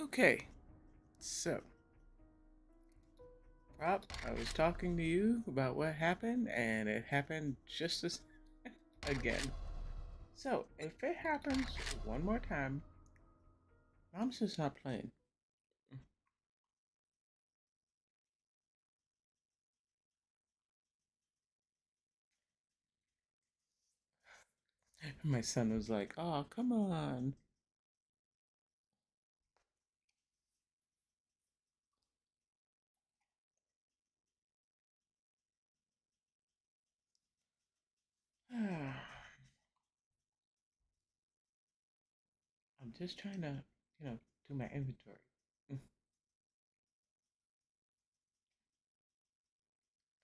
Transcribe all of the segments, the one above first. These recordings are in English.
Okay, so, Prop, I was talking to you about what happened, and it happened just as again. So, if it happens one more time, Mom's just not playing. My son was like, "Oh, come on." I'm just trying to, do my inventory.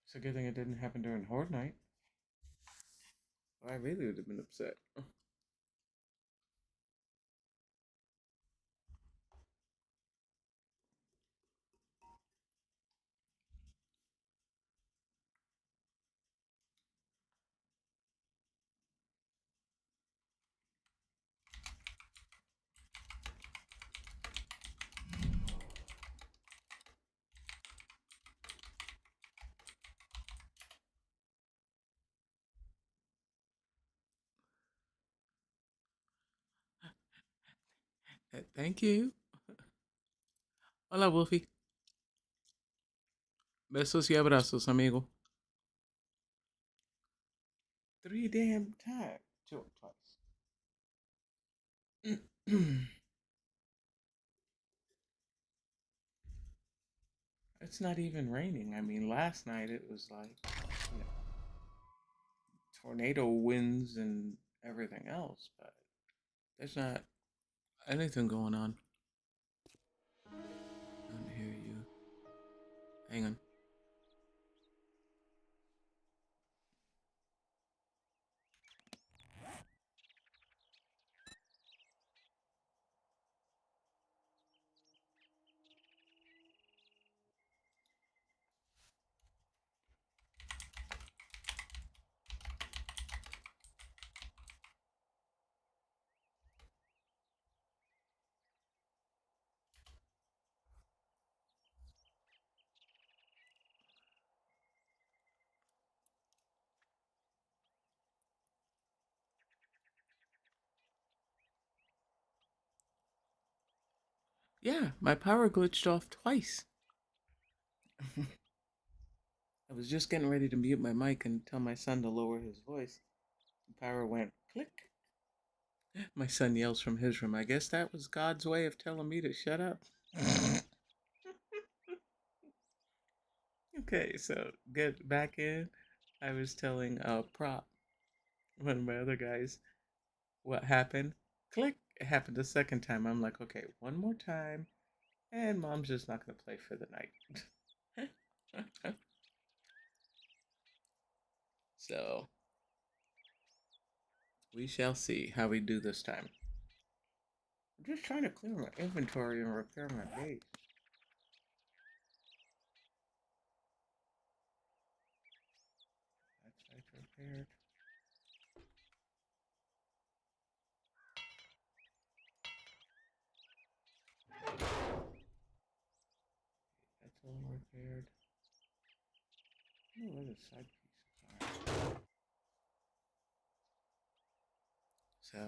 It's a good thing it didn't happen during Horde Night. Or I really would have been upset. Thank you. Hola, Wolfie. Besos y abrazos, amigo. 3 damn times. Twice. It's not even raining. I mean, last night it was like, you know, tornado winds and everything else, but there's not anything going on. I don't hear you. Hang on. Yeah, my power glitched off twice. I was just getting ready to mute my mic and tell my son to lower his voice. The power went click. My son yells from his room, "I guess that was God's way of telling me to shut up." Okay, so get back in. I was telling Prop, one of my other guys, what happened. Click. It happened the second time. I'm like, okay, one more time, and Mom's just not gonna play for the night. So we shall see how we do this time. I'm just trying to clear my inventory and repair my base. That's repaired. That's all repaired. Oh, where the side pieces are. So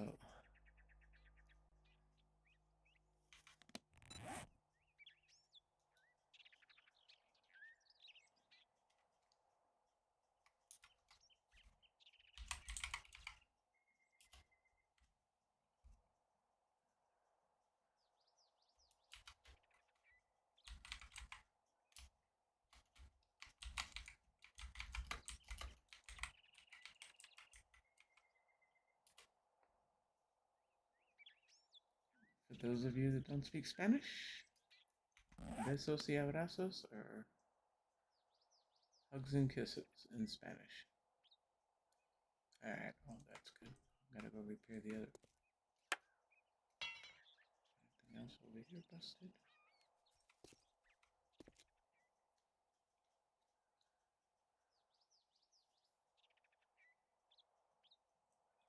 for those of you that don't speak Spanish, besos y abrazos or hugs and kisses in Spanish. Alright, well that's good. Gotta go repair the other. Anything else over here busted?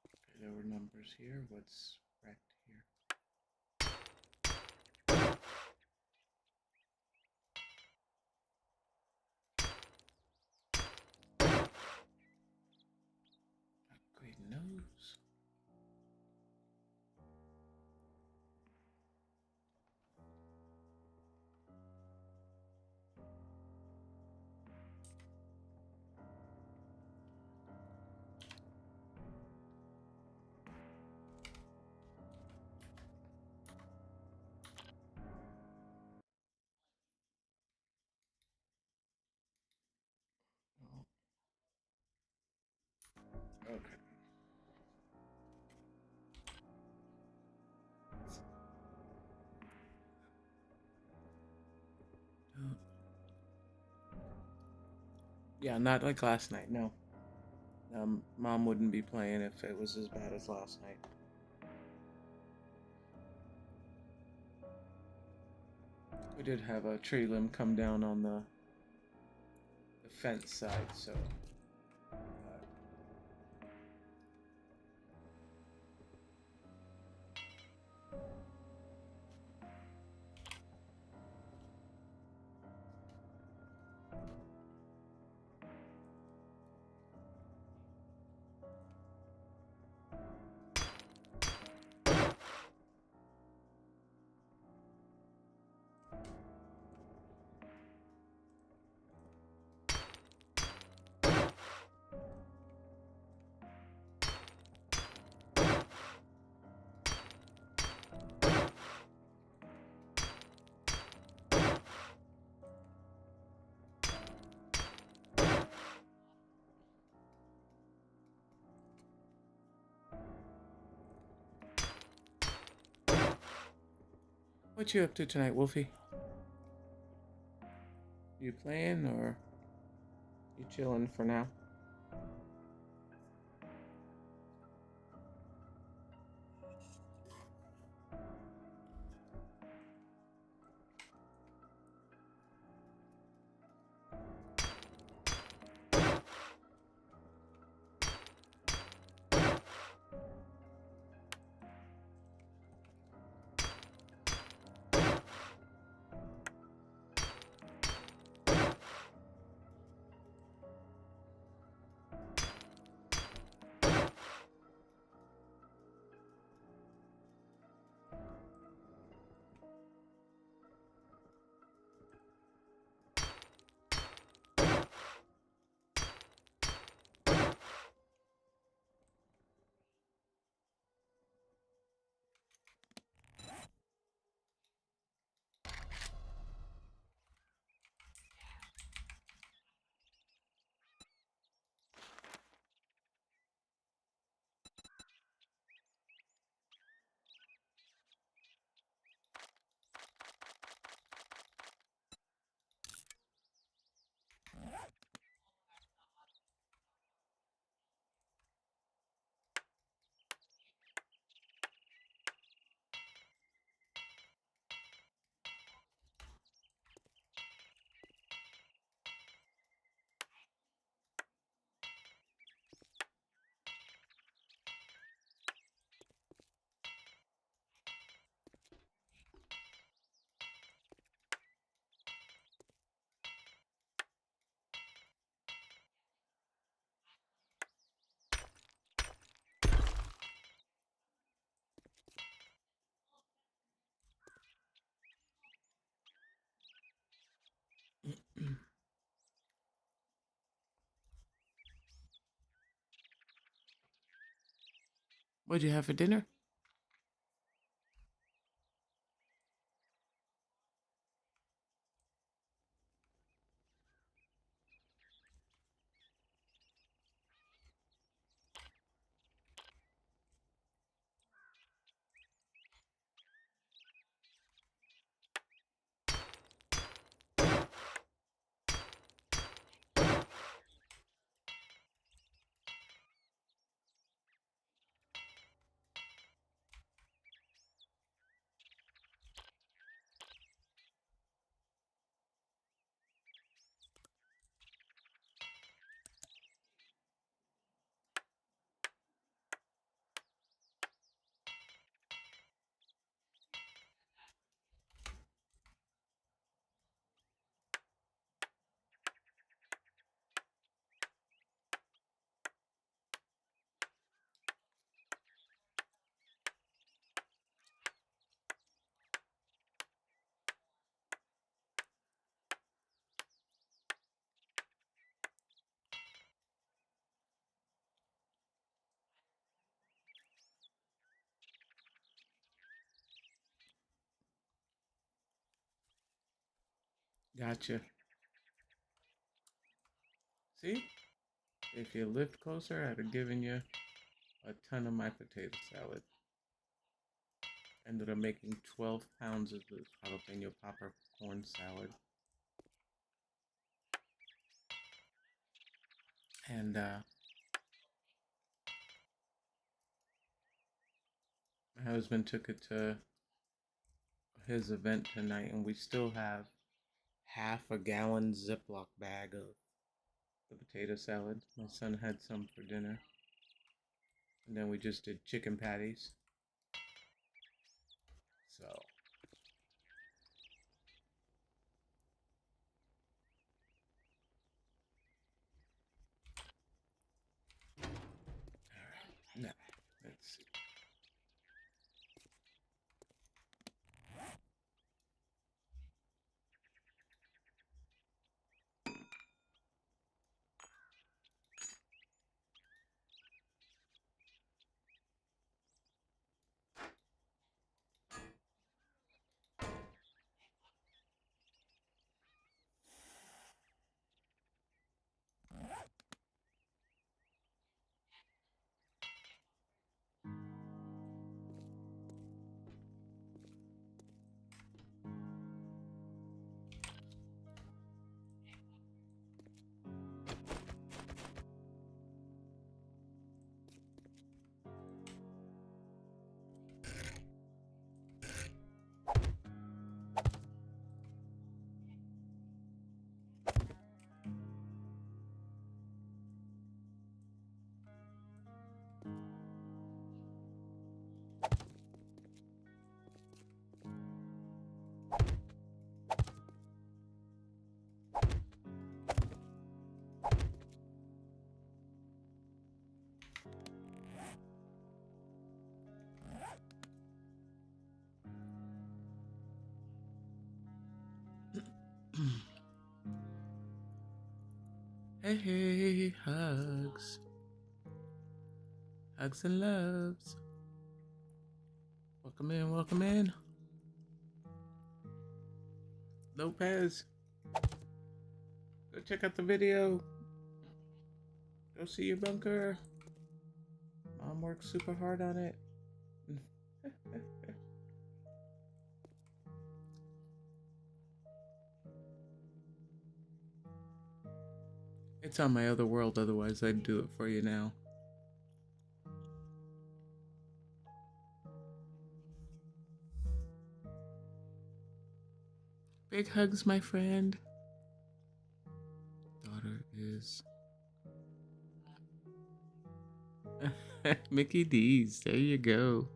Okay, there were numbers here. What's wrecked here? Okay. Yeah, not like last night. No. Mom wouldn't be playing if it was as bad as last night. We did have a tree limb come down on the fence side, so. What you up to tonight, Wolfie? You playing or you chilling for now? What'd you have for dinner? Gotcha. See? If you lived closer, I'd have given you a ton of my potato salad. Ended up making 12 pounds of this jalapeno popper corn salad. And my husband took it to his event tonight, and we still have half a gallon Ziploc bag of the potato salad. My son had some for dinner. And then we just did chicken patties. So. Alright, now, let's see. Hey, hey, hugs. Hugs and loves. Welcome in, welcome in. Lopez. Go check out the video. Go see your bunker. Mom works super hard on it. It's on my other world, otherwise I'd do it for you now. Big hugs, my friend. Daughter is Mickey D's. There you go.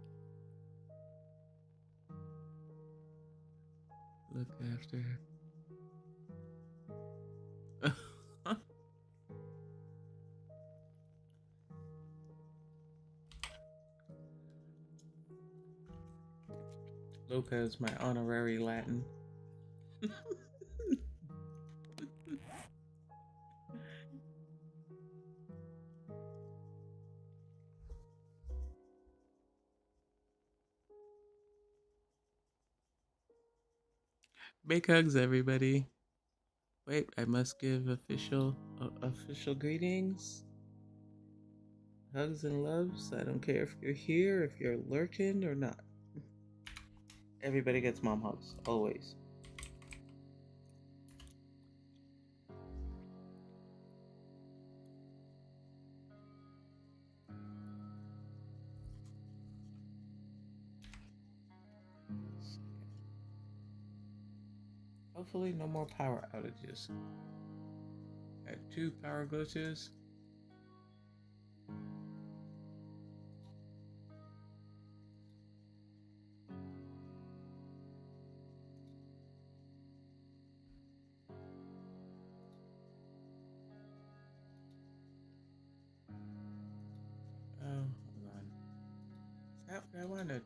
Look after her. Lopez, my honorary Latin. Big hugs, everybody. Wait, I must give official greetings. Hugs and loves. I don't care if you're here, if you're lurking or not. Everybody gets mom hugs, always. Hopefully no more power outages. Had 2 power glitches. Oh, hold on. Is that what I wanted?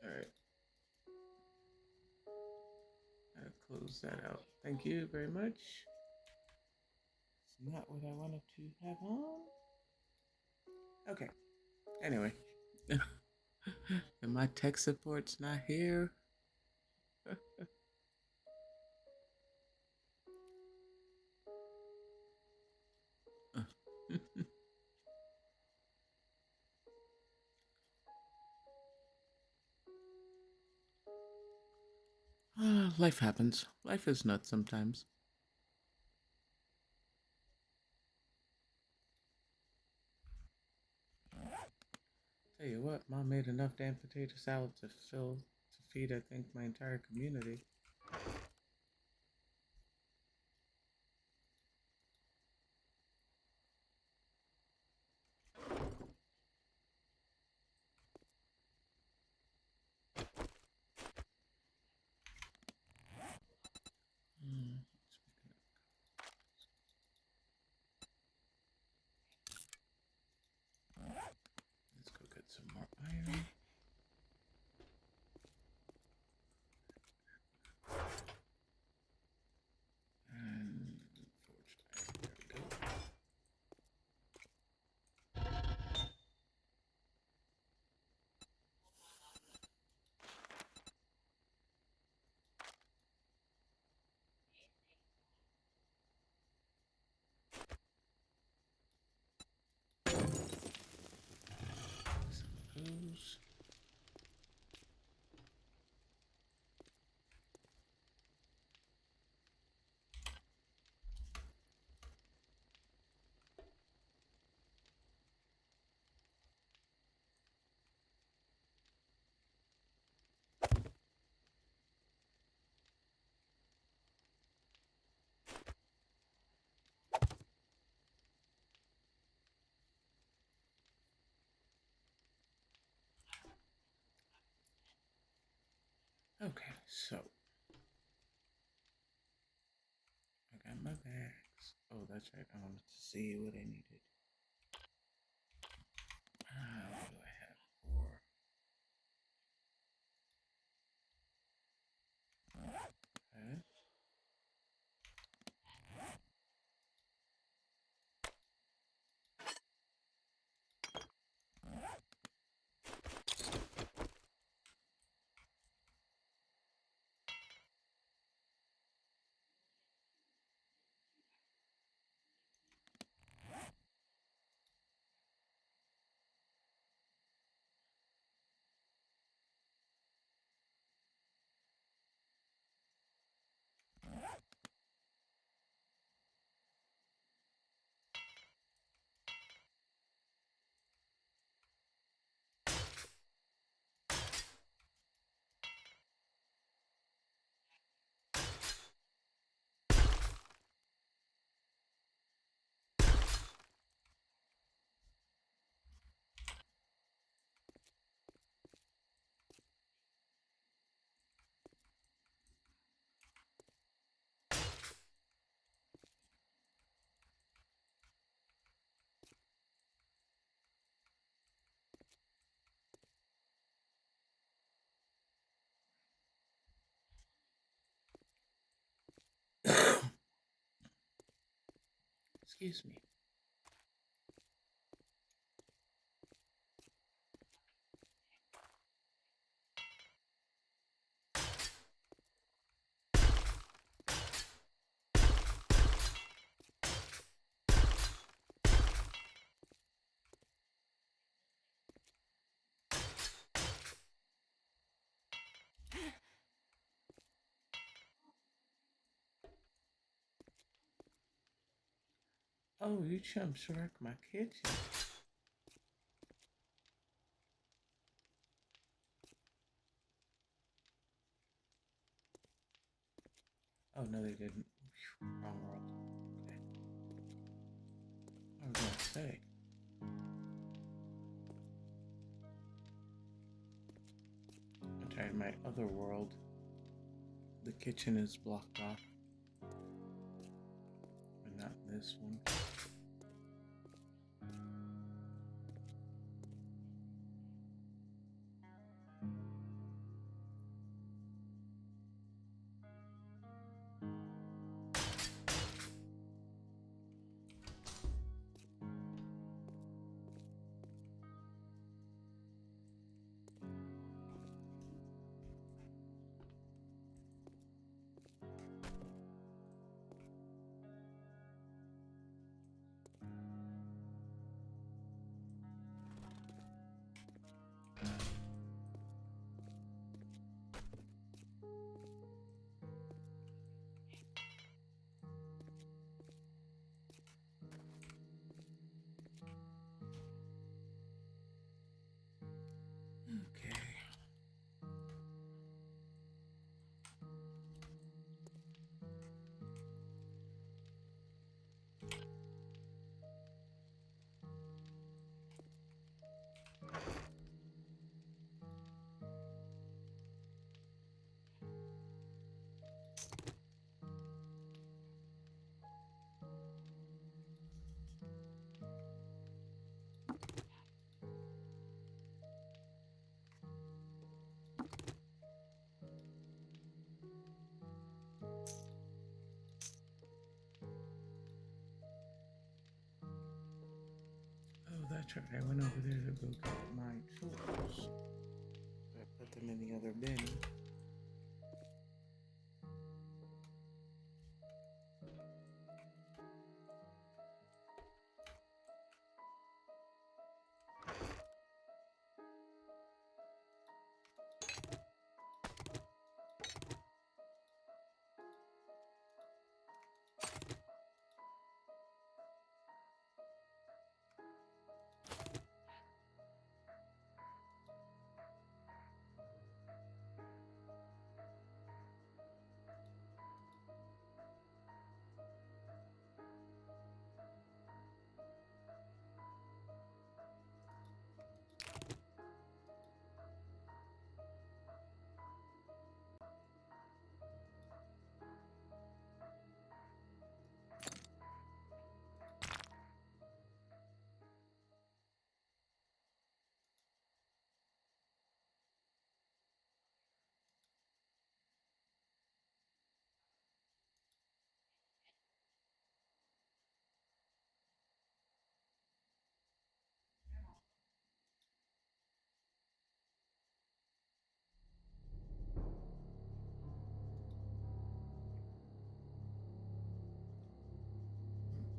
Alright. I'll close that out. Thank you very much. It's not what I wanted to have on. Okay. Anyway. And my tech support's not here. Life happens. Life is nuts sometimes. Tell you what, Mom made enough damn potato salad to feed, I think, my entire community. Let's go get some more iron. And forged iron. There we go. Some of those. Okay, so I got my bags. Oh, that's right. I wanted to see what I needed. What do I have for? Okay. Excuse me. Oh, you chumps wreck my kitchen. Oh, no, they didn't. Wrong world. Okay. I was going to say. I tried my other world. The kitchen is blocked off. But not this one. that's right. I went over there to go get my tools. I put them in the other bin.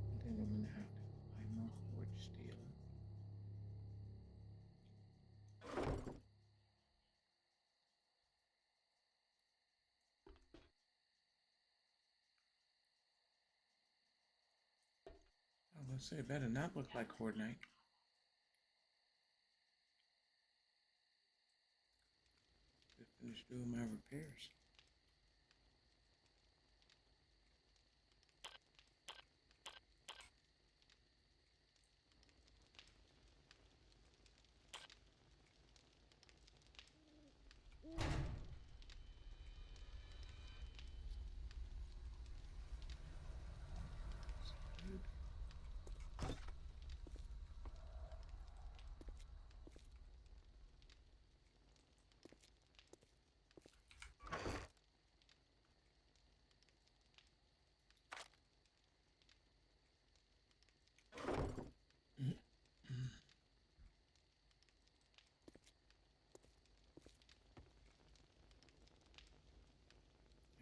I think I'm gonna have to buy more Horde steel. I was gonna say, it better not look like Horde Night. Just finished doing my repairs.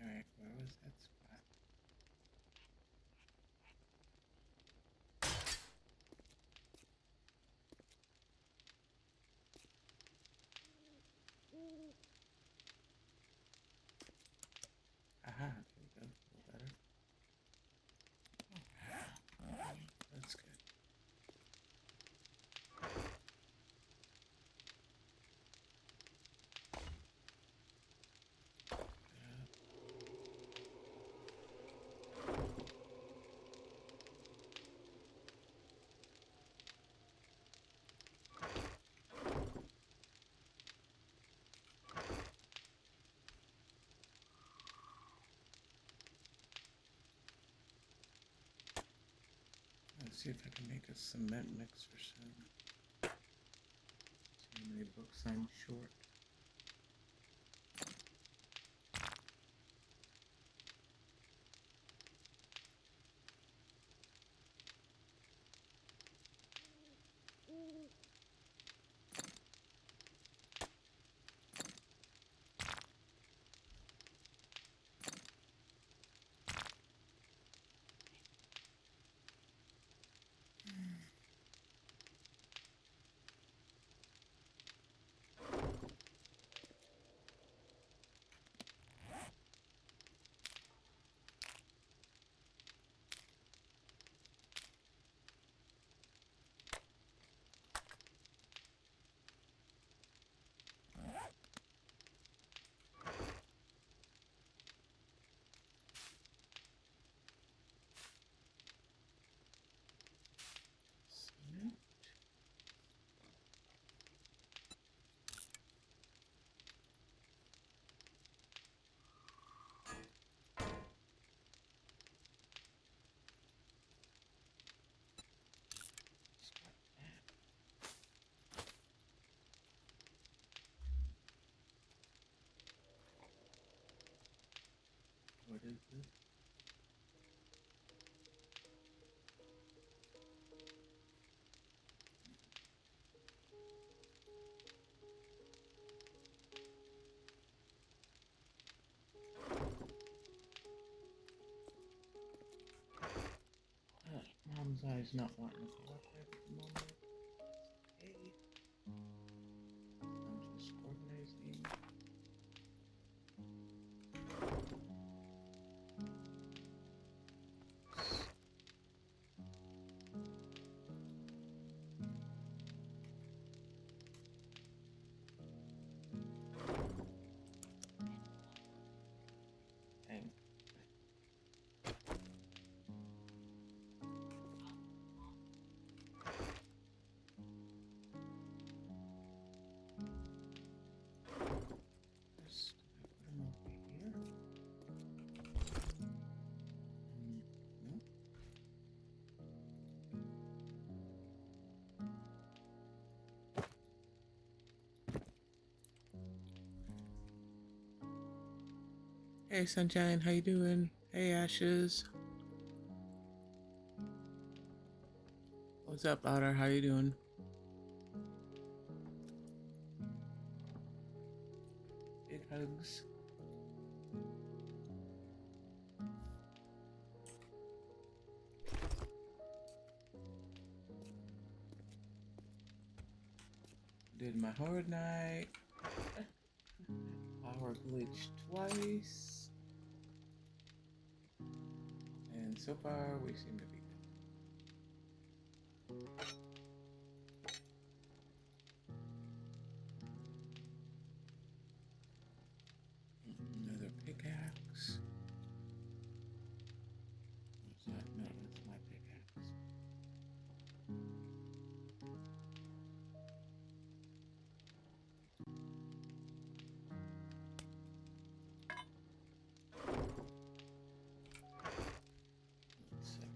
Alright, where was that spot? Aha, there we go. A little better. Oh, that's good. Let's see if I can make a cement mixer soon. See how many books I'm short. Cement. What is this? guy's not wanting to cooperate at the moment. Hey, I'm just organizing. Dang. Just put him over here. No. Hey Sunshine, how you doing? Hey Ashes. What's up, Otter? How you doing? Big hugs. Did my Horde Night. Power glitch twice. And so far we seem to be good. Another pickaxe. What's that? No, that's my pickaxe. Let's see.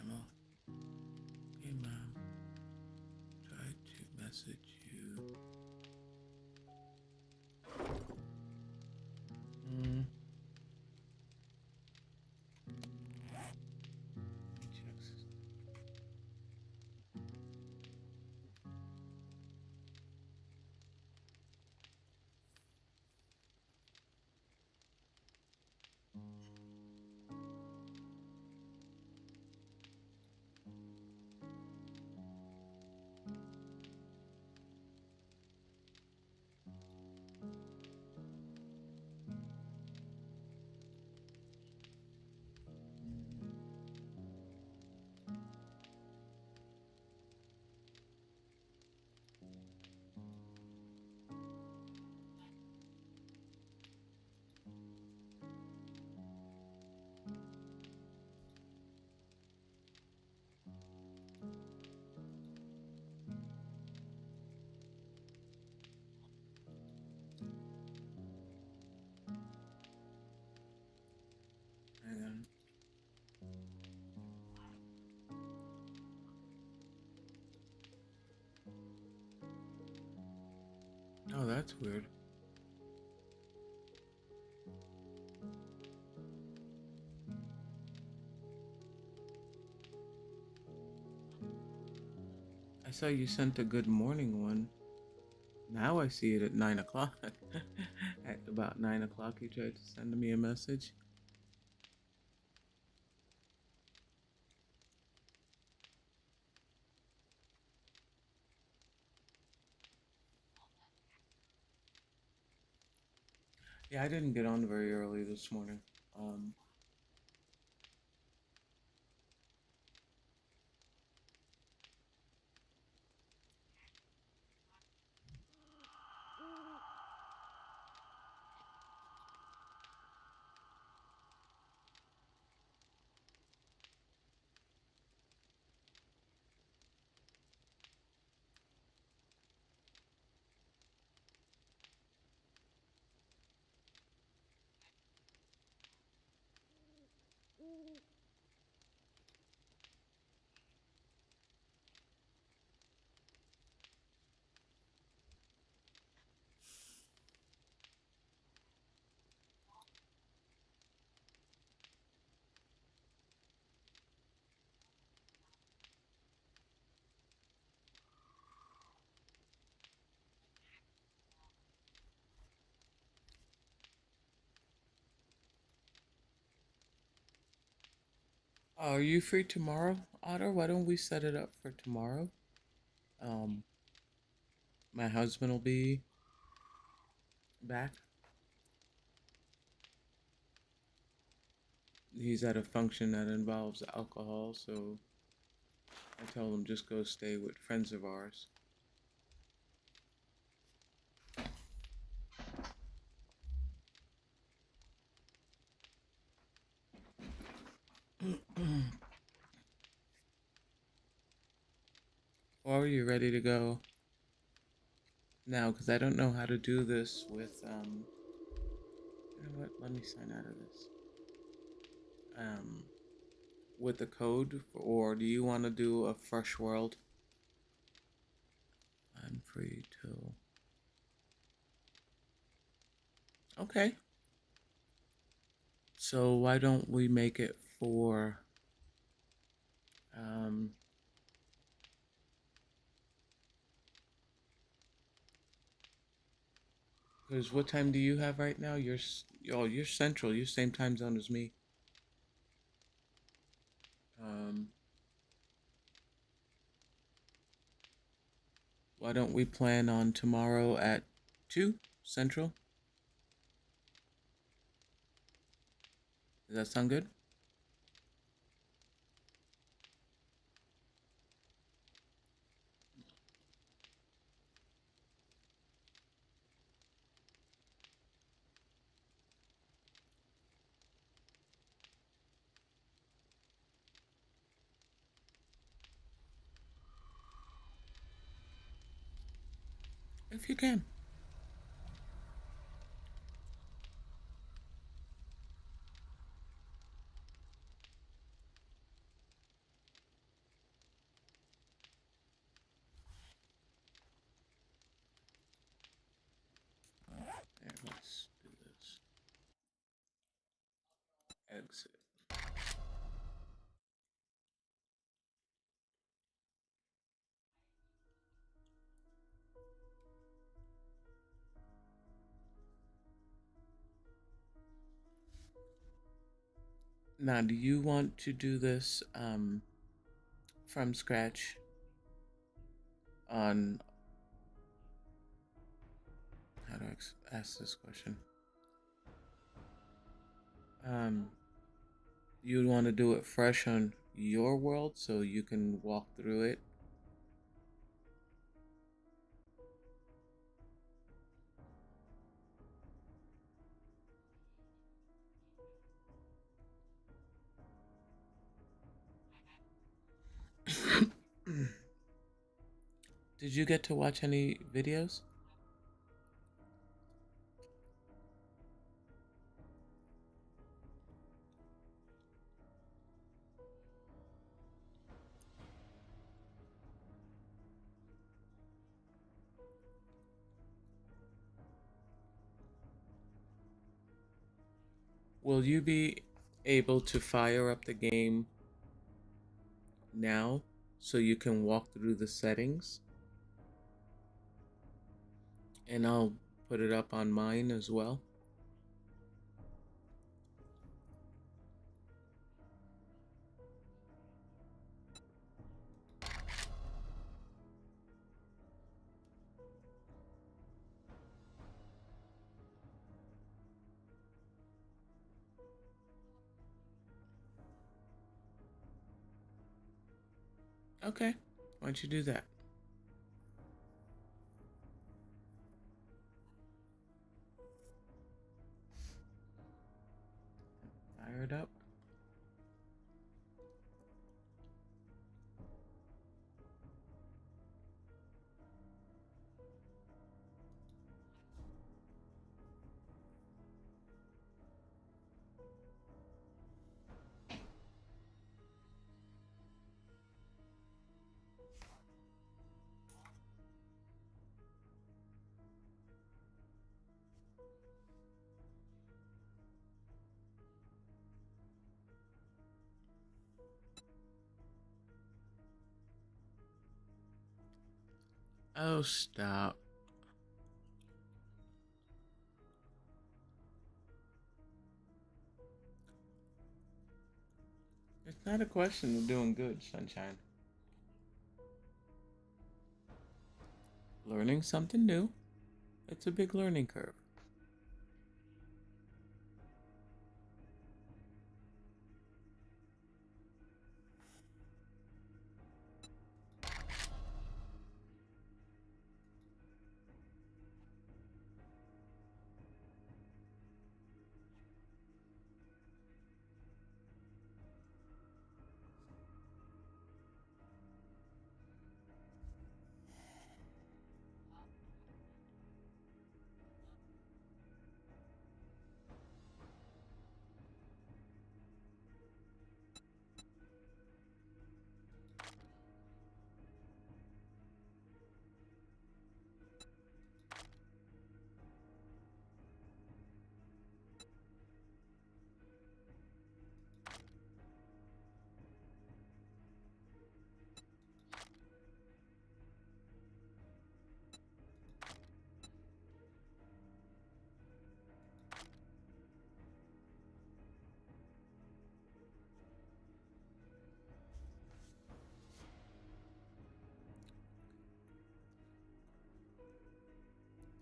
Emma. Hey, Mom. Tried to message you. Let me check. Hang on. Oh, that's weird. I saw you sent a good morning one. Now I see it at 9 o'clock. At about 9 o'clock, you tried to send me a message. Yeah, I didn't get on very early this morning. Are you free tomorrow, Otter? Why don't we set it up for tomorrow? Um, my husband will be back. He's at a function that involves alcohol, so I told him just go stay with friends of ours. Or are you ready to go now? Because I don't know how to do this with you know what? Let me sign out of this. Um, with the code, or do you want to do a fresh world? I'm free till. Okay. So why don't we make it for um because what time do you have right now? You're central. You're same time zone as me. Um why don't we plan on tomorrow at 2 central? Does that sound good? If you can. There, let's do this. Exit. Now, do you want to do this from scratch on how do I ask this question? Um, you'd want to do it fresh on your world so you can walk through it. Did you get to watch any videos? Will you be able to fire up the game now so you can walk through the settings? And I'll put it up on mine as well. Okay, why don't you do that? Fire it up. Oh, stop. It's not a question of doing good, sunshine. Learning something new. It's a big learning curve.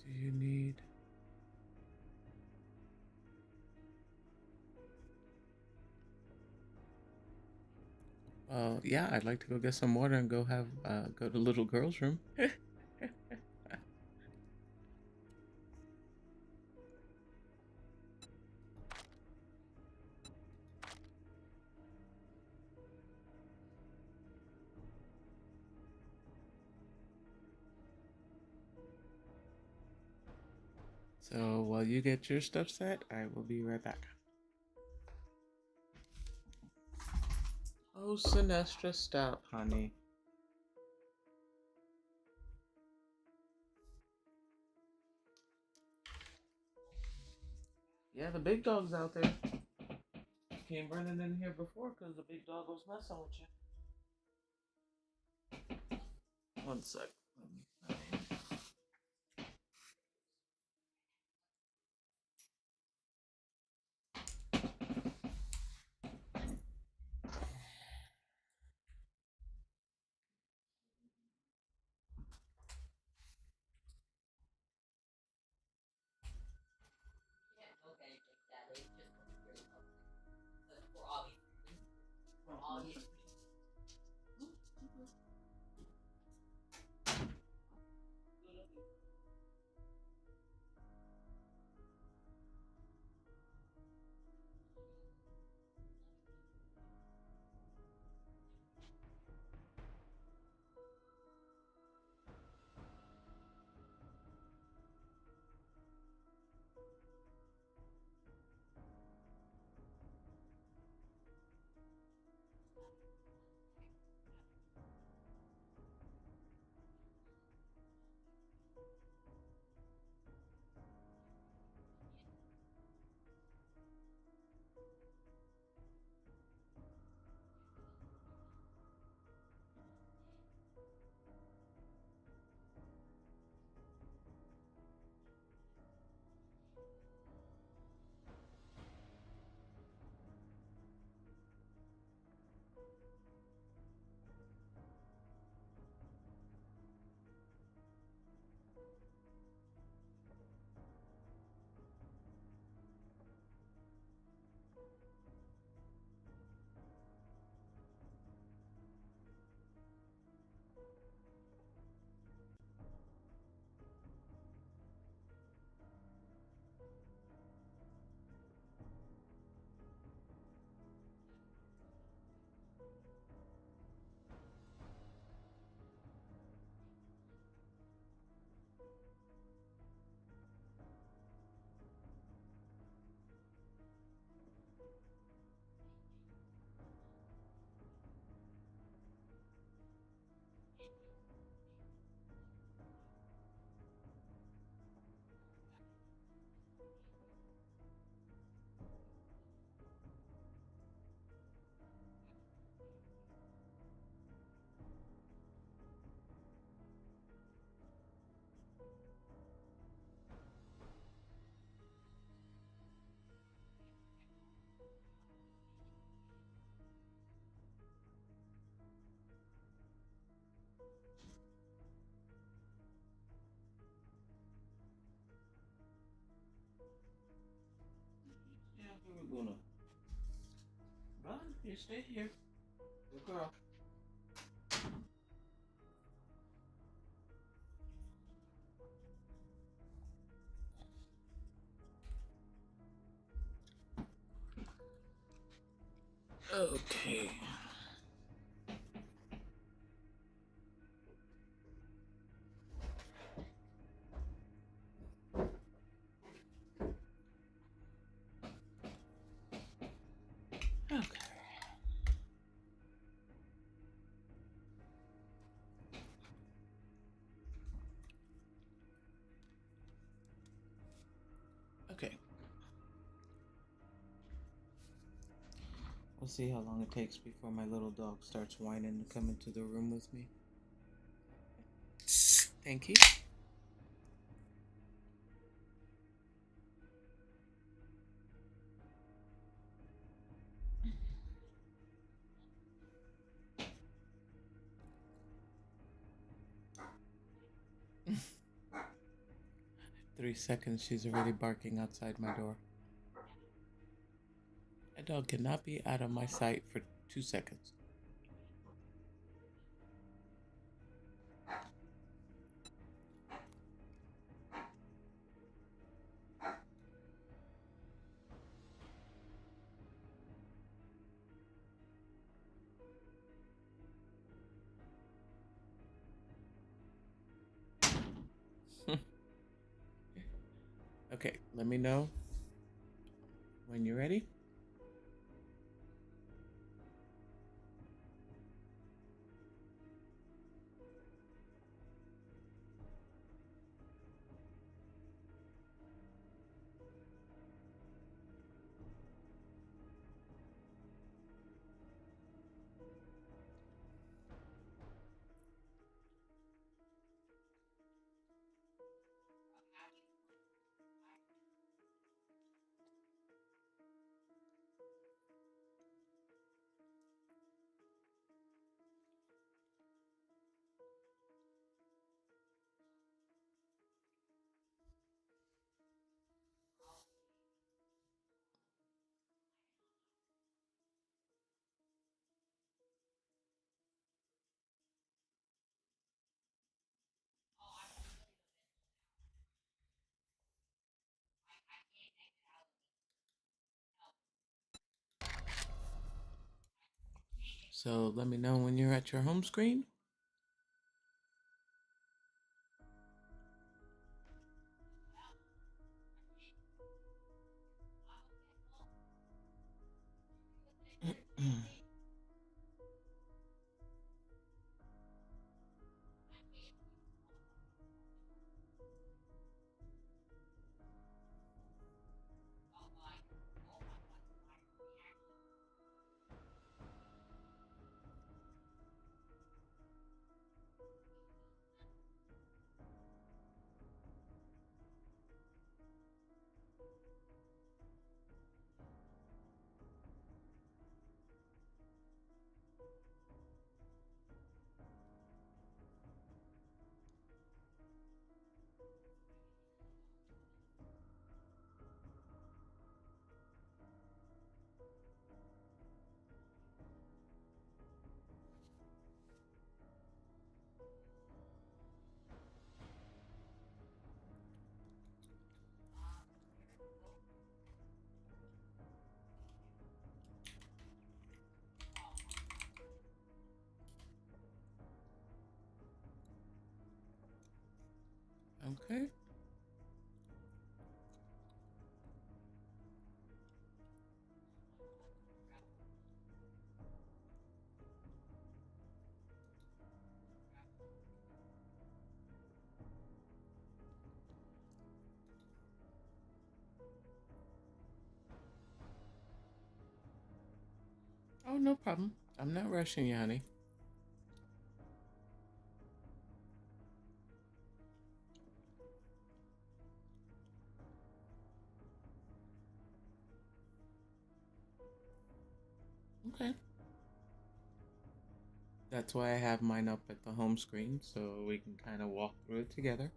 Do you need? Yeah, I'd like to go get some water and go to little girl's room. So while you get your stuff set, I will be right back. Oh, Sinestra, stop, honey. Yeah, the big dog's out there. Came running in here before because the big dog was messing with you. One sec. gonna run? You stay here. Good girl. Okay. Okay. Okay. We'll see how long it takes before my little dog starts whining to come into the room with me. Thank you. Three seconds, she's already barking outside my door. A dog cannot be out of my sight for 2 seconds. Okay, let me know when you're ready. So let me know when you're at your home screen. Okay. Oh, no problem. I'm not rushing you, honey. Okay. That's why I have mine up at the home screen, so we can kind of walk through it together.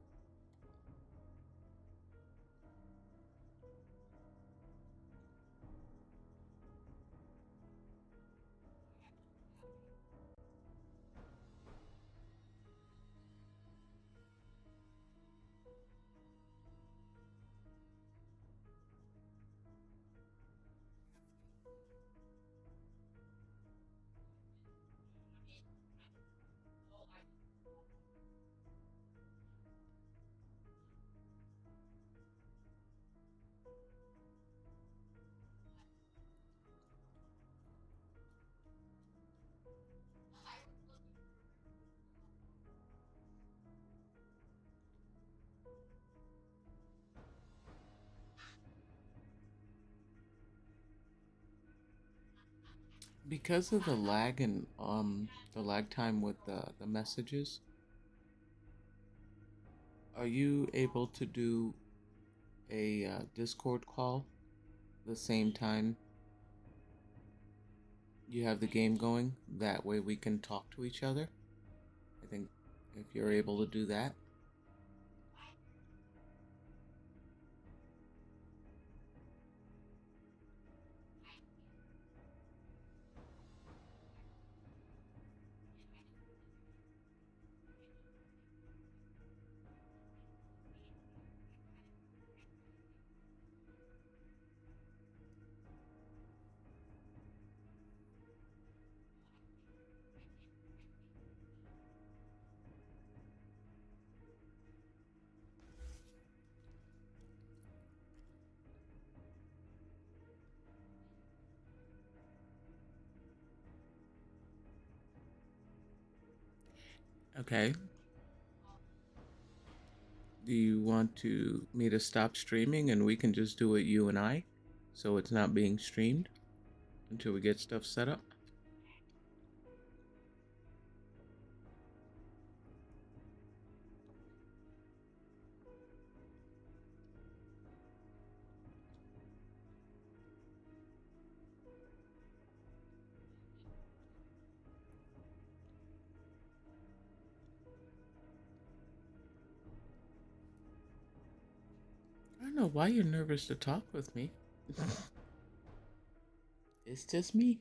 Because of the lag and the lag time with the messages, are you able to do a Discord call the same time you have the game going? That way we can talk to each other. I think if you're able to do that. Okay. Do you want me to stop streaming and we can just do it you and I, so it's not being streamed until we get stuff set up? I don't know why you're nervous to talk with me. It's just me.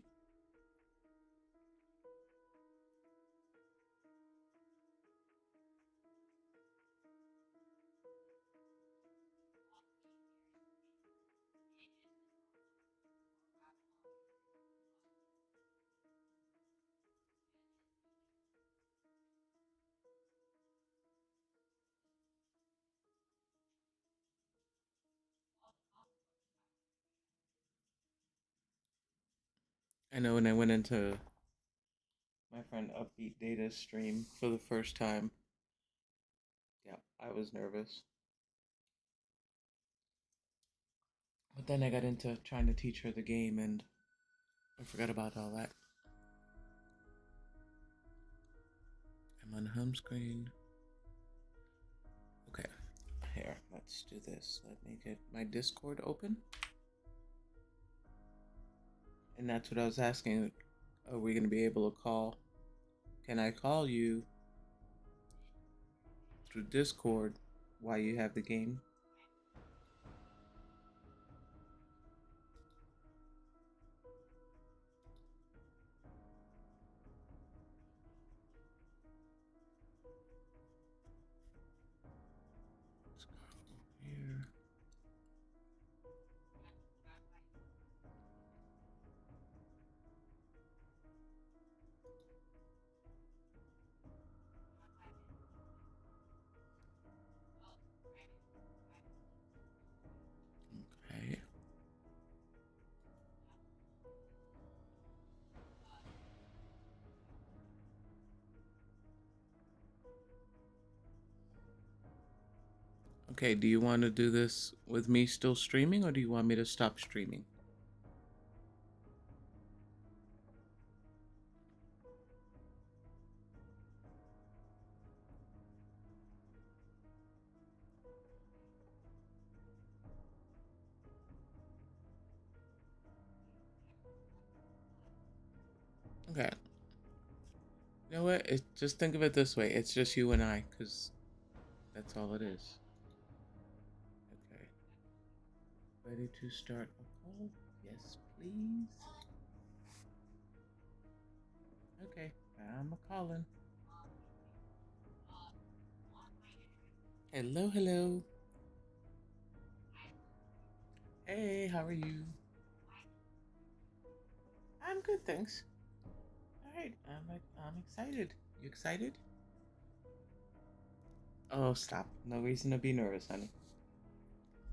I know when I went into my friend Upbeat Data's stream for the first time, yeah, I was nervous. But then I got into trying to teach her the game and I forgot about all that. I'm on home screen. Okay, here, let's do this. Let me get my Discord open. And that's what I was asking. Are we going to be able to call? Can I call you through Discord while you have the game? Let's go here. Okay. Okay, do you want to do this with me still streaming or do you want me to stop streaming? Okay. You know what? Just think of it this way. It's just you and I, because that's all it is. Okay. Ready to start a call? Yes, please. Okay, I'm a calling. Hello, hello. Hey, how are you? I'm good, thanks. All right, I'm excited. You excited? Oh, stop. No reason to be nervous, honey.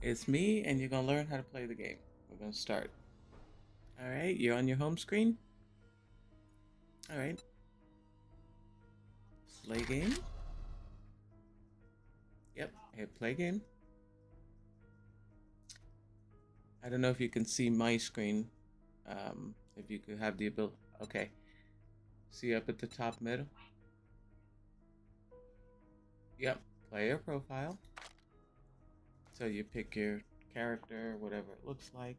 It's me, and you're gonna learn how to play the game. We're gonna start. All right, you're on your home screen. All right. Play game. Yep. Hit play game. I don't know if you can see my screen. If you could have the ability. Okay. See up at the top middle? Yep. Player profile. So you pick your character, whatever it looks like.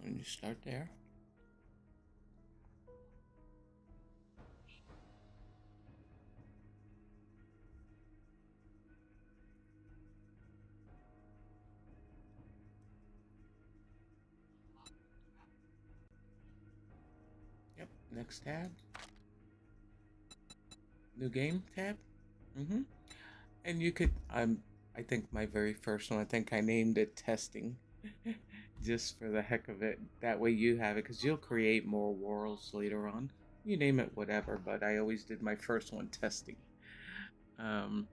And you start there. Yep. Next tab. New game tab. Mm-hmm. And you could, I think my very first one, I think I named it testing. Just for the heck of it. That way you have it, because you'll create more worlds later on. You name it whatever, but I always did my first one testing. Um,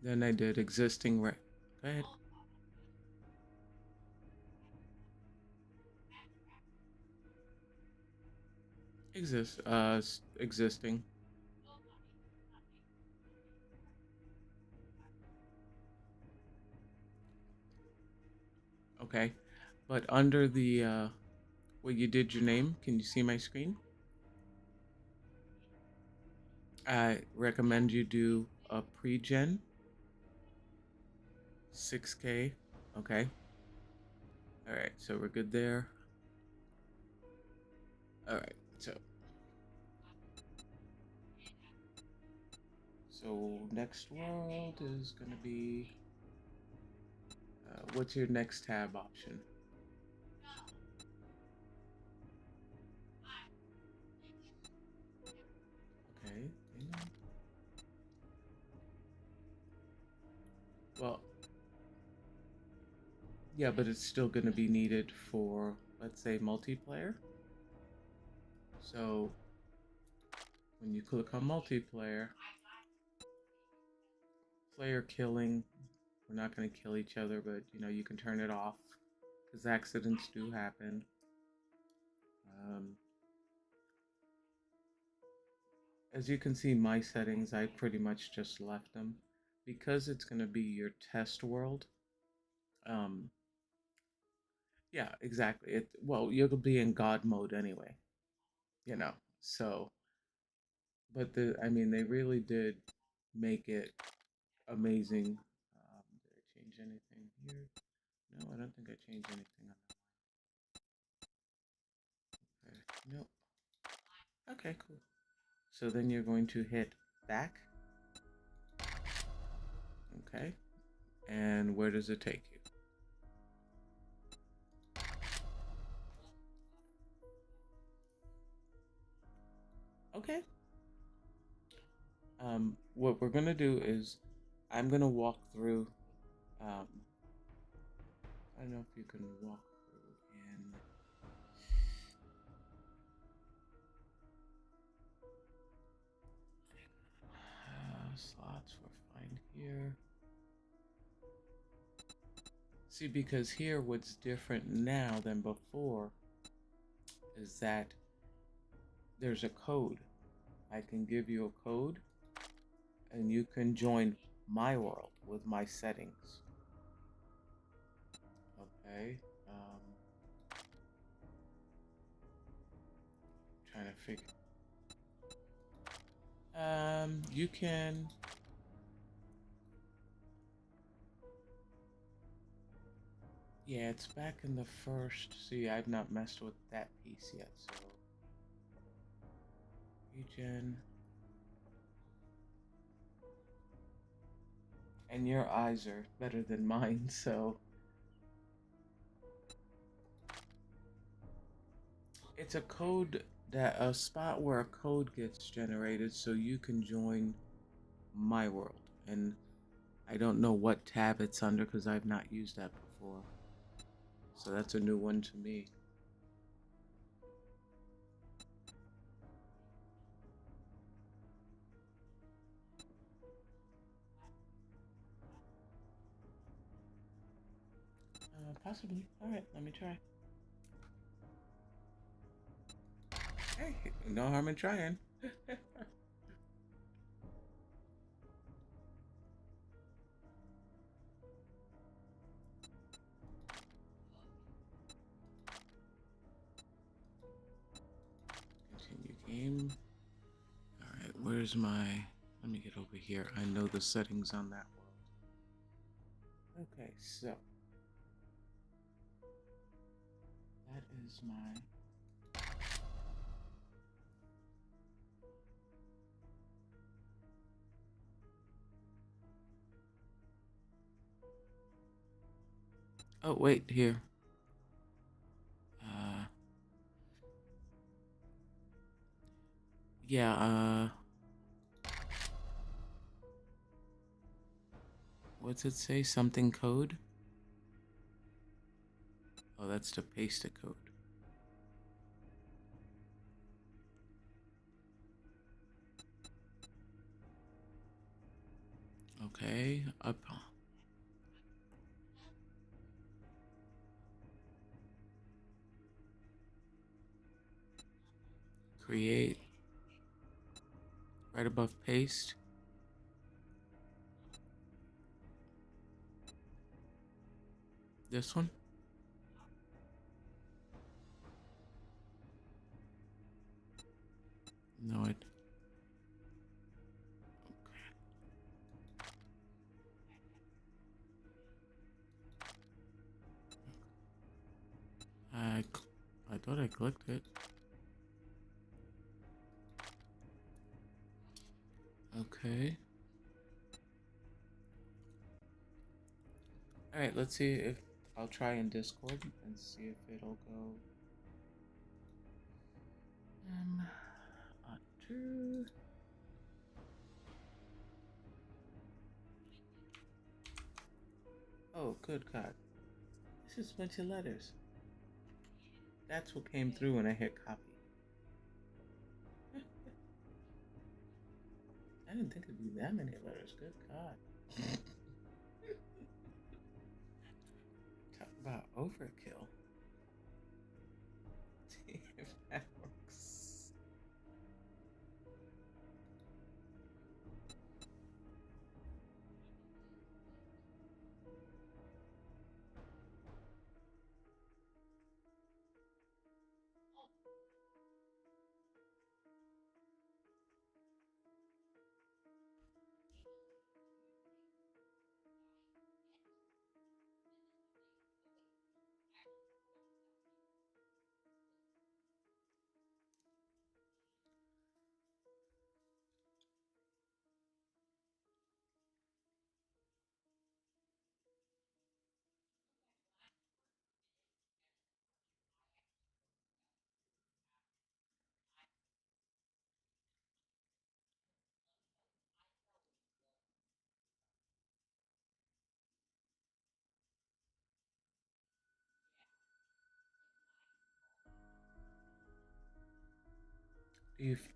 then I did existing. Go ahead. Existing. Okay, but under the where you did your name, can you see my screen? I recommend you do a pre-gen 6K. Okay. All right, so we're good there. All right, so next world is gonna be what's your next tab option? Okay. Well, yeah, but it's still gonna be needed for, let's say, multiplayer. So when you click on multiplayer, player killing, we're not gonna kill each other, but you can turn it off because accidents do happen. Um, as you can see, my settings, I pretty much just left them because it's gonna be your test world. Um, yeah, exactly. Well, you'll be in God mode anyway, you know. So, but I mean, they really did make it amazing. Did I change anything here? No, I don't think I changed anything on that. Okay. Nope. Okay, cool. So then you're going to hit back. Okay. And where does it take you? Okay. What we're gonna do is I'm gonna walk through. I don't know if you can walk through in. Slots we're fine here. See, because here what's different now than before is that there's a code. I can give you a code and you can join my world with my settings. Okay. Trying to figure. You can. Yeah, it's back in the first. See, I've not messed with that piece yet, so. Regen. And your eyes are better than mine, so. It's a code that a spot where a code gets generated so you can join my world. And I don't know what tab it's under because I've not used that before. So that's a new one to me. Possibly. Alright, let me try. Hey, no harm in trying. Game. Alright, where's my... Let me get over here. I know the settings on that world. Okay, so... That is my... Oh, wait, here. Yeah, what's it say? Something code? Oh, that's to paste a code. Okay, up. Create. Right above paste. This one? No, it. I thought I clicked it. Okay. Alright, let's see if I'll try in Discord and see if it'll go. Outage2. Oh, good God. This is a bunch of letters. That's what came through when I hit copy. I didn't think it'd be that many letters. Good God. Talk about overkill. See if that works.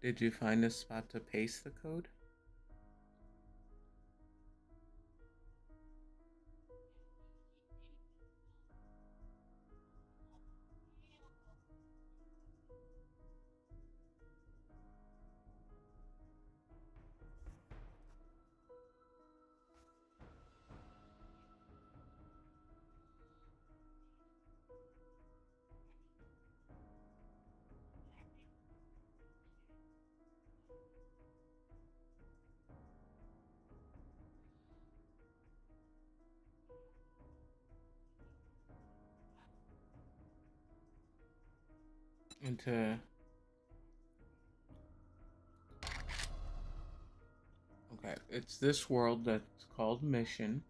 Did you find a spot to paste the code? Into... Okay, it's this world that's called Mission.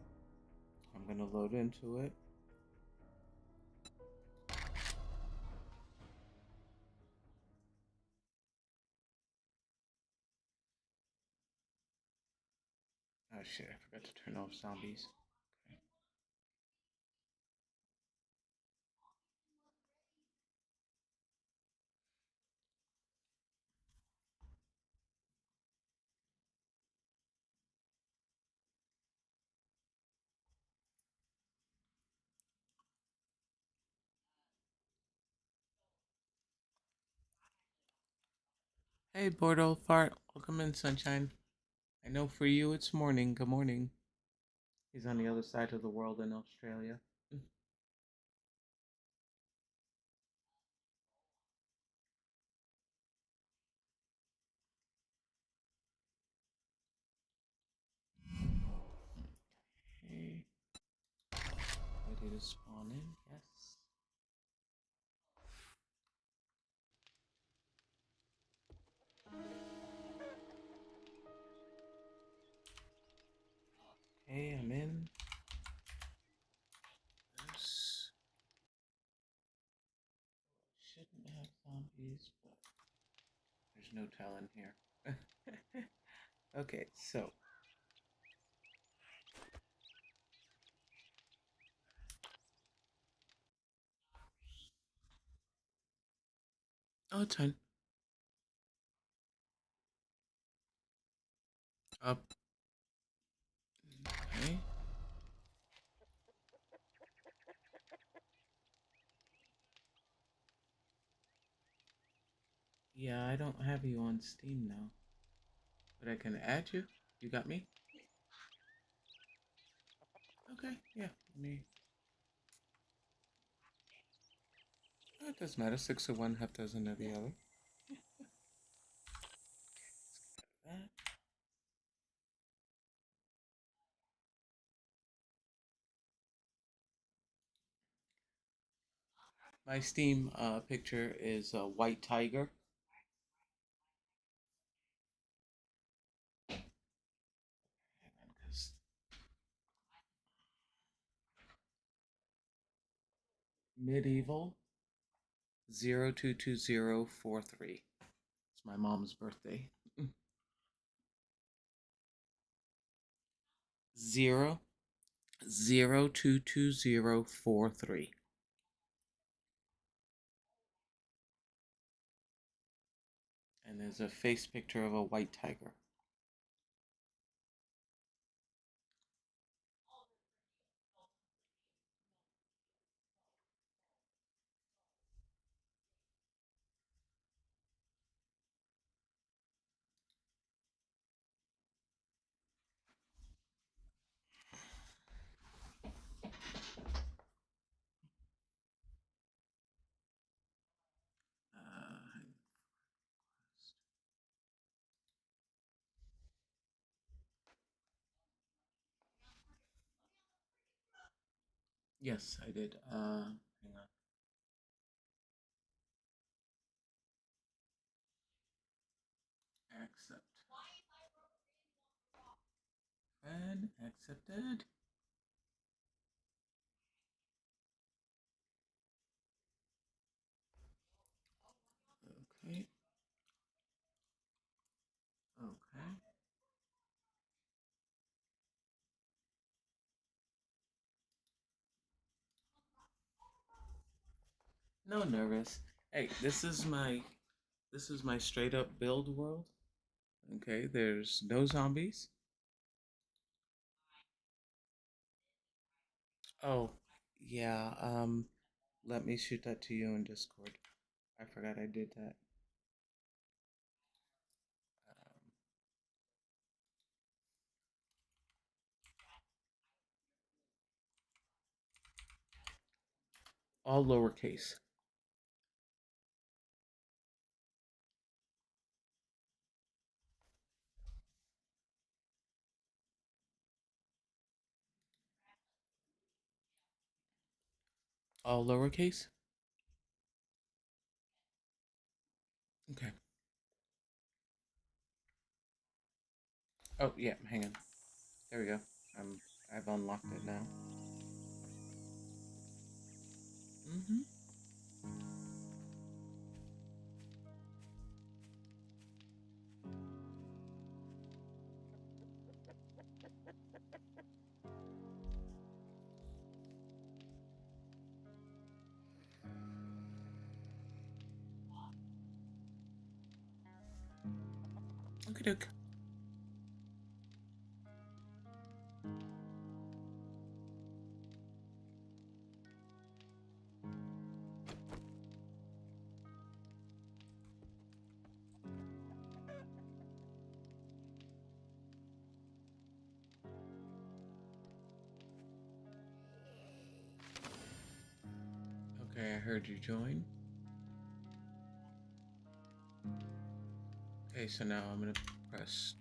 I'm gonna load into it. Oh shit, I forgot to turn off zombies. Okay. Hey, bored old fart. Welcome in, sunshine. I know for you it's morning. Good morning. He's on the other side of the world in Australia. to spawn in. Yes. Okay, I'm in. This shouldn't have zombies, but there's no telling here. Okay, so. Oh, it's fine. Up. Okay. Yeah, I don't have you on Steam now. But I can add you. You got me? Okay, yeah. Let me. Oh, it doesn't matter. 6 of one, half dozen of the other. That. My Steam picture is a white tiger. Medieval 022043. It's my mom's birthday. 022043. And there's a face picture of a white tiger. Yes, I did. Hang on. Accept. And accepted. Okay. Okay. No nervous. Hey, this is my straight up build world. Okay, there's no zombies. Oh, yeah, let me shoot that to you in Discord. I forgot I did that. Um, all lowercase. All lowercase? Okay. Oh, yeah, hang on. There we go. I've unlocked it now. Mm-hmm. Okie doke. Okay, I heard you join. Okay, so now I'm gonna press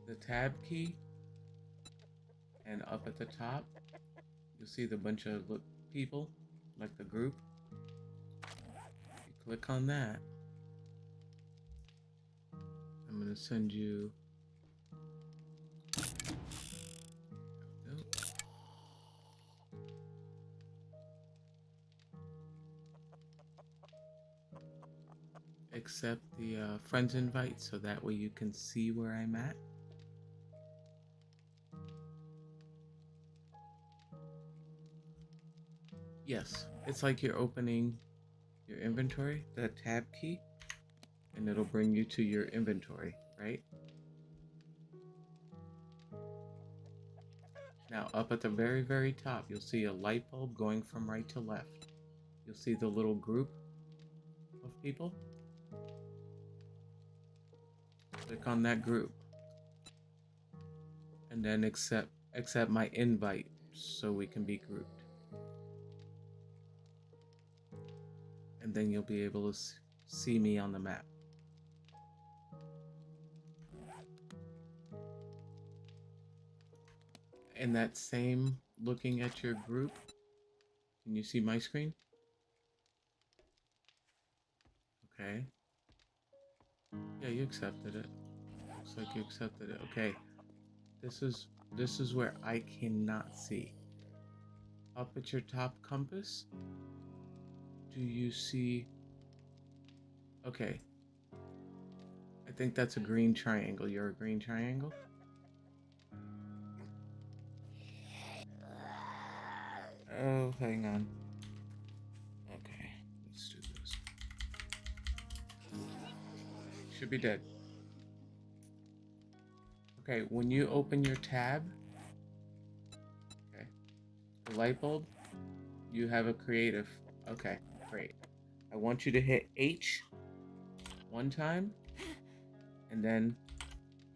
the tab key and up at the top you'll see the bunch of people, like the group. You click on that. I'm gonna send you. Accept the friends invite so that way you can see where I'm at. Yes, it's like you're opening your inventory, the tab key, and it'll bring you to your inventory, right? Now, up at the very, very top, you'll see a light bulb going from right to left. You'll see the little group of people. Click on that group. And then accept my invite so we can be grouped. And then you'll be able to see me on the map. And that same looking at your group, can you see my screen? Okay. Yeah, you accepted it. Looks like you accepted it. Okay. This is where I cannot see. Up at your top compass, do you see? Okay. I think that's a green triangle. You're a green triangle? Oh, hang on. Okay, let's do this. Should be dead. Okay, when you open your tab, okay, the light bulb, you have a creative. Okay, great. I want you to hit H one time, and then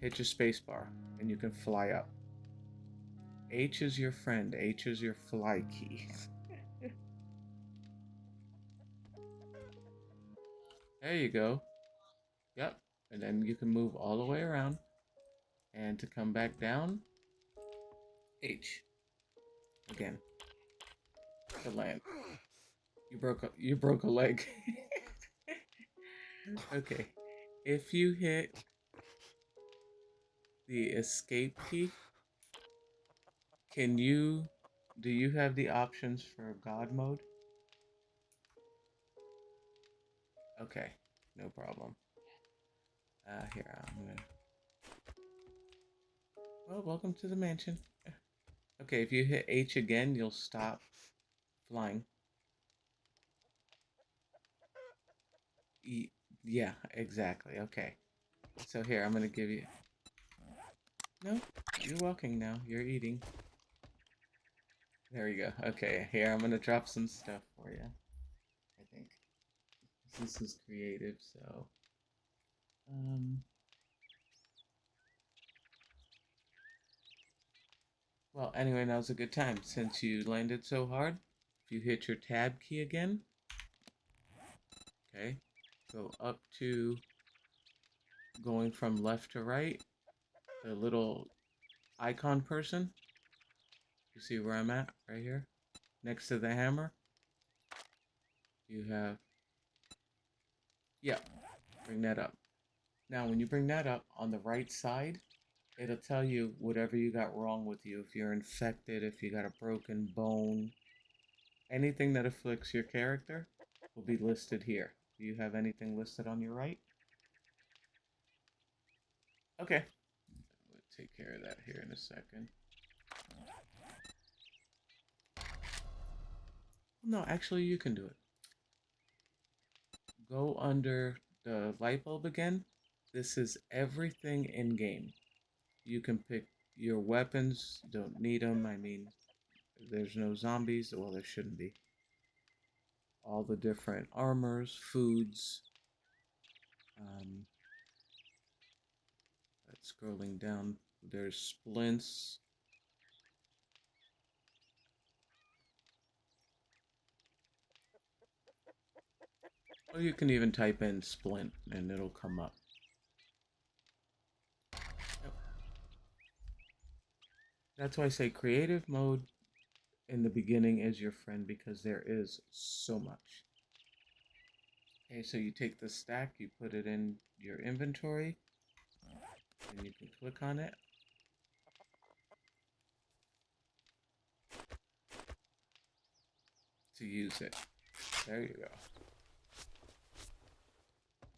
hit your spacebar, and you can fly up. H is your friend. H is your fly key. There you go. Yep. And then you can move all the way around. And to come back down, H. Again. To land. You broke a leg. Okay. If you hit the escape key, do you have the options for God mode? Okay, no problem. Here, I'm gonna... Well, welcome to the mansion. Okay, if you hit H again, you'll stop flying. Yeah, exactly. Okay. So here, I'm gonna give you... No, you're walking now. You're eating. There you go. Okay, here, I'm gonna drop some stuff for you. I think. This is creative, so... Well, anyway, now's a good time. Since you landed so hard, if you hit your tab key again, okay, go up to going from left to right, the little icon person. You see where I'm at? Right here? Next to the hammer. You have... Yeah, bring that up. Now, when you bring that up, on the right side, it'll tell you whatever you got wrong with you. If you're infected, if you got a broken bone, anything that afflicts your character will be listed here. Do you have anything listed on your right? Okay. We'll take care of that here in a second. No, actually, you can do it. Go under the light bulb again. This is everything in game. You can pick your weapons. Don't need them. I mean, there's no zombies. Well, there shouldn't be. All the different armors, foods. Scrolling down, there's splints. Or you can even type in splint and it'll come up. Yep. That's why I say creative mode in the beginning as your friend because there is so much. Okay, so you take the stack, you put it in your inventory, and you can click on it. To use it. There you go.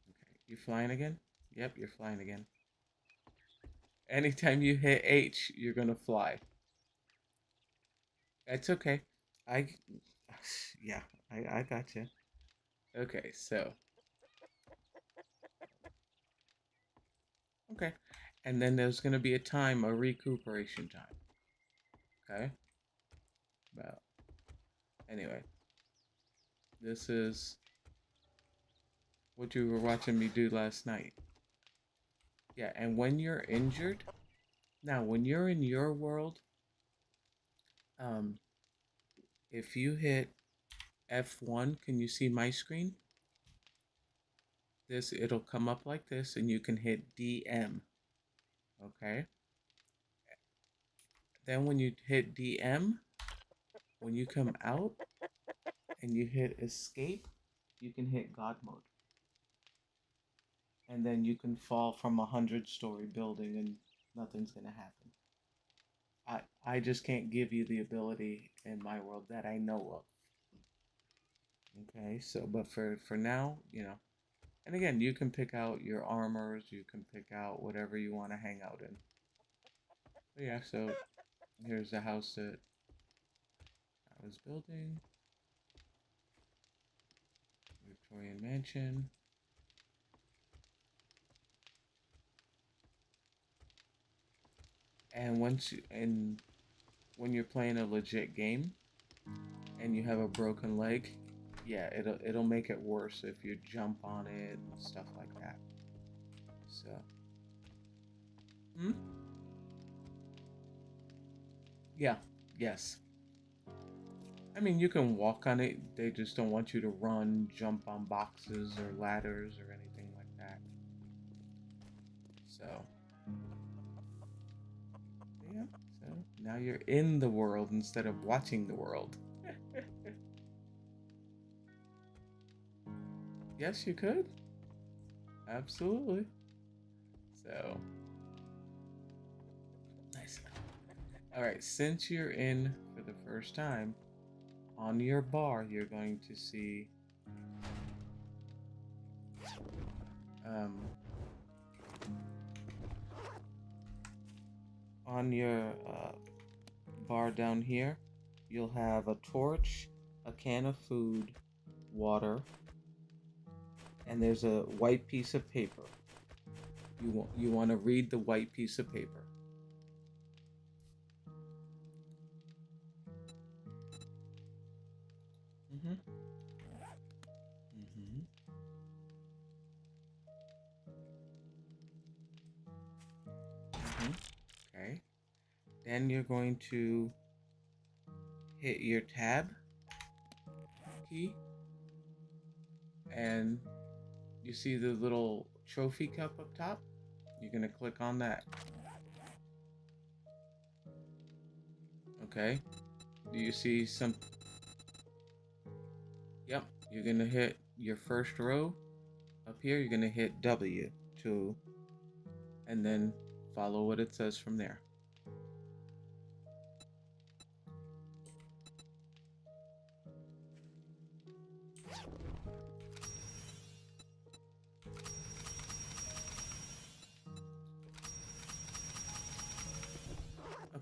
Okay, you flying again? Yep, you're flying again. Anytime you hit H, you're gonna fly. That's okay. I, yeah, I got you. Okay, so, okay. And then there's gonna be a recuperation time. Okay? Well, anyway, this is what you were watching me do last night. Yeah, and when you're injured, now when you're in your world, um, if you hit F1, can you see my screen? It'll come up like this, and you can hit DM. Okay. Then when you hit DM, when you come out and you hit escape, you can hit God mode. And then you can fall from a 100-story building and nothing's gonna happen. I just can't give you the ability in my world that I know of. Okay, so but for now, and again, you can pick out your armors, you can pick out whatever you want to hang out in. But yeah, so here's the house that I was building. Victorian mansion. And when you're playing a legit game and you have a broken leg, yeah, it'll make it worse if you jump on it and stuff like that. So, hmm? Yeah, yes. I mean, you can walk on it. They just don't want you to run, jump on boxes or ladders or anything like that. So, yeah. So now you're in the world instead of watching the world. Yes, you could. Absolutely. So, nice. All right, since you're in for the first time, on your bar, you're going to see um, on your bar down here, you'll have a torch, a can of food, water, and there's a white piece of paper. You want to read the white piece of paper. Mm-hmm. Mm-hmm. Mm-hmm. Okay. Then you're going to hit your tab key, and you see the little trophy cup up top. You're gonna click on that. Okay. Do you see some? Yep. You're gonna hit your first row up here. You're gonna hit W to, and then follow what it says from there.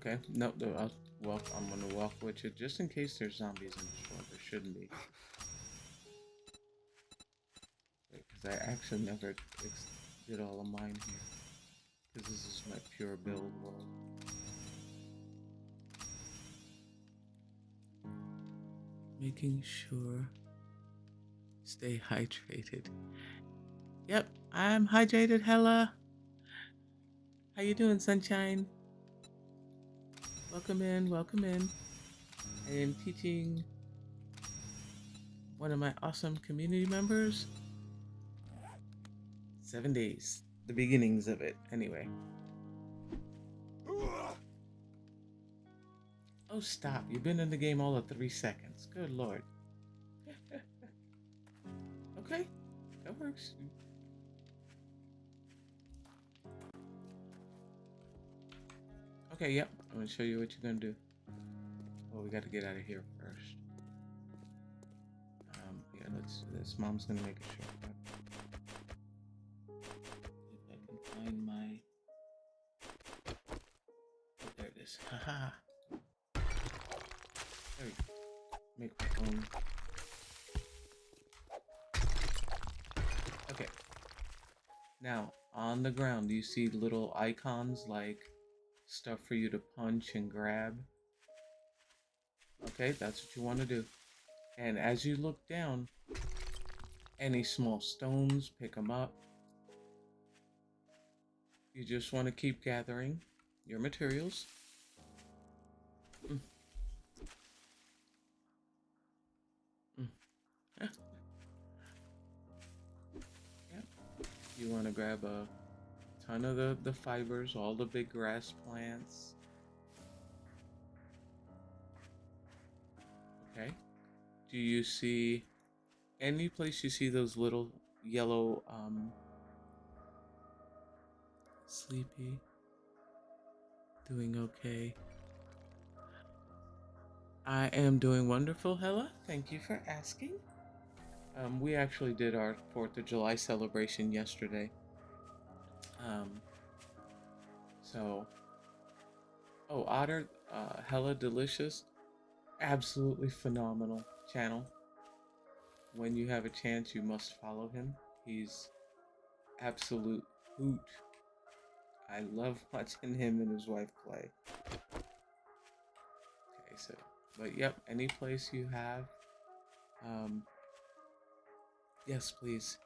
Okay. Nope. I'm gonna walk with you just in case there's zombies in this world. There shouldn't be. Because I actually never did all of mine here. Because this is my pure build world. Making sure stay hydrated. Yep, I'm hydrated hella. How you doing, sunshine? Welcome in, welcome in. I am teaching one of my awesome community members 7 days. The beginnings of it, anyway. Oh, stop. You've been in the game all of 3 seconds. Good lord. Okay, that works. Okay, yep. I'm gonna show you what you're gonna do. Well, we gotta get out of here first. Yeah, let's do this. Mom's gonna make a shortcut. If I can find my... Oh, there it is. Haha. There we go. Make my own. Okay. Now, on the ground, do you see little icons like stuff for you to punch and grab? Okay, that's what you want to do. And as you look down, any small stones, pick them up. You just want to keep gathering your materials. Mm. Mm. Yeah. Yeah. You want to grab a ton of the fibers, all the big grass plants. Okay. Do you see any place you see those little yellow Sleepy? Doing okay. I am doing wonderful, Hella. Thank you for asking. We actually did our 4th of July celebration yesterday. Um, so, oh, Otter, Hella Delicious, absolutely phenomenal channel. When you have a chance, you must follow him. He's absolute hoot. I love watching him and his wife play. Okay, so, but yep, any place you have, yes, please.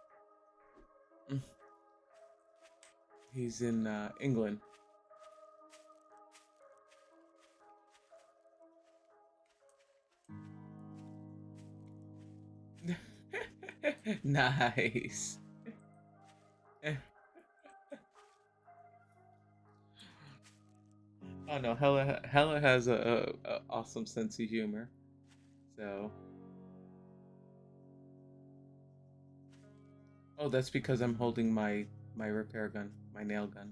He's in England. Nice. Oh no, Hella has a awesome sense of humor. So, oh, that's because I'm holding my repair gun, my nail gun.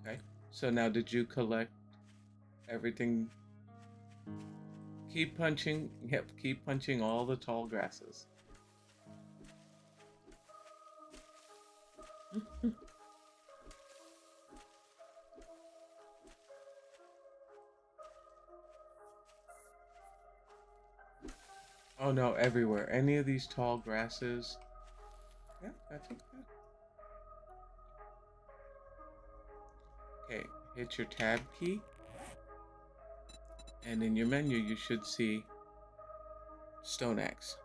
Okay. So now, did you collect everything? Keep punching. Yep, keep punching all the tall grasses. Oh no, everywhere. Any of these tall grasses. Yeah, that's okay. Okay, hit your tab key. And in your menu, you should see Stone Axe.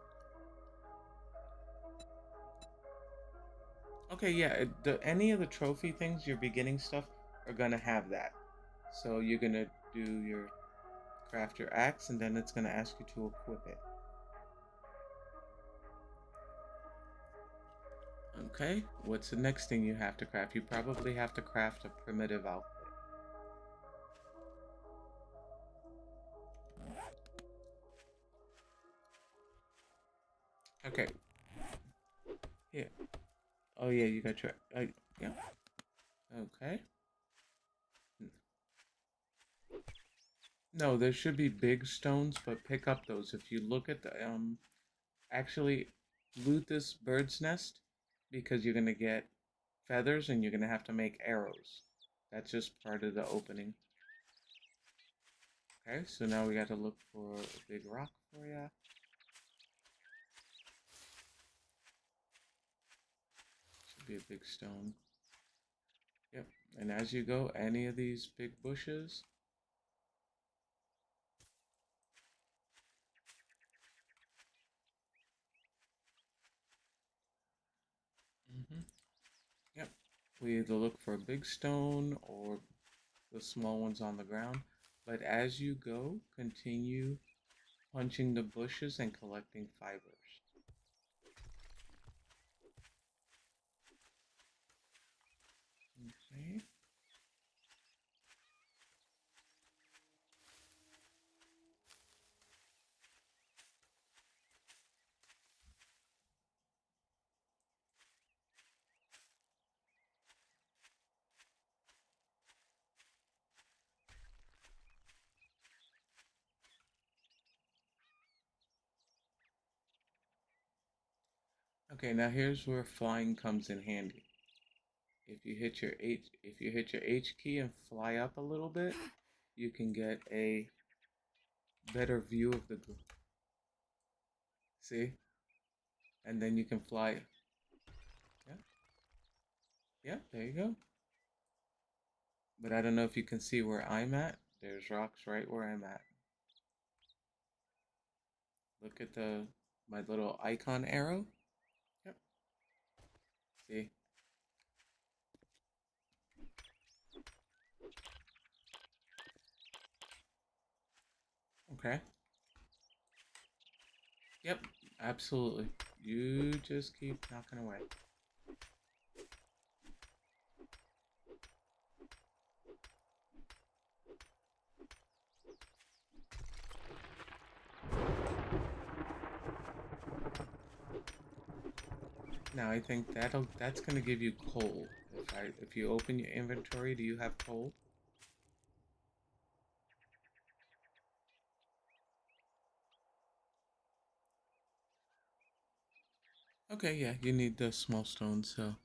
Okay, yeah, any of the trophy things, your beginning stuff, are gonna have that. So you're gonna do your craft your axe, and then it's gonna ask you to equip it. Okay, what's the next thing you have to craft? You probably have to craft a primitive outfit. Okay. Here. Oh yeah, you got your. Yeah. Okay. No, there should be big stones, but pick up those. If you look at the actually loot this bird's nest because you're gonna get feathers and you're gonna have to make arrows. That's just part of the opening. Okay, so now we got to look for a big rock for ya. Should be a big stone. Yep, and as you go, any of these big bushes. Yep, we either look for a big stone or the small ones on the ground. But as you go, continue punching the bushes and collecting fibers. Okay. Okay, now here's where flying comes in handy. If you hit your H key and fly up a little bit, you can get a better view of the see? And then you can fly. Yeah. Yeah, there you go. But I don't know if you can see where I'm at. There's rocks right where I'm at. Look at the my little icon arrow. Yep. See? Okay. Yep, absolutely. You just keep knocking away. Now I think that's gonna give you coal. If you open your inventory, do you have coal? Okay, yeah, you need the small stone, so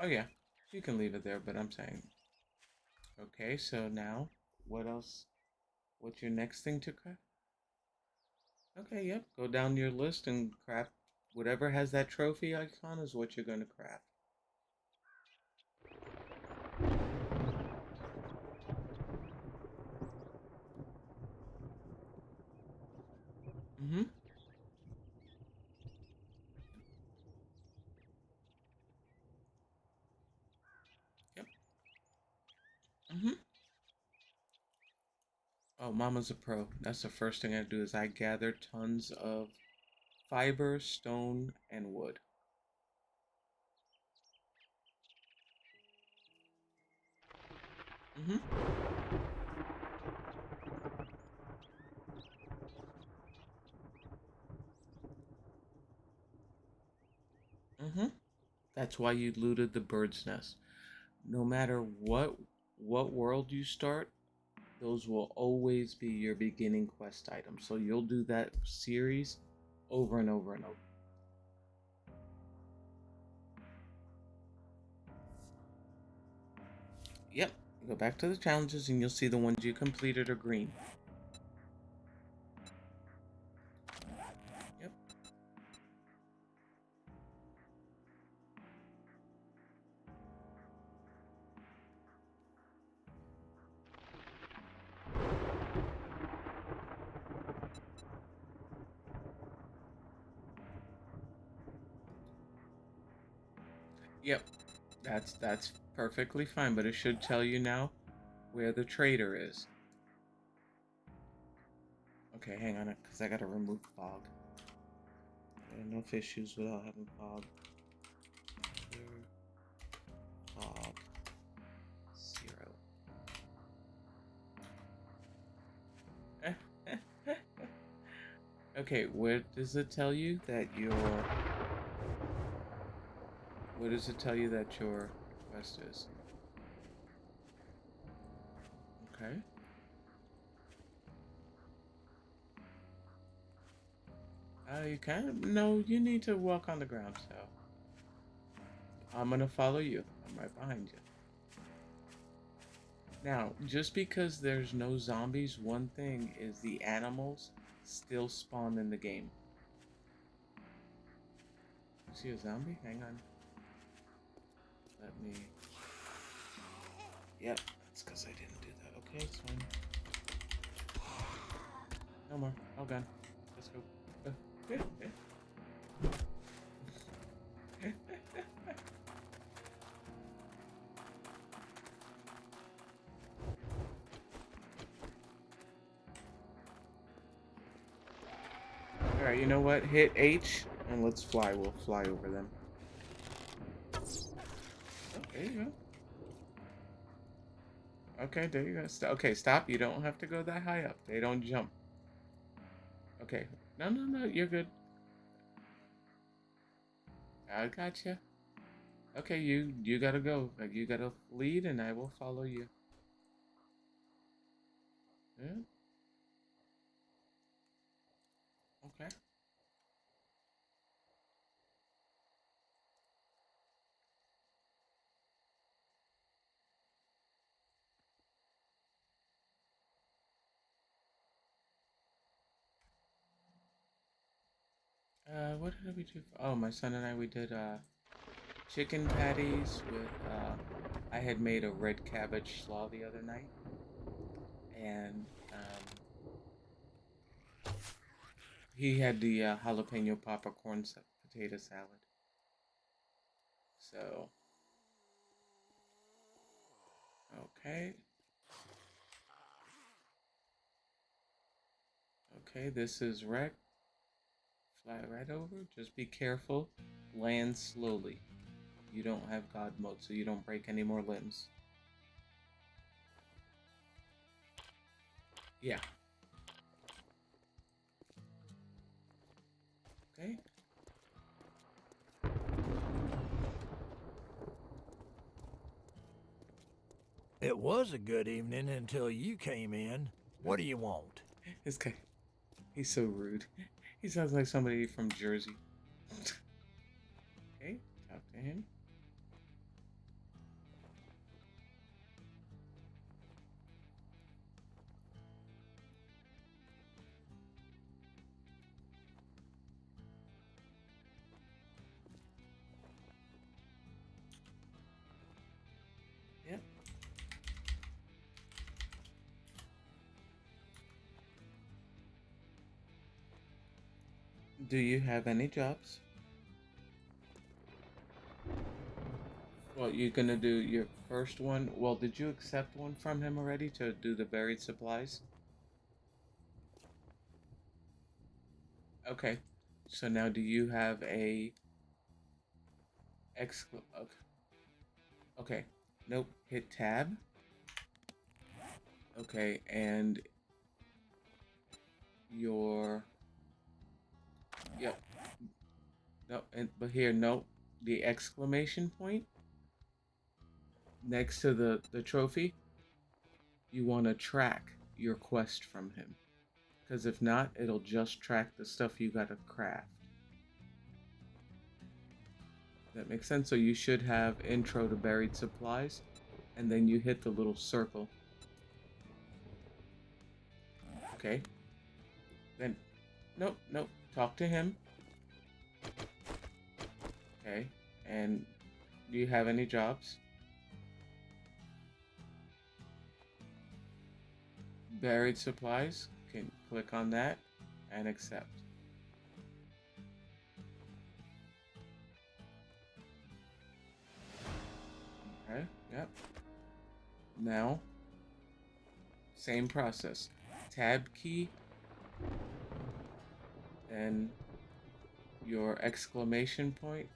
oh yeah, you can leave it there, but I'm saying okay, so now what else? What's your next thing to craft? Okay, yep. Go down your list and craft whatever has that trophy icon is what you're gonna craft. Mm-hmm. Yep. Mm-hmm. Oh, Mama's a pro. That's the first thing I do is I gather tons of fiber, stone, and wood. Mm-hmm. Mm-hmm. That's why you looted the bird's nest. No matter what world you start, those will always be your beginning quest items. So you'll do that series over and over and over. Yep. Go back to the challenges and you'll see the ones you completed are green. Yep. Yep. That's perfectly fine, but it should tell you now where the trader is. Okay, hang on, because I gotta remove fog. Enough issues without having fog. Fog 0. Okay, where does it tell you that your where does it tell you that your quest is? Okay. You can no, you need to walk on the ground, so I'm gonna follow you. I'm right behind you. Now, just because there's no zombies, one thing is the animals still spawn in the game. You see a zombie? Hang on. Let me. Yep, that's because I didn't do that. Okay, it's fine. No more. All gone. Let's go. Alright, you know what? Hit H and let's fly. We'll fly over them. Oh, there you go. Okay, there you go. Okay, stop. You don't have to go that high up. They don't jump. Okay. No, no, no. You're good. I gotcha. Okay, you gotta go. Like you gotta lead, and I will follow you. Yeah. Okay. What did we do? Oh, my son and I we did chicken patties with I had made a red cabbage slaw the other night, and he had the jalapeno popcorn potato salad. So okay, okay, this is wreck. Fly right over. Just be careful. Land slowly. You don't have God mode, so you don't break any more limbs. Yeah. Okay. It was a good evening until you came in. What do you want? This guy, he's so rude. He sounds like somebody from Jersey. Okay, talk to him. Yep. Do you have any jobs? Well, you're gonna do your first one. Well, did you accept one from him already to do the buried supplies? Okay. So now do you have a excl okay. Okay. Nope. Hit tab. Okay, and your yep. No, and but here, no, the exclamation point next to the trophy. You want to track your quest from him, because if not, it'll just track the stuff you gotta craft. That makes sense. So you should have intro to buried supplies, and then you hit the little circle. Okay. Then, nope, nope. Talk to him. Okay. And do you have any jobs? Buried supplies. Can click on that and accept. Okay. Yep. Now, same process. Tab key, then your exclamation point,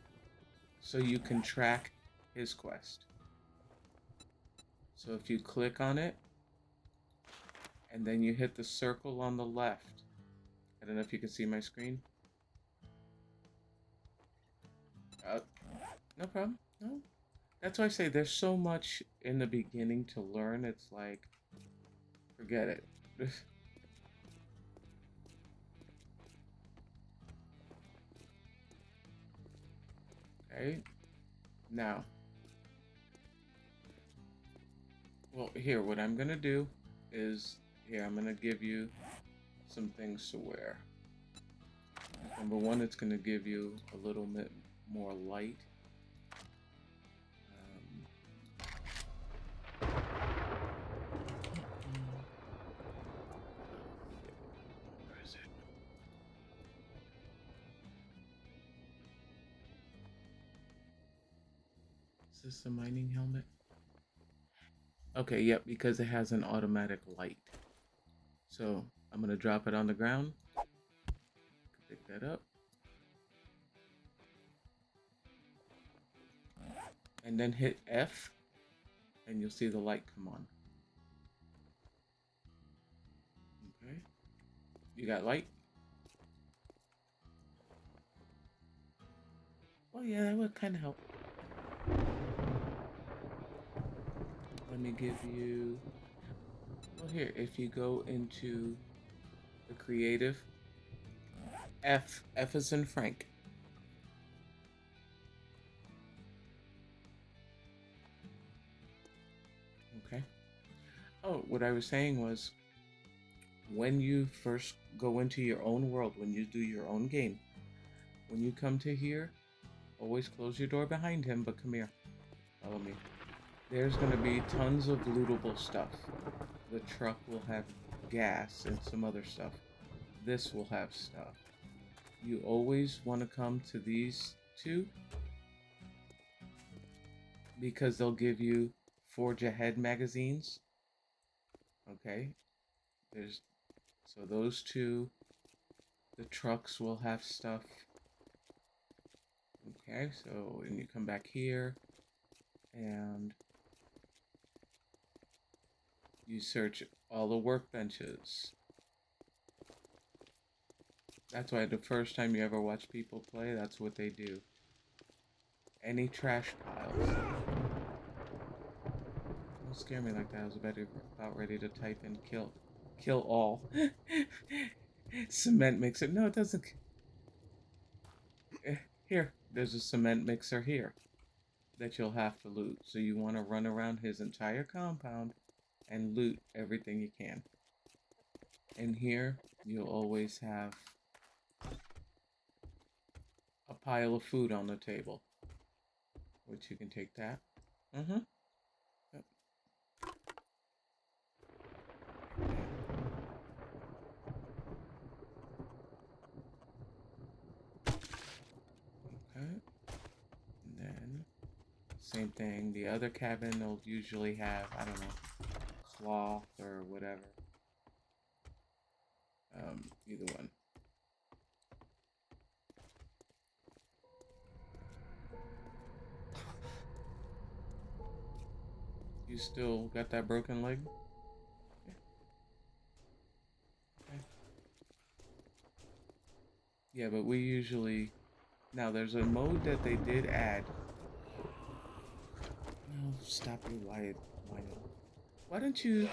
so you can track his quest. So if you click on it, and then you hit the circle on the left. I don't know if you can see my screen. Uh, no problem. No. That's why I say there's so much in the beginning to learn. It's like, forget it. Okay. Now, well, here, what I'm gonna do is, here, I'm gonna give you some things to wear. Number one, it's gonna give you a little bit more light. Where is it? Is this a mining helmet? Okay, yep, because it has an automatic light. So I'm gonna drop it on the ground. Pick that up. And then hit F, and you'll see the light come on. Okay. You got light? Oh yeah, that would kind of help. let me give you, well, here, if you go into the creative, F is in Frank. Okay. Oh, what I was saying was, when you first go into your own world, when you do your own game, when you come to here, always close your door behind him, but come here. Follow me. There's going to be tons of lootable stuff. The truck will have gas and some other stuff. This will have stuff. You always want to come to these two because they'll give you Forge Ahead magazines. Okay? So those two. The trucks will have stuff. Okay, so and you come back here and you search all the workbenches. That's why the first time you ever watch people play, that's what they do. Any trash piles. Don't scare me like that. I was about ready to type in kill all. Cement mixer. No, it doesn't. Here, there's a cement mixer here that you'll have to loot. So you want to run around his entire compound and loot everything you can. And here, you'll always have a pile of food on the table, which you can take that. Yep. Okay. And then, same thing. The other cabin will usually have, I don't know, cloth or whatever. Either one. You still got that broken leg? Yeah. Okay. Yeah, but we usually... Now, there's a mode that they did add. No, stop you, Wyatt. Why don't you...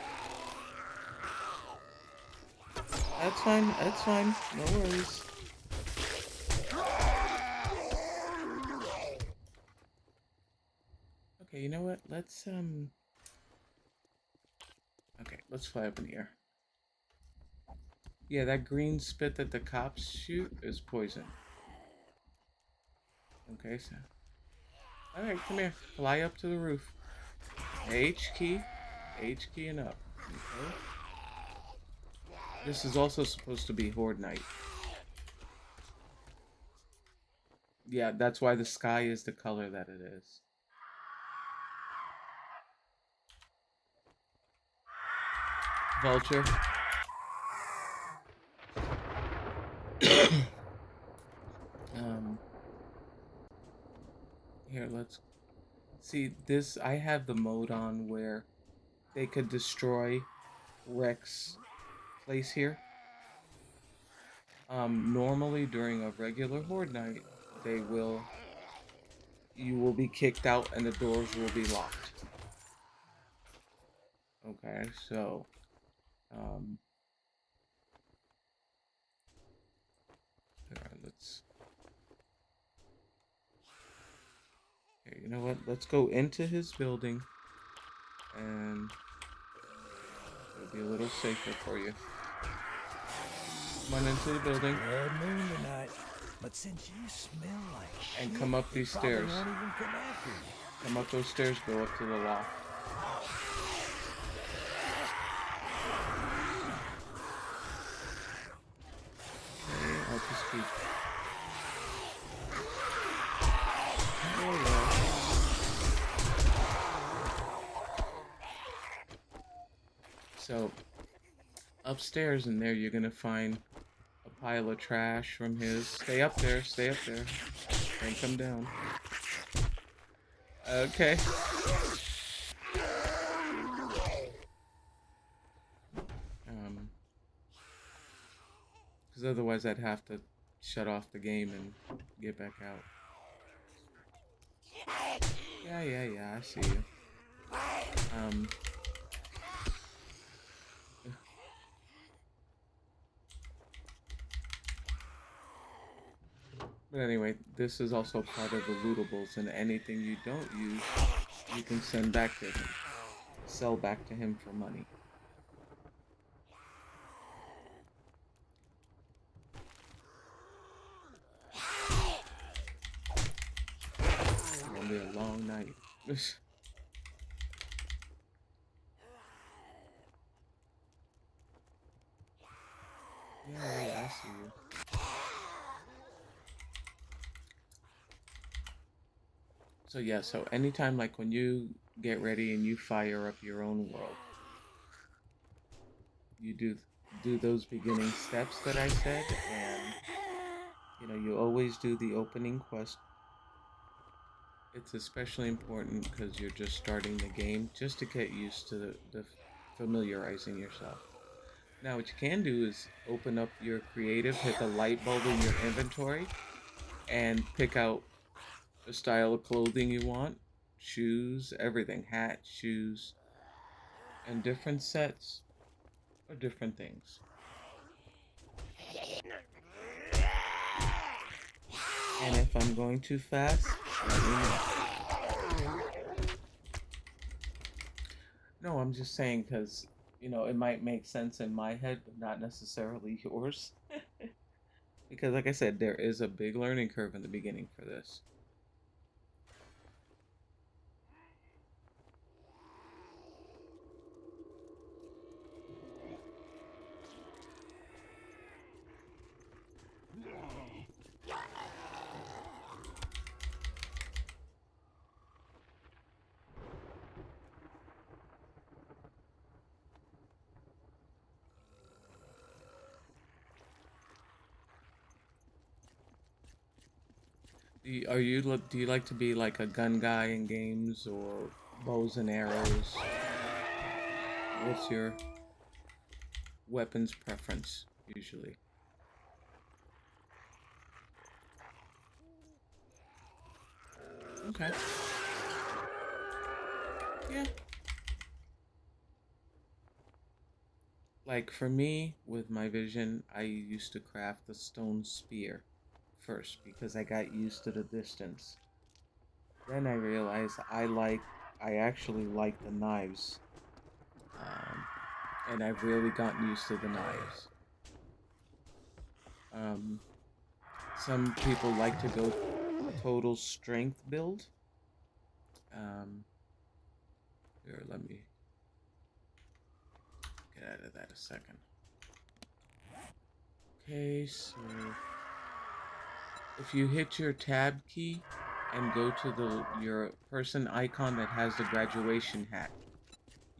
That's fine, that's fine. No worries. Okay, you know what? Let's let's fly up in the air. Yeah, that green spit that the cops shoot is poison. Okay, so... Alright, come here. Fly up to the roof. H key and up. Okay. This is also supposed to be Horde Night. Yeah, that's why the sky is the color that it is. Vulture. Here, let's see this. I have the mode on where they could destroy Rex place here. Normally during a regular Horde Night, you will be kicked out and the doors will be locked. Okay, so, alright, okay, you know what? Let's go into his building and it'll be a little safer for you. Come on into the building. Red moon tonight, but since you smell like shit, and come up these stairs. Won't even come after you. Come up those stairs, go up to the loft. Okay, I'll just keep. So, upstairs in there, you're gonna find a pile of trash from his. Stay up there, and come down. Okay. Because otherwise I'd have to shut off the game and get back out. Yeah, I see you. Um, but anyway, this is also part of the lootables, and anything you don't use, you can send back to him, sell back to him for money. It's gonna be a long night. Yeah, I see you. So yeah, so anytime like when you get ready and you fire up your own world, you do those beginning steps that I said, and you always do the opening quest. It's especially important because you're just starting the game, just to get used to the familiarizing yourself. Now, what you can do is open up your creative, hit the light bulb in your inventory, and pick out the style of clothing you want, shoes, everything, hat, shoes, and different sets of different things. And if I'm going too fast, let me know. No, I'm just saying because, it might make sense in my head, but not necessarily yours. Because, like I said, there is a big learning curve in the beginning for this. Do you like to be like a gun guy in games or bows and arrows? What's your weapons preference usually? Okay. Yeah. Like for me, with my vision, I used to craft the stone spear first because I got used to the distance. Then I realized I actually like the knives, um, and I've really gotten used to the knives. Um, some people like to go total strength build. Um, Here, let me get out of that a second. Okay, so if you hit your tab key and go to your person icon that has the graduation hat,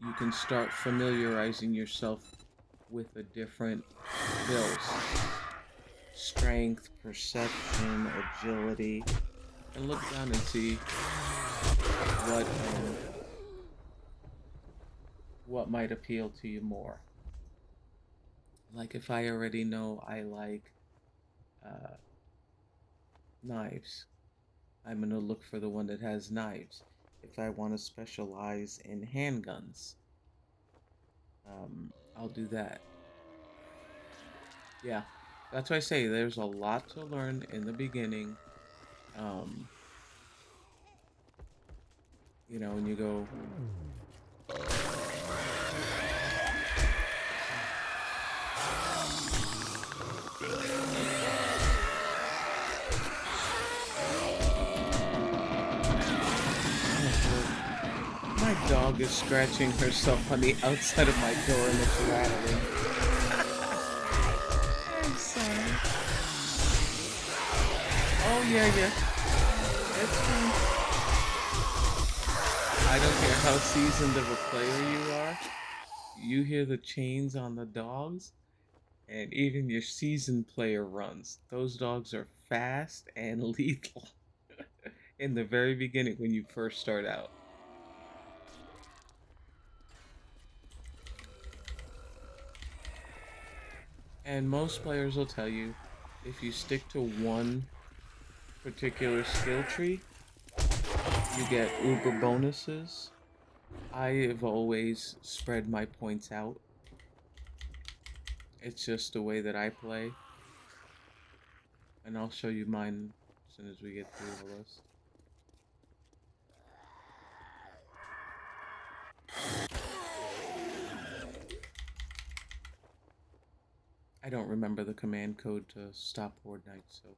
you can start familiarizing yourself with the different builds. Strength, perception, agility, and look down and see what what might appeal to you more. Like if I already know I like uh, knives, I'm gonna look for the one that has knives. If I want to specialize in handguns, I'll do that. Yeah, that's why I say there's a lot to learn in the beginning. Um, when you go. My dog is scratching herself on the outside of my door and it's rattling. I'm sorry. Oh yeah, yeah. It's fine. I don't care how seasoned of a player you are. You hear the chains on the dogs, and even your seasoned player runs. Those dogs are fast and lethal in the very beginning when you first start out. And most players will tell you if you stick to one particular skill tree, you get uber bonuses. I've always spread my points out. It's just the way that I play. And I'll show you mine as soon as we get through the list. I don't remember the command code to stop Horde Night, so.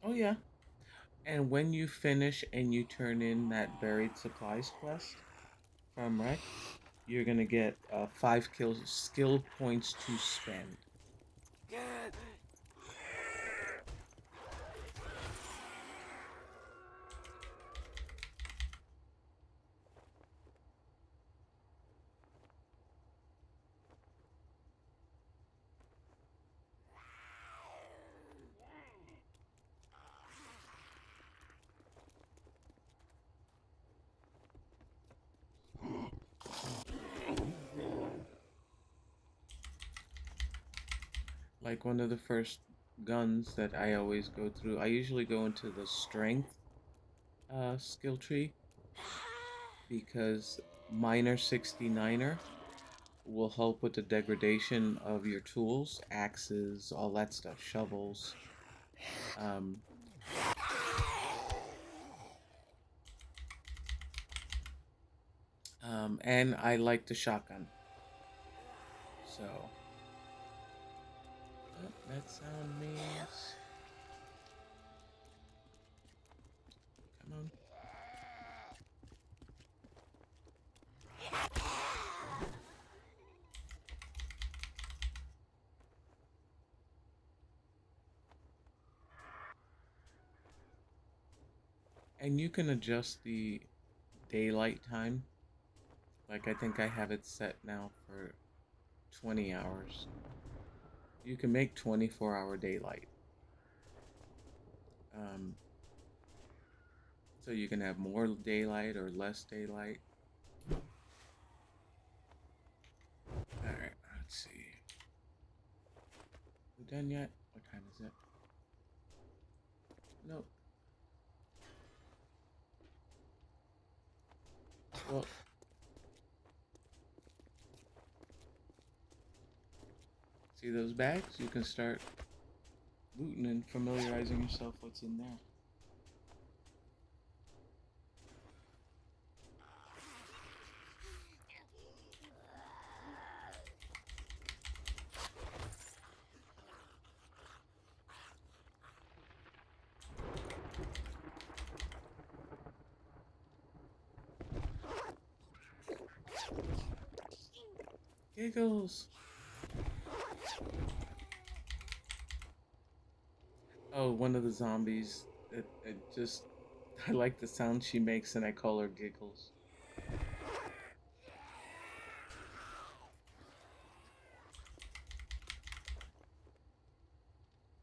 Oh, yeah. And when you finish and you turn in that buried supplies quest from Rec, you're gonna get 5 skill points to spend. Like one of the first guns that I always go through, I usually go into the strength skill tree because Miner 69er will help with the degradation of your tools, axes, all that stuff, shovels. Um, and I like the shotgun. So, that sound means. Come on. And you can adjust the daylight time. Like, I think I have it set now for 20 hours. You can make 24-hour daylight. Um, so you can have more daylight or less daylight. Alright, let's see. We done yet? What time is it? Nope. Well, see those bags? You can start looting and familiarizing yourself what's in there. Giggles! Oh, one of the zombies. It just. I like the sound she makes and I call her Giggles.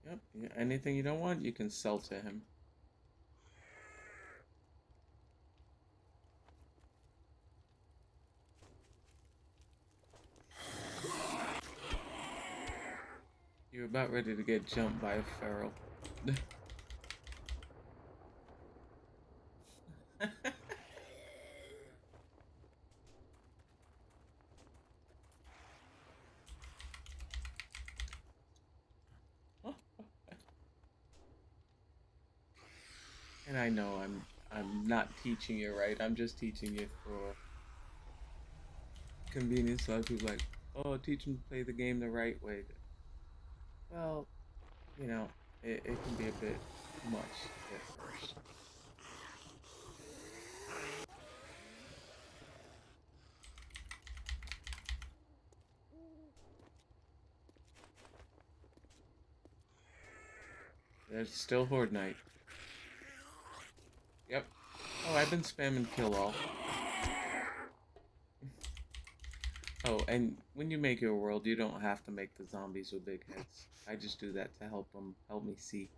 Yep, yeah, anything you don't want, you can sell to him. You're about ready to get jumped by a feral. And I know I'm not teaching you right. I'm just teaching you for convenience. A lot of people like, oh, teach them to play the game the right way. Well, you know, it can be a bit much at first. There's still Horde Night. Yep. Oh, I've been spamming kill all. Oh, and when you make your world, you don't have to make the zombies with big heads. I just do that to help me see.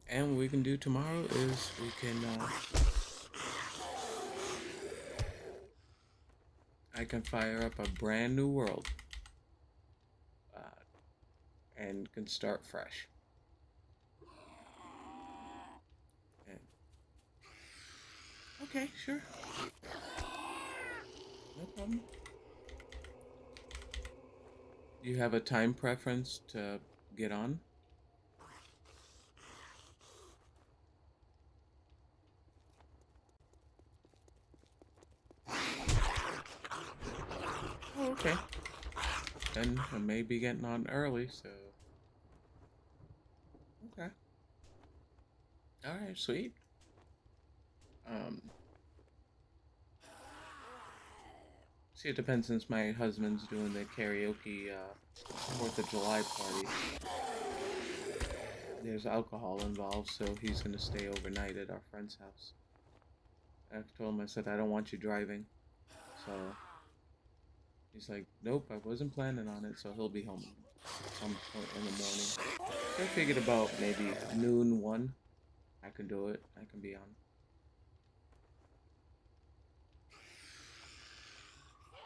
And what we can do tomorrow is we can, I can fire up a brand new world, uh, and can start fresh. And, okay, sure, no problem. Do you have a time preference to get on? Oh, okay. Then I may be getting on early, so okay. All right, sweet. Um, See, it depends since my husband's doing the karaoke 4th of July party. There's alcohol involved, so he's gonna stay overnight at our friend's house. I told him, I said, I don't want you driving. So he's like, nope, I wasn't planning on it, so he'll be home some point in the morning. So I figured about maybe noon, 1. I can do it. I can be on.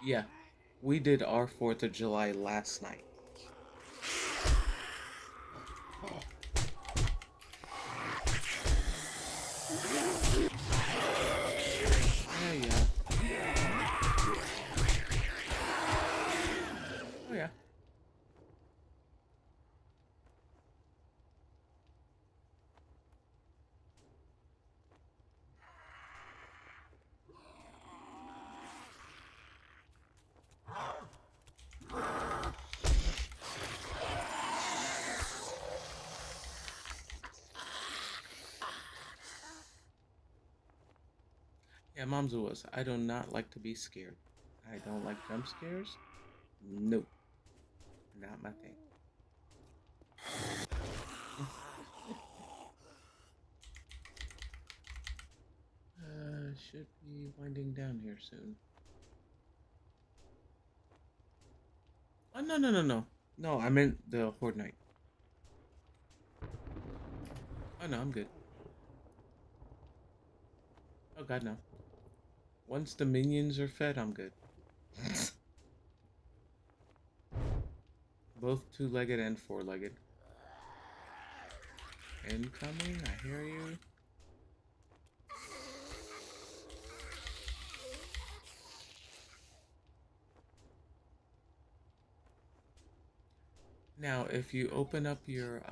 Yeah, we did our 4th of July last night. Yeah, yeah. Oh, yeah. Yeah, mom's was. I do not like to be scared. I don't like jump scares. Nope. Not my thing. Should be winding down here soon. Oh, no, no, no, no. No, I meant the Horde Night. Oh, no, I'm good. Oh, God, no. Once the minions are fed, I'm good. Both two-legged and four-legged. Incoming, I hear you. Now, if you open up your,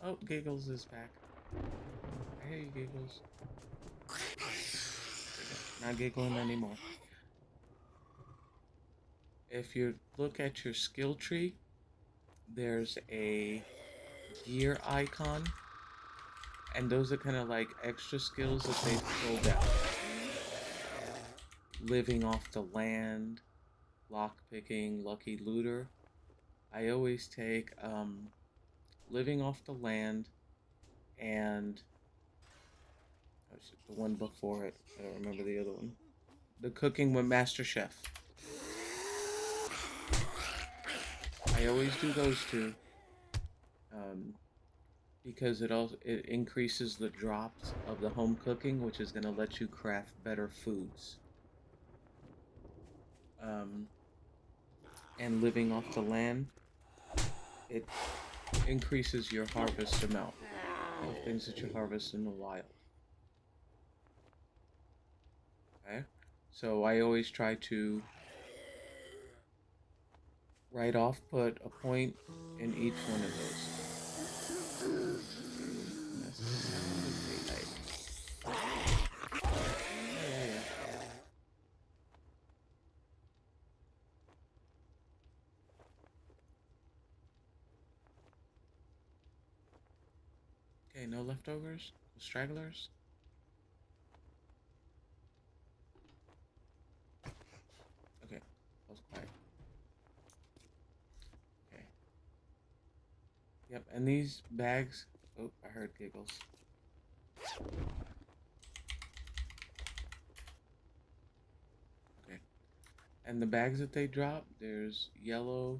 Oh, Giggles is back. I hear you, Giggles. Not giggling anymore. If you look at your skill tree, there's a gear icon, and those are kind of like extra skills that they've pulled out. Living off the land, lockpicking, lucky looter. I always take living off the land and oh shit, the one before it. I don't remember the other one. The cooking with Master Chef. I always do those two. Um, because it increases the drops of the home cooking, which is going to let you craft better foods. Um, and living off the land, it increases your harvest amount of things that you harvest in the wild. Okay, so I always try to write off, put a point in each one of those. That's the sound of daylight. Yeah, yeah, yeah. Okay, no leftovers, no stragglers. Yep, and these bags. Oh, I heard giggles. Okay. And the bags that they drop, there's yellow,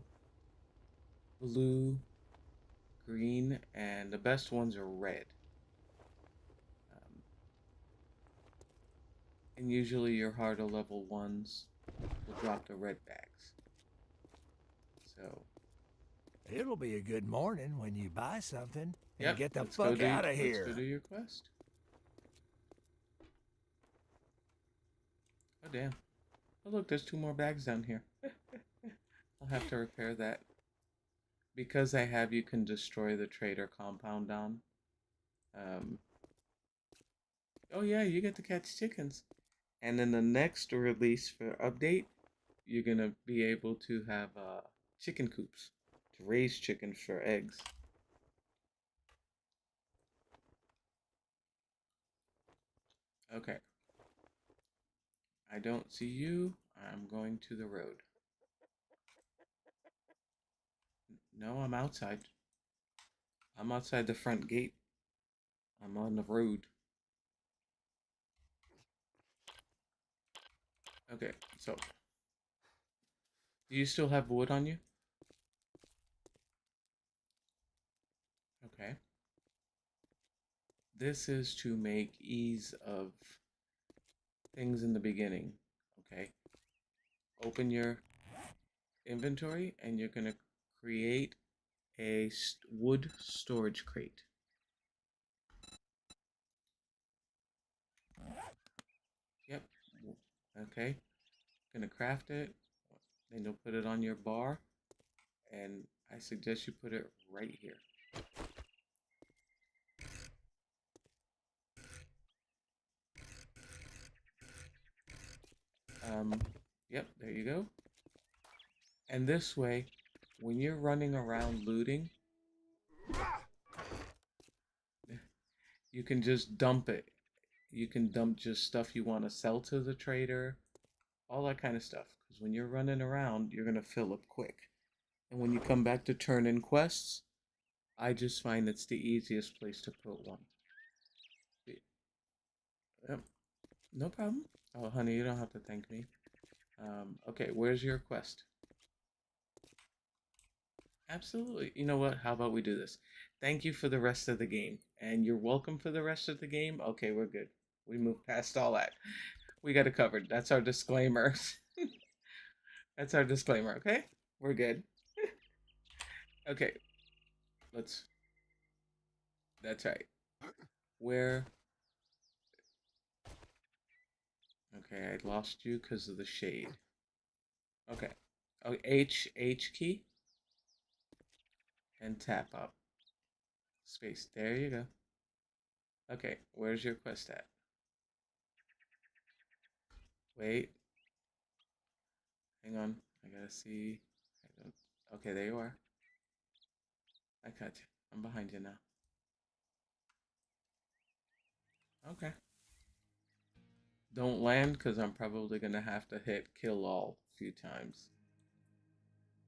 blue, green, and the best ones are red. Um, and usually your harder level ones will drop the red bags. So, It'll be a good morning when you buy something and yep, get the fuck out of let's go here. do your quest. Oh damn. Oh look, there's 2 more bags down here. I'll have to repair that. Because I have you can destroy the trader compound on. Um, oh yeah, you get to catch chickens. And in the next release for update, you're gonna be able to have chicken coops to raise chickens for eggs. Okay. I don't see you. I'm going to the road. No, I'm outside. I'm outside the front gate. I'm on the road. Okay, so do you still have wood on you? Okay. This is to make ease of things in the beginning. Okay. Open your inventory and you're going to create a wood storage crate. Yep. Okay. Gonna craft it. Then you'll put it on your bar. And I suggest you put it right here. Yep, there you go. And this way, when you're running around looting, you can just dump it. You can dump just stuff you want to sell to the trader, all that kind of stuff. Because when you're running around, you're gonna fill up quick. And when you come back to turn in quests, I just find it's the easiest place to put one. Yep, no problem. Oh, honey, you don't have to thank me. Okay, where's your quest? Absolutely. You know what? How about we do this? Thank you for the rest of the game. And you're welcome for the rest of the game. Okay, we're good. We moved past all that. We got it covered. That's our disclaimer. That's our disclaimer, okay? We're good. Okay, let's. That's right. Where. Okay, I lost you because of the shade. Okay. Oh, H key and tap up. Space. There you go. Okay, where's your quest at? Wait. Hang on. I gotta see. I don't. Okay, there you are. I got you. I'm behind you now. Okay. Don't land because I'm probably gonna have to hit kill all a few times.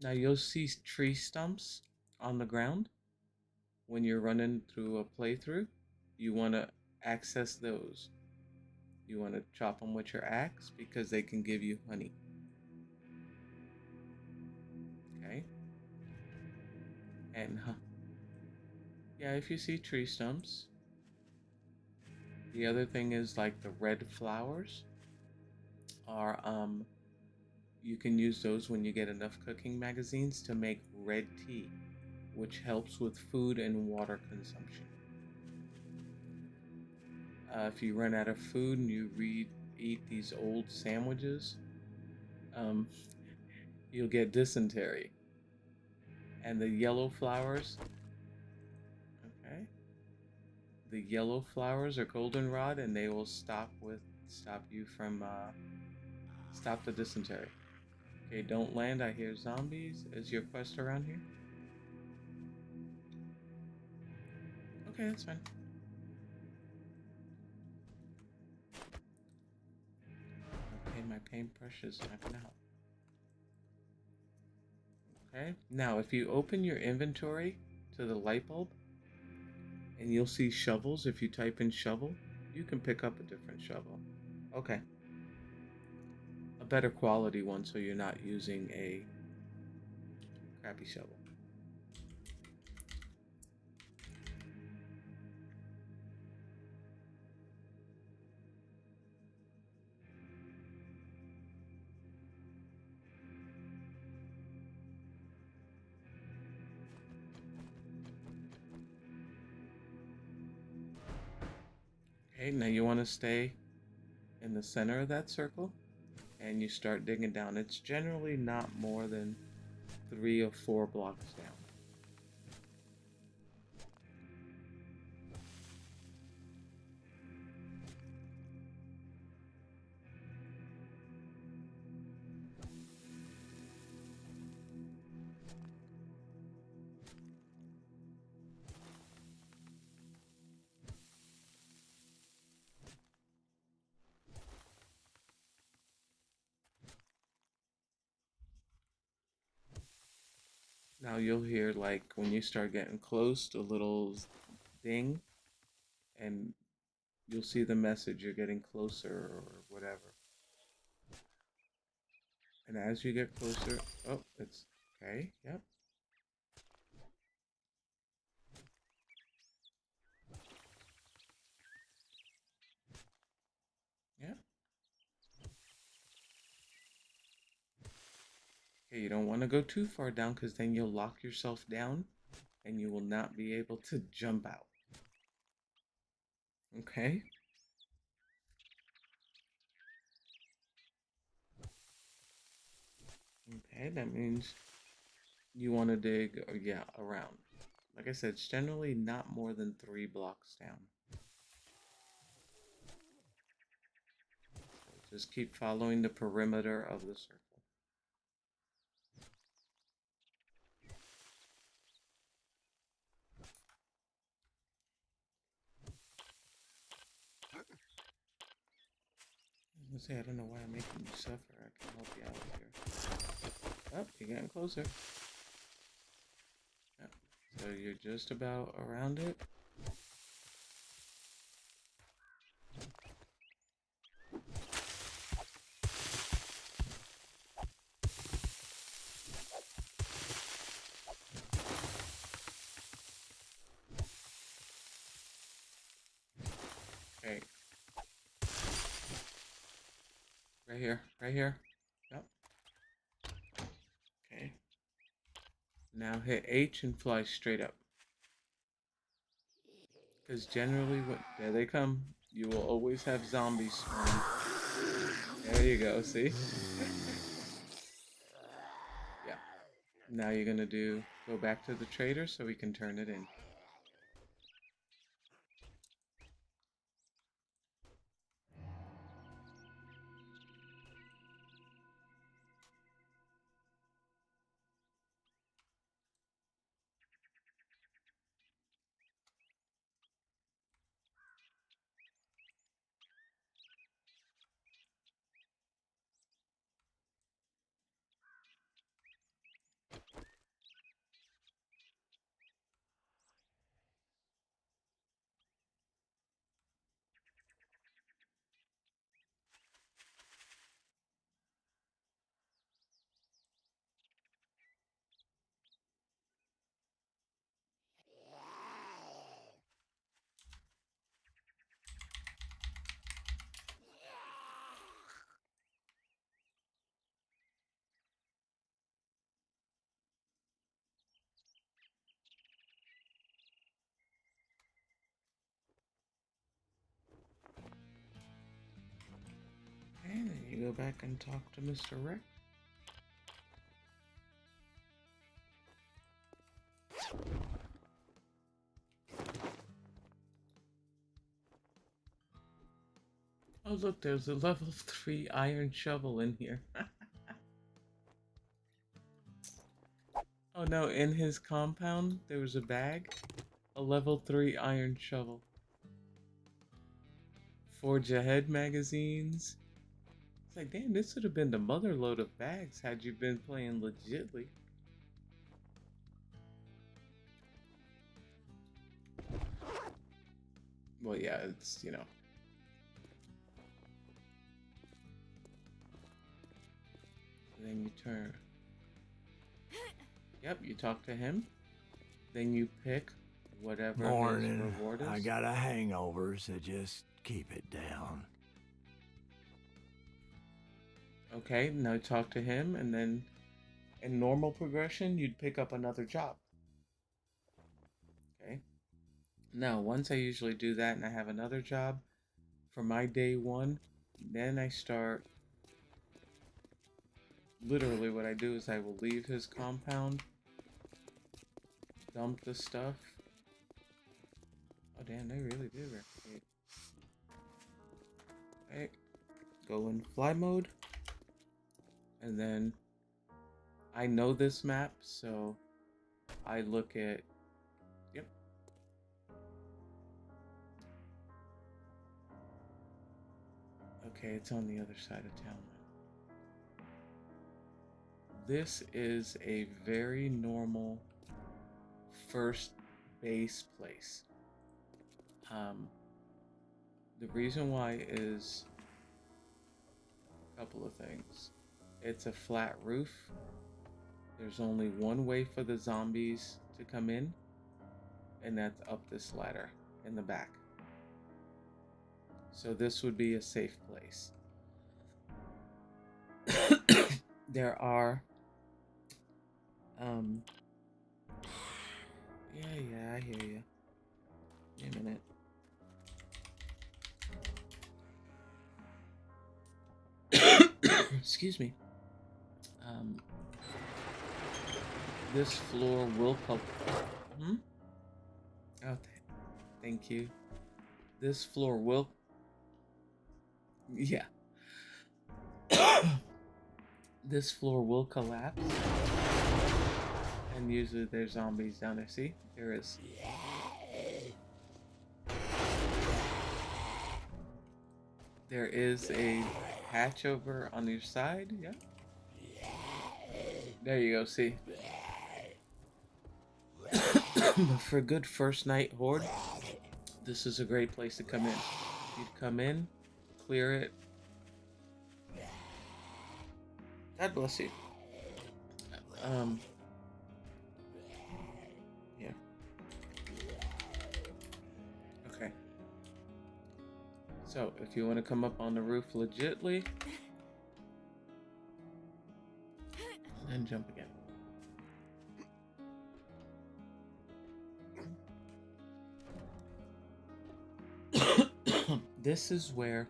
Now you'll see tree stumps on the ground when you're running through a playthrough. You want to access those. You want to chop them with your axe because they can give you honey. Okay? And yeah, if you see tree stumps. The other thing is like the red flowers are you can use those when you get enough cooking magazines to make red tea, which helps with food and water consumption. If you run out of food and you eat these old sandwiches, um, you'll get dysentery. And the yellow flowers, okay, the yellow flowers are goldenrod, and they will stop you from stop the dysentery. Okay, don't land. I hear zombies. Is your quest around here? Okay, that's fine. Okay, my paintbrush is knocking out. Okay, now if you open your inventory, to the light bulb, and you'll see shovels. If you type in shovel, you can pick up a different shovel. Okay. A better quality one so you're not using a crappy shovel. Okay, now you want to stay in the center of that circle and you start digging down. It's generally not more than 3 or 4 blocks down. Now you'll hear, like, when you start getting close, a little ding, and you'll see the message you're getting closer or whatever. And as you get closer, oh, it's okay, yep. Yep. Okay, you don't want to go too far down because then you'll lock yourself down and you will not be able to jump out. Okay? Okay, that means you want to dig, yeah, around. Like I said, it's generally not more than 3 blocks down. So just keep following the perimeter of the circle. I was gonna say, I don't know why I'm making you suffer. I can help you out here. Oh, you're getting closer. Yep. So you're just about around it. Okay. Right here. Right here. Yep. Okay. Now hit H and fly straight up. Because generally, there they come. You will always have zombies spawn. There you go, see? Yeah. Now you're gonna go back to the trader so we can turn it in. And then you go back and talk to Mr. Rick. Oh look, there's a level 3 iron shovel in here. Oh no, in his compound there was a bag, a level 3 iron shovel. Forge Ahead magazines. It's like, damn, this would have been the mother load of bags had you been playing legitly. Well, yeah, it's, then you turn. Yep, you talk to him. Then you pick whatever his Morning. reward I is. got a hangover, so just keep it down. Okay, now talk to him, and then in normal progression, you'd pick up another job. Okay. Now, once I usually do that and I have another job for my day one, then I start. Literally, what I do is I will leave his compound, dump the stuff. Oh, damn, they really did replicate. Okay, go in fly mode, and then I know this map, so I look at. Yep. Okay, it's on the other side of town now. This is a very normal first base place. The reason why is a couple of things. It's a flat roof. There's only one way for the zombies to come in, and that's up this ladder in the back. So this would be a safe place. There are yeah, I hear you. Wait a minute. Excuse me. Um, this floor will come. Hmm? Oh, thank you. This floor will. Yeah. This floor will collapse. And usually there's zombies down there. See? There is. There is a hatch over on your side. Yeah. There you go. See? But for a good first night horde, this is a great place to come in. You'd come in, clear it. God bless you. Yeah. Okay. So, if you want to come up on the roof legitly, then jump again. This is where,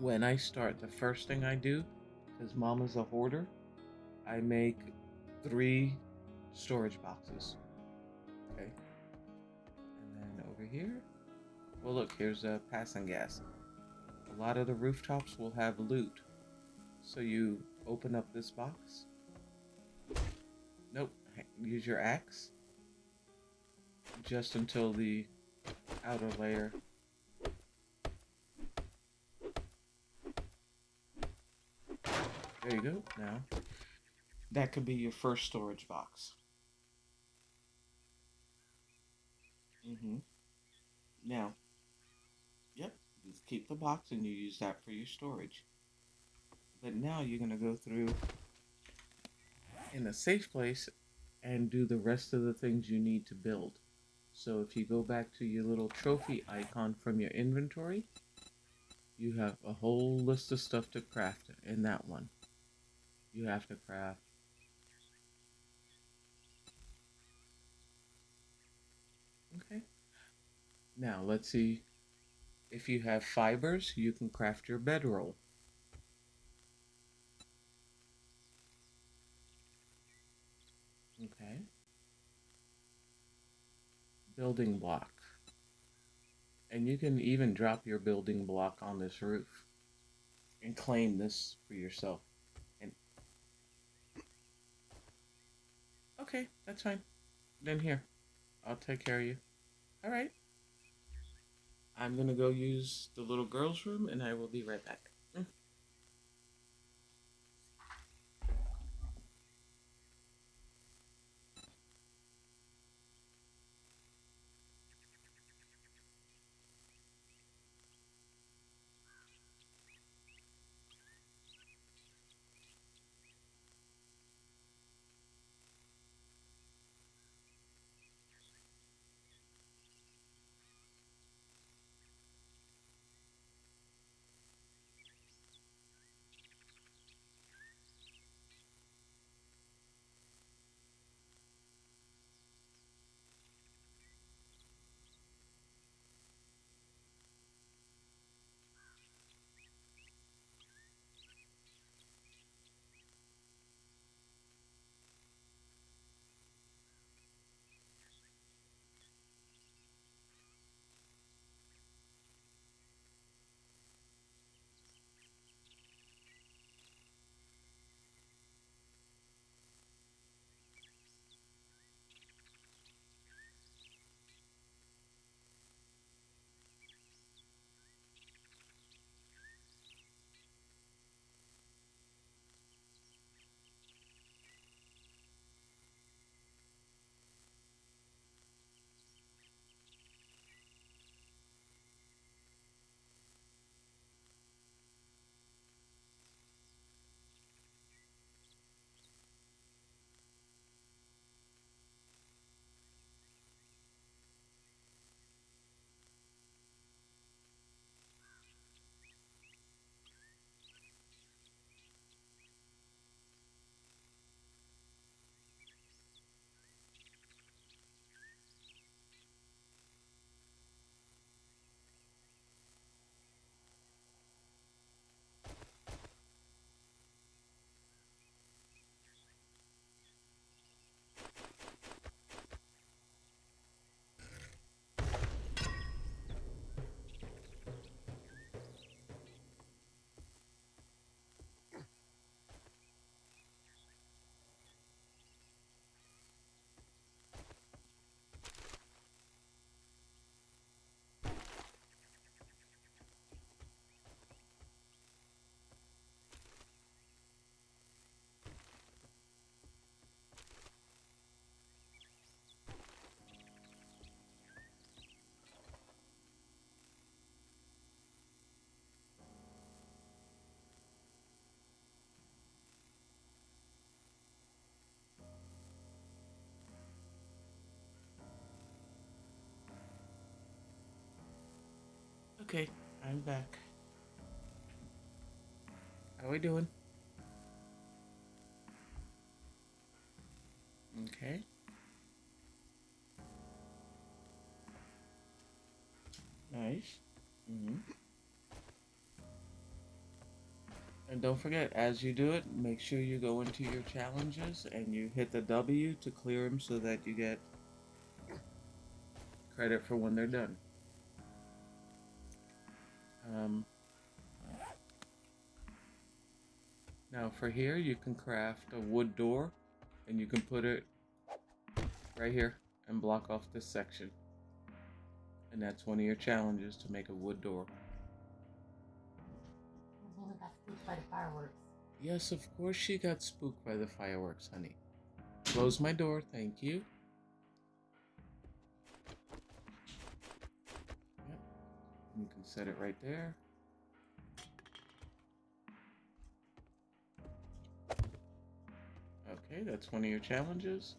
when I start, the first thing I do, because Mama's a hoarder, I make 3 storage boxes. Okay. And then over here, well, look, here's a passing gas. A lot of the rooftops will have loot. So you open up this box. Nope. Use your axe. Just until the outer layer. There you go. Now, that could be your first storage box. Now, yep, just keep the box and you use that for your storage. But now you're going to go through in a safe place and do the rest of the things you need to build. So if you go back to your little trophy icon from your inventory, you have a whole list of stuff to craft in that one. You have to craft. Okay. Now let's see. If you have fibers, you can craft your bedroll. Okay. Building block. And you can even drop your building block on this roof and claim this for yourself. And okay, that's fine. Then here, I'll take care of you. All right. I'm gonna go use the little girl's room, and I will be right back. Okay, I'm back. How we doing? Okay. Nice. And don't forget, as you do it, make sure you go into your challenges and you hit the W to clear them so that you get credit for when they're done. Now for here, you can craft a wood door and you can put it right here and block off this section. And that's one of your challenges, to make a wood door. Mama got spooked by the fireworks. Yes, of course she got spooked by the fireworks, honey. Close my door, thank you. Yep. You can set it right there. Okay, that's one of your challenges.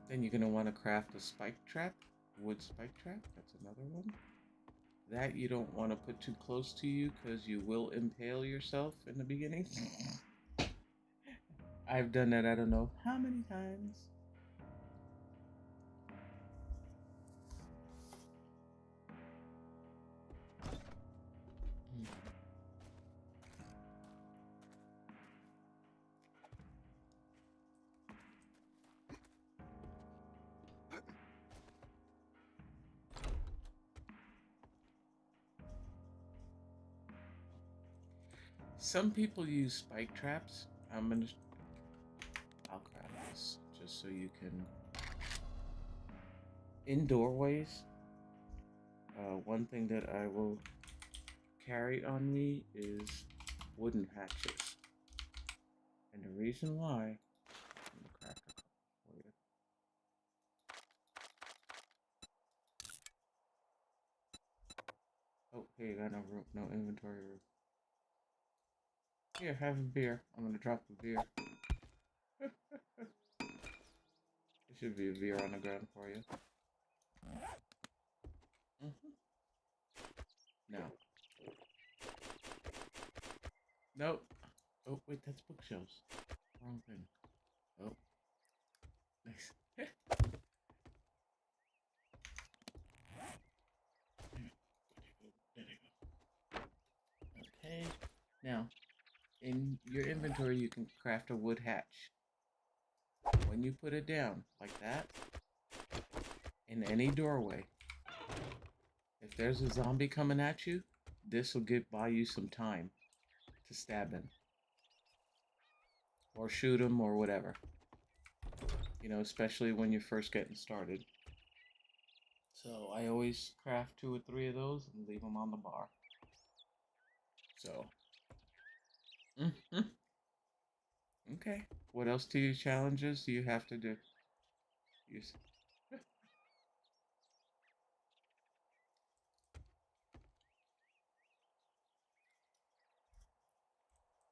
Then you're going to want to craft a spike trap, wood spike trap, that's another one. That you don't want to put too close to you because you will impale yourself in the beginning. I've done that I don't know how many times. Some people use spike traps. I'll craft this just so you can. In doorways, one thing that I will carry on me is wooden hatches. And the reason why, I'm gonna craft a couple for you. Oh, hey, you got no room, no inventory room. Here, have a beer. I'm gonna drop the beer. There should be a beer on the ground for you. Now. Nope. Oh, wait, that's bookshelves. Wrong thing. Oh. Nice. There you go. Okay. Now, in your inventory, you can craft a wood hatch. When you put it down, like that, in any doorway, if there's a zombie coming at you, this will buy you some time to stab him. Or shoot him, or whatever. You know, especially when you're first getting started. So I always craft 2 or 3 of those and leave them on the bar. So. Okay. What else do you challenges do you have to do? Use.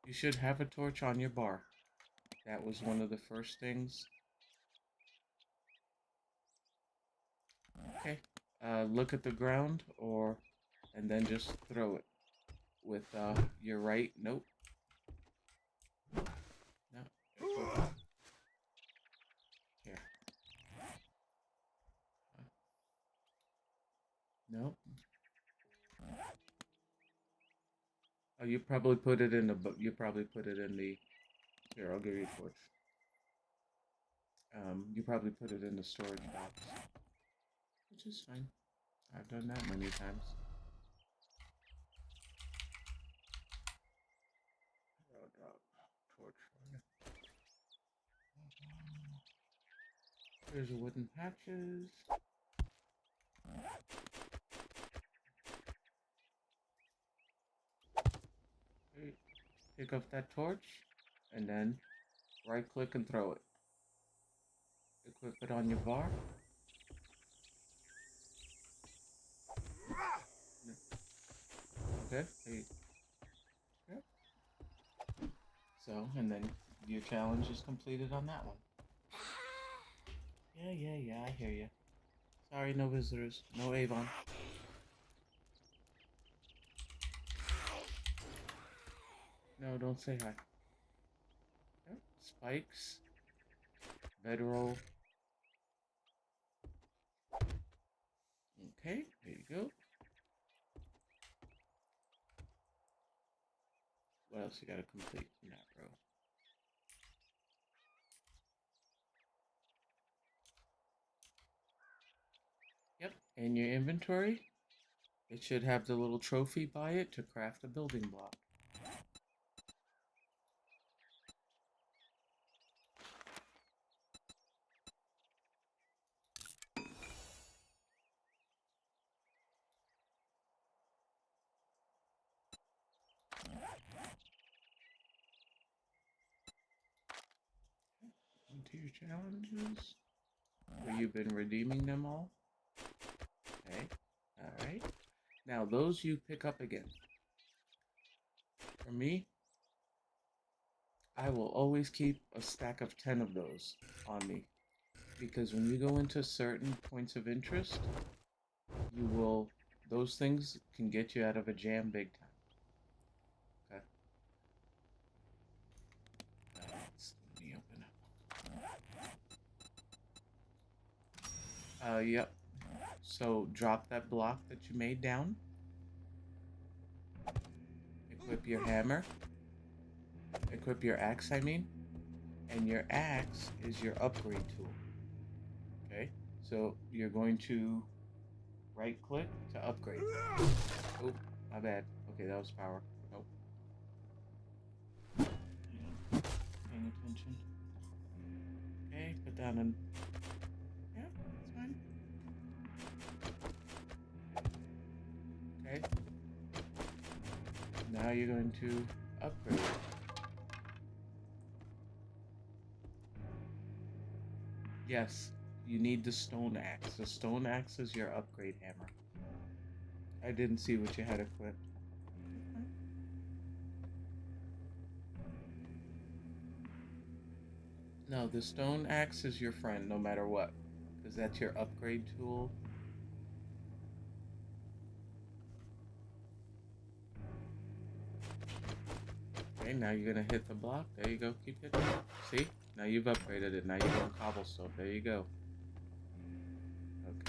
You should have a torch on your bar. That was one of the first things. Okay. Look at the ground, and then just throw it with your right. Nope. No. Here. Nope. Oh, you probably put it in the. You probably put it in the. Here, I'll give you a torch. You probably put it in the storage box, which is fine. I've done that many times. I'll drop torch for you. Here's the wooden hatches. Okay. Pick up that torch, and then right-click and throw it. Equip it on your bar. Okay. Okay. So, and then Your challenge is completed on that one. Yeah, I hear you. Sorry, no visitors. No Avon. No, don't say hi. Yep. Spikes. Bedroll. Okay, there you go. What else you gotta complete in that row? Yep, in your inventory, it should have the little trophy by it to craft a building block. Into your challenges. Where you've been redeeming them all. Okay, alright. Now, those you pick up again. For me, I will always keep a stack of 10 of those on me. Because when you go into certain points of interest, you will, those things can get you out of a jam big time. Okay. Let me open up. Yep. So drop that block that you made down. Equip your hammer. Equip your axe, I mean. And your axe is your upgrade tool. Okay. So you're going to right click to upgrade. Oh, my bad. Okay, that was power. Nope. Paying attention. Okay, put down an. Yeah, that's fine. Okay. Now you're going to upgrade. Yes, you need the stone axe. The stone axe is your upgrade hammer. I didn't see what you had equipped. No, the stone axe is your friend no matter what. Because that's your upgrade tool. Okay, now you're gonna hit the block. There you go. Keep hitting it. See? Now you've upgraded it. Now you're doing cobblestone. There you go.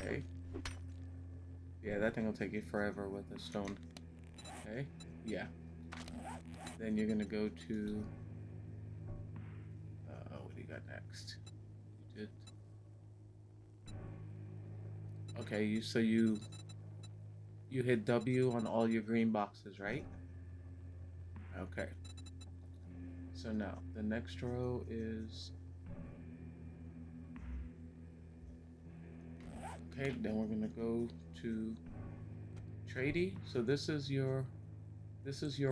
Okay. Yeah, that thing will take you forever with a stone. Okay. Yeah. Then you're gonna go to. What do you got next? You did. Okay. You hit W on all your green boxes, right? Okay. So now the next row is. Okay, then we're gonna go to tradie. So this is your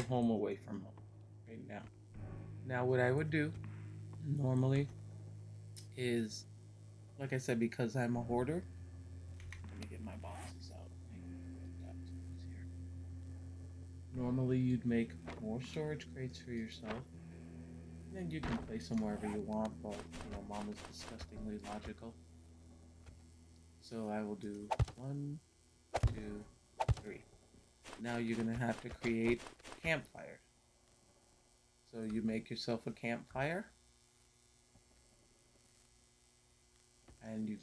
home away from home right now. Now what I would do normally is, like I said, because I'm a hoarder. Let me get my boxes out. Normally you'd make more storage crates for yourself. And then you can place them wherever you want, but you know, mom is disgustingly logical. So I will do 1, 2, 3. Now you're gonna have to create campfires. So you make yourself a campfire, and you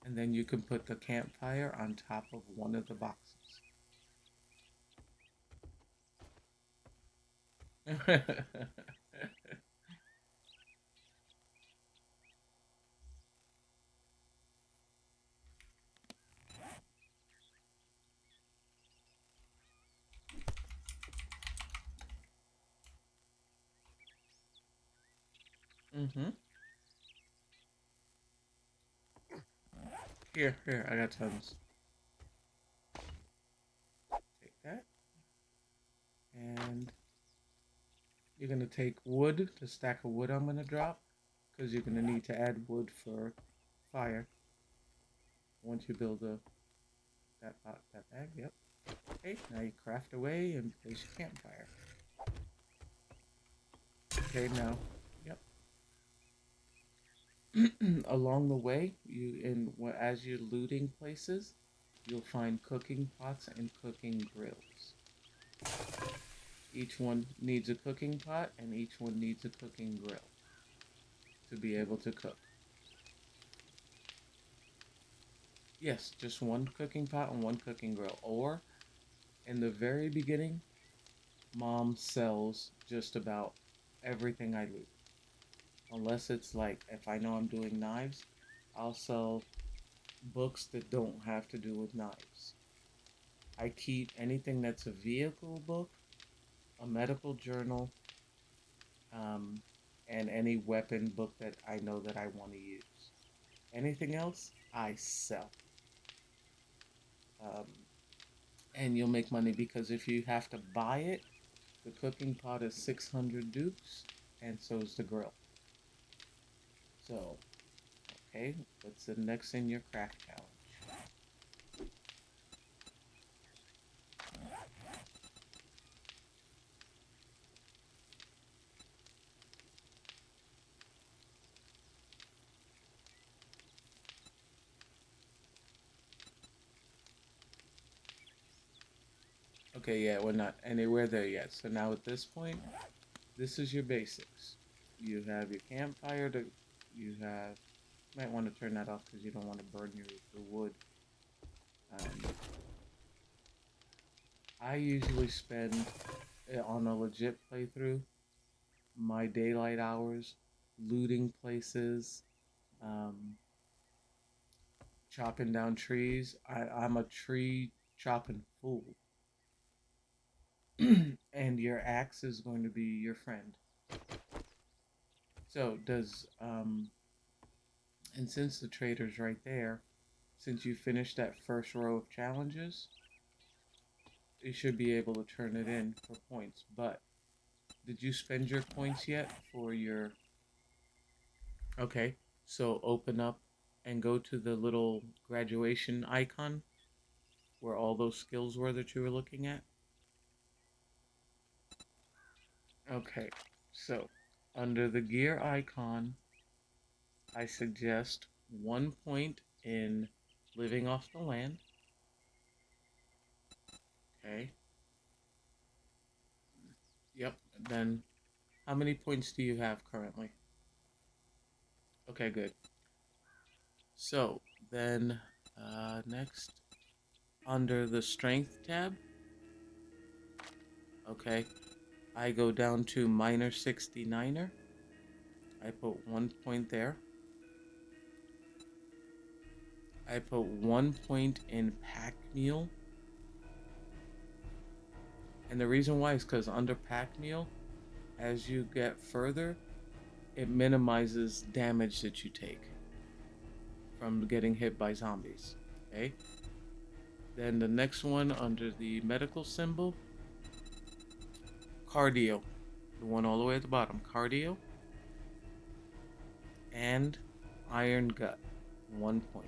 and then you can put the campfire on top of one of the boxes. Mm-hmm. Here, I got tons. Take that. And you're gonna take wood, the stack of wood I'm gonna drop, because you're gonna need to add wood for fire. once you build that pot, that bag, yep. Okay, now you craft away and place your campfire. Okay, now, yep. Along the way, as you're looting places, you'll find cooking pots and cooking grills. Each one needs a cooking pot and each one needs a cooking grill to be able to cook. Yes, just one cooking pot and one cooking grill. Or in the very beginning, Mom sells just about everything I loot. Unless it's like, if I know I'm doing knives, I'll sell books that don't have to do with knives. I keep anything that's a vehicle book, a medical journal, um, and any weapon book that I know that I want to use. Anything else, I sell. Um, and you'll make money because if you have to buy it, the cooking pot is 600 dukes, and so is the grill. So, okay, what's the next in your craft challenge? Okay, yeah, we're not anywhere there yet. So now at this point, this is your basics. You have your campfire you have, you might want to turn that off because you don't want to burn the wood. I usually spend, on a legit playthrough, my daylight hours looting places, um, chopping down trees. I'm a tree chopping fool. And your axe is going to be your friend. So and since the trader's right there, since you finished that first row of challenges, you should be able to turn it in for points. But did you spend your points yet for your... Okay, so open up and go to the little graduation icon where all those skills were that you were looking at. Okay, so under the gear icon, I suggest 1 point in living off the land. Okay. Yep. Then, how many points do you have currently? Okay, good. So, then, next, under the strength tab, okay, I go down to minor 69er. I put 1 point there. I put 1 point in pack mule. And the reason why is because under pack mule, as you get further, it minimizes damage that you take from getting hit by zombies. Okay? Then the next one under the medical symbol, cardio. The one all the way at the bottom, cardio. And iron gut, 1 point.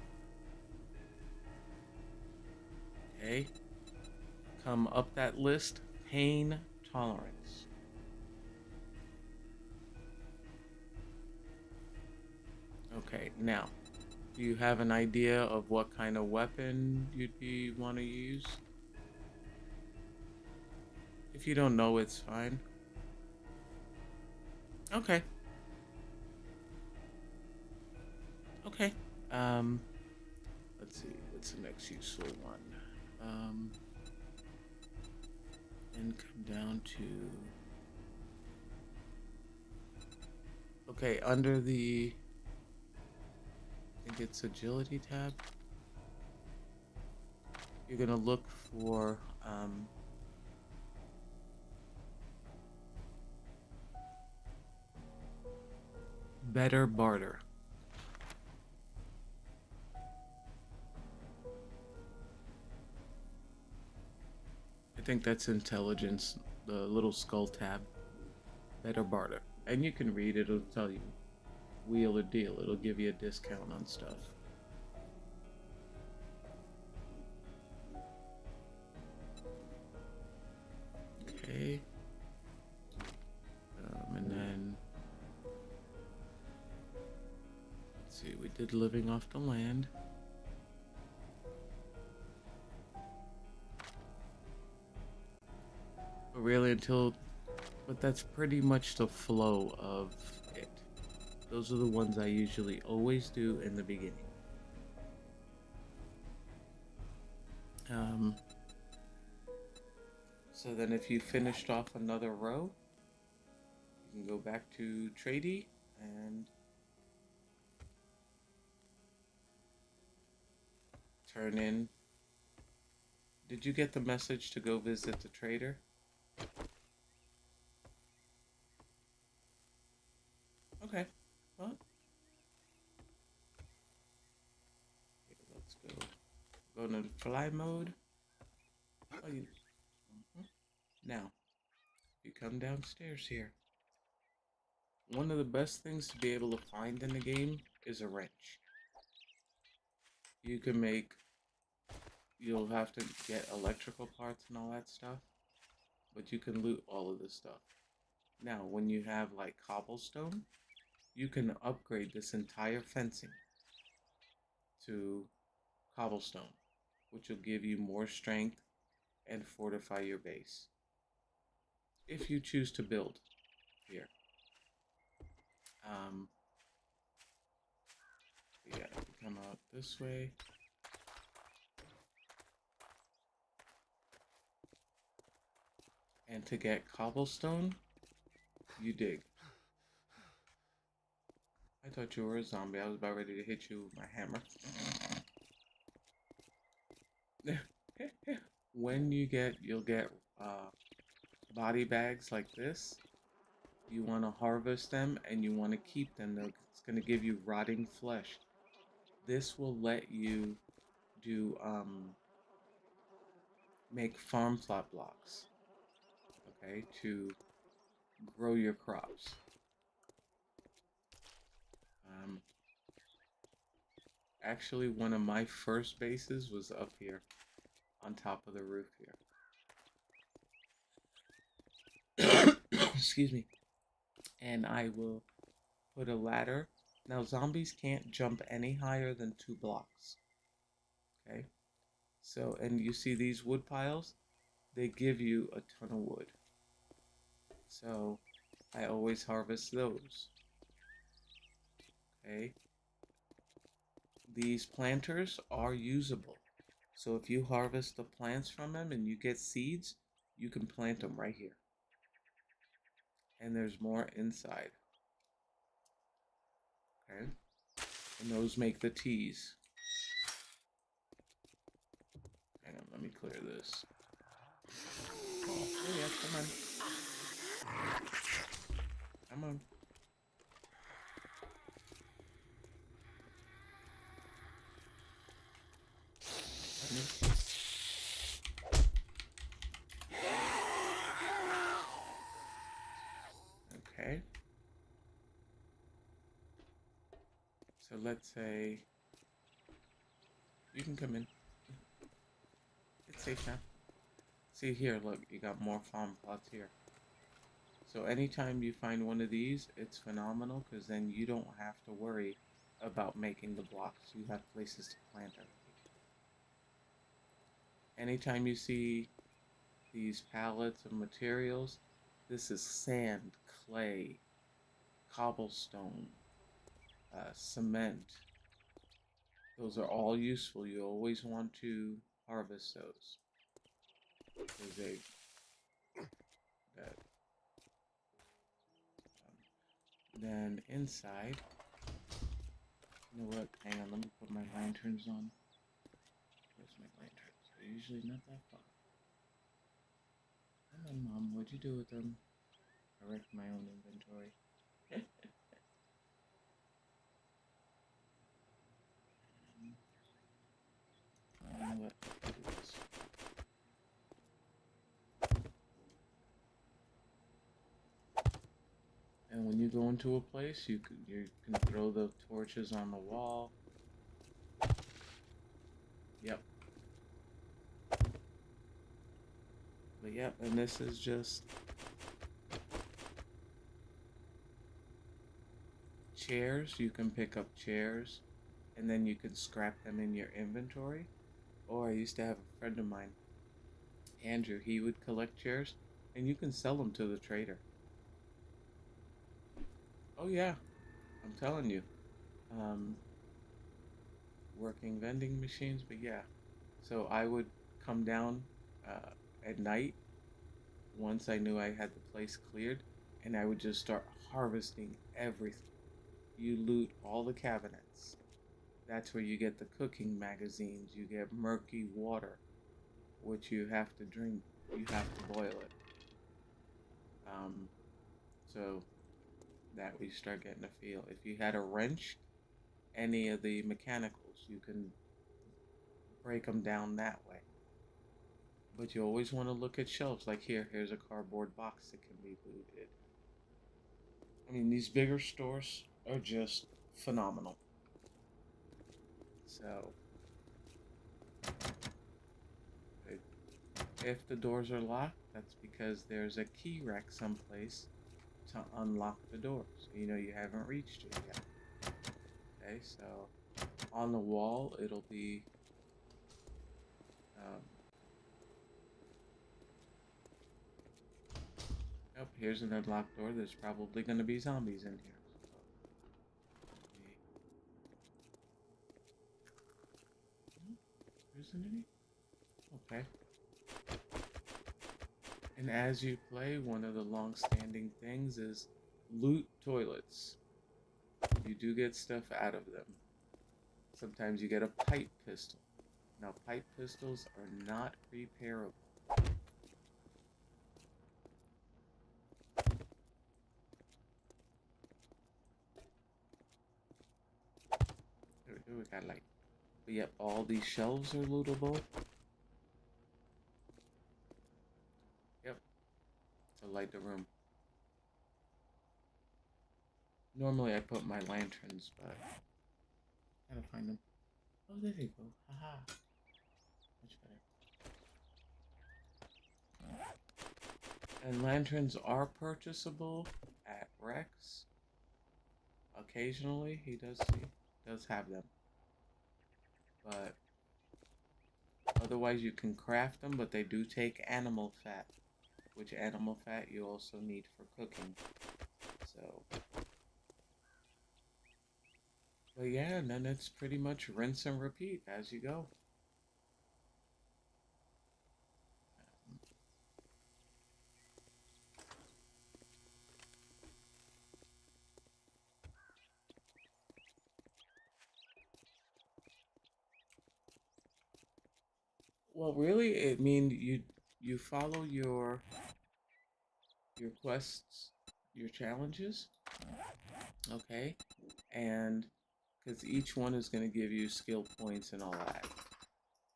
Okay? Come up that list, pain tolerance. Okay, now, do you have an idea of what kind of weapon you'd want to use? If you don't know, it's fine. Okay. Okay. Let's see. What's the next useful one? And come down to... Okay, under the... I think it's agility tab. You're gonna look for, better barter. I think that's intelligence, the little skull tab. Better barter. And you can read it, it'll tell you wheel or deal. It'll give you a discount on stuff. Okay. And then let's see, we did living off the land. But really but that's pretty much the flow of it. Those are the ones I usually always do in the beginning. So then if you finished off another row, you can go back to tradie and turn in. Did you get the message to go visit the trader? Okay, well, okay, let's go into fly mode. Oh, Now, you come downstairs here. One of the best things to be able to find in the game is a wrench. You can you'll have to get electrical parts and all that stuff, but you can loot all of this stuff. Now, when you have like cobblestone, you can upgrade this entire fencing to cobblestone, which will give you more strength and fortify your base. If you choose to build here. Yeah, come out this way. And to get cobblestone, you dig. I thought you were a zombie. I was about ready to hit you with my hammer. When you'll get body bags like this. You want to harvest them and you want to keep them. It's going to give you rotting flesh. This will let you do make farm plot blocks, okay, to grow your crops. Actually, one of my first bases was up here on top of the roof here. Excuse me. And I will put a ladder. Now, zombies can't jump any higher than 2 blocks. Okay? So, and you see these wood piles? They give you a ton of wood. So, I always harvest those. Okay? These planters are usable. So if you harvest the plants from them and you get seeds, you can plant them right here. And there's more inside. Okay? And those make the teas. Hang on, let me clear this. Oh yeah, come on. Come on. Okay. So let's say you can come in. It's safe now. See here, look, you got more farm plots here. So anytime you find one of these, it's phenomenal because then you don't have to worry about making the blocks. You have places to plant everything. Anytime you see these pallets of materials, this is sand, clay, cobblestone, cement. Those are all useful. You always want to harvest those. Then inside, you know what? Hang on, let me put my lanterns on. Where's my lanterns? They're usually not that far. Come on, Mom, what'd you do with them? I wrecked my own inventory. You know what? I'll do this. And when you go into a place, you can throw the torches on the wall. Yep. But yeah, and this is just chairs. You can pick up chairs and then you can scrap them in your inventory. Or I used to have a friend of mine, Andrew, he would collect chairs and you can sell them to the trader. Oh, yeah, I'm telling you. Um, Working vending machines, but yeah. So I would come down uh, at night once I knew I had the place cleared and I would just start harvesting everything. You loot all the cabinets. That's where you get the cooking magazines. You get murky water, which you have to drink. You have to boil it. Um, so that we start getting a feel. If you had a wrench, any of the mechanicals, you can break them down that way. But you always want to look at shelves. Like here's a cardboard box that can be looted. I mean, these bigger stores are just phenomenal. So if the doors are locked, that's because there's a key rack someplace to unlock the doors. You know, you haven't reached it yet. Okay, so on the wall, it'll be um, oh, here's an unlocked door. There's probably going to be zombies in here. So, there isn't any? Okay. And as you play, one of the long-standing things is loot toilets. You do get stuff out of them. Sometimes you get a pipe pistol. Now, pipe pistols are not repairable. Here we got like, but yep, all these shelves are lootable. Yep, to light the room. Normally I put my lanterns, but I gotta find them. Oh, there they go. Haha. Much better. And lanterns are purchasable at Rex. Occasionally, he does have them, but otherwise you can craft them. But they do take animal fat, which animal fat you also need for cooking. So, but yeah, and then it's pretty much rinse and repeat as you go. Well, really, it means you follow your quests, your challenges, okay, and because each one is going to give you skill points and all that.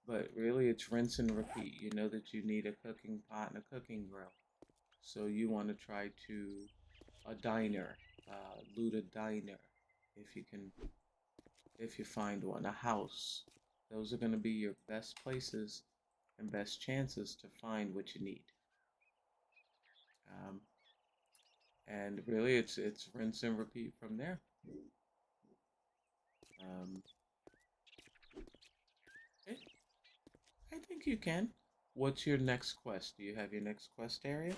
But really, it's rinse and repeat. You know that you need a cooking pot and a cooking grill, so you want to try to a diner, loot a diner, if you can, if you find one, a house. Those are going to be your best places and best chances to find what you need. Um, and really, it's rinse and repeat from there. Um, okay, I think you can. What's your next quest? Do you have your next quest area?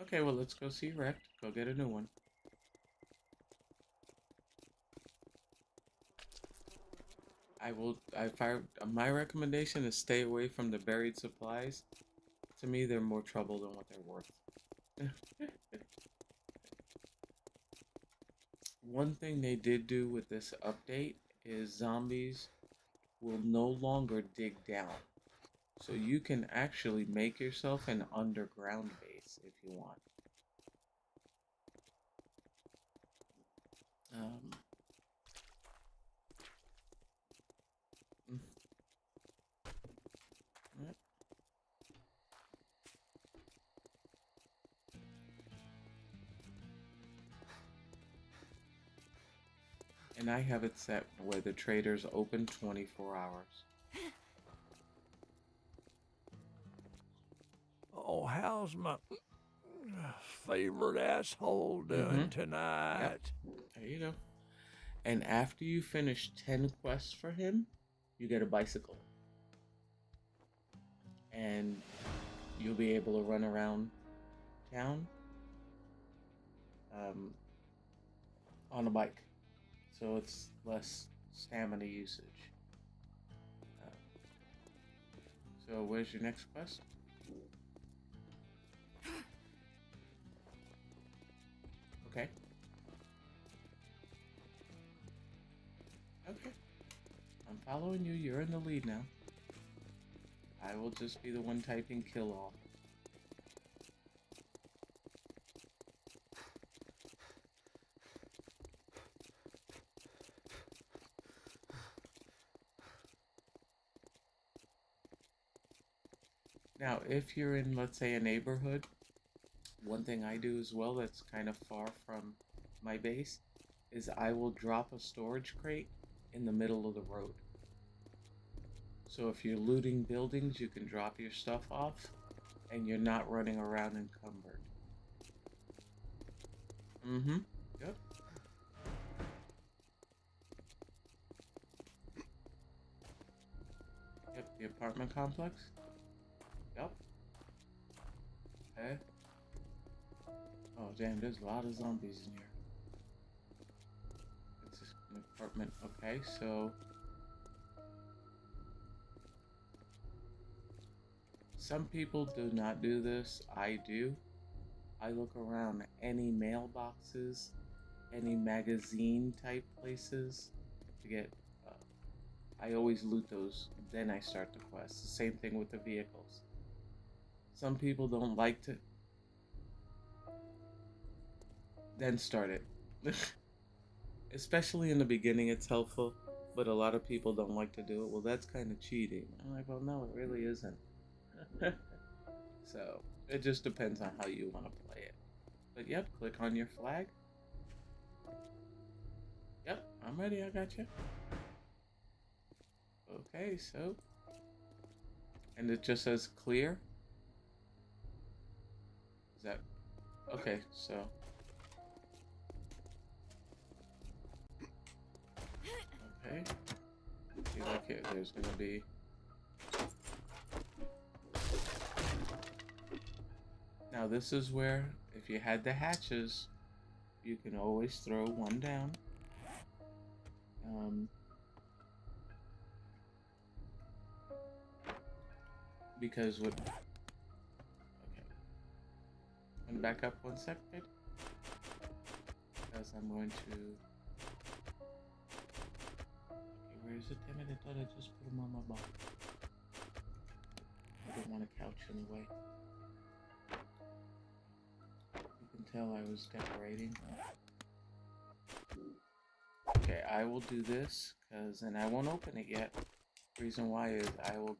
Okay, well, let's go see Rect. Go get a new one. My recommendation is stay away from the buried supplies. To me, they're more trouble than what they're worth. One thing they did do with this update is zombies will no longer dig down. So you can actually make yourself an underground base if you want. Um, mm, yep. And I have it set where the traders open 24 hours. How's my favorite asshole doing tonight? Yep. There you go. And after you finish 10 quests for him, you get a bicycle. And you'll be able to run around town on a bike. So it's less stamina usage. So where's your next quest? Okay. Okay. I'm following you. You're in the lead now. I will just be the one typing kill all. Now, if you're in, let's say, a neighborhood, one thing I do as well that's kind of far from my base is I will drop a storage crate in the middle of the road. So if you're looting buildings, you can drop your stuff off and you're not running around encumbered. Yep. Yep, the apartment complex. Yep. Okay. Oh damn, there's a lot of zombies in here. It's an apartment. Okay, so some people do not do this. I do. I look around any mailboxes, any magazine type places to get. I always loot those. Then I start the quest. The same thing with the vehicles. Some people don't like to. Then start it. Especially in the beginning, it's helpful. But a lot of people don't like to do it. Well, that's kind of cheating. I'm like, well, no, it really isn't. So it just depends on how you want to play it. But yep, click on your flag. Yep, I'm ready. I got you. Okay, so. And it just says clear. Is that. Okay, so. Okay. See, like here, there's gonna be. Now this is where, if you had the hatches, you can always throw one down. Because what? Okay. And back up 1 second. Because I'm going to. Okay, where is it? Damn it! I thought I just put them on my body. I don't want a couch in the way. You can tell I was decorating. Okay, I will do this because, and I won't open it yet. Reason why is I will.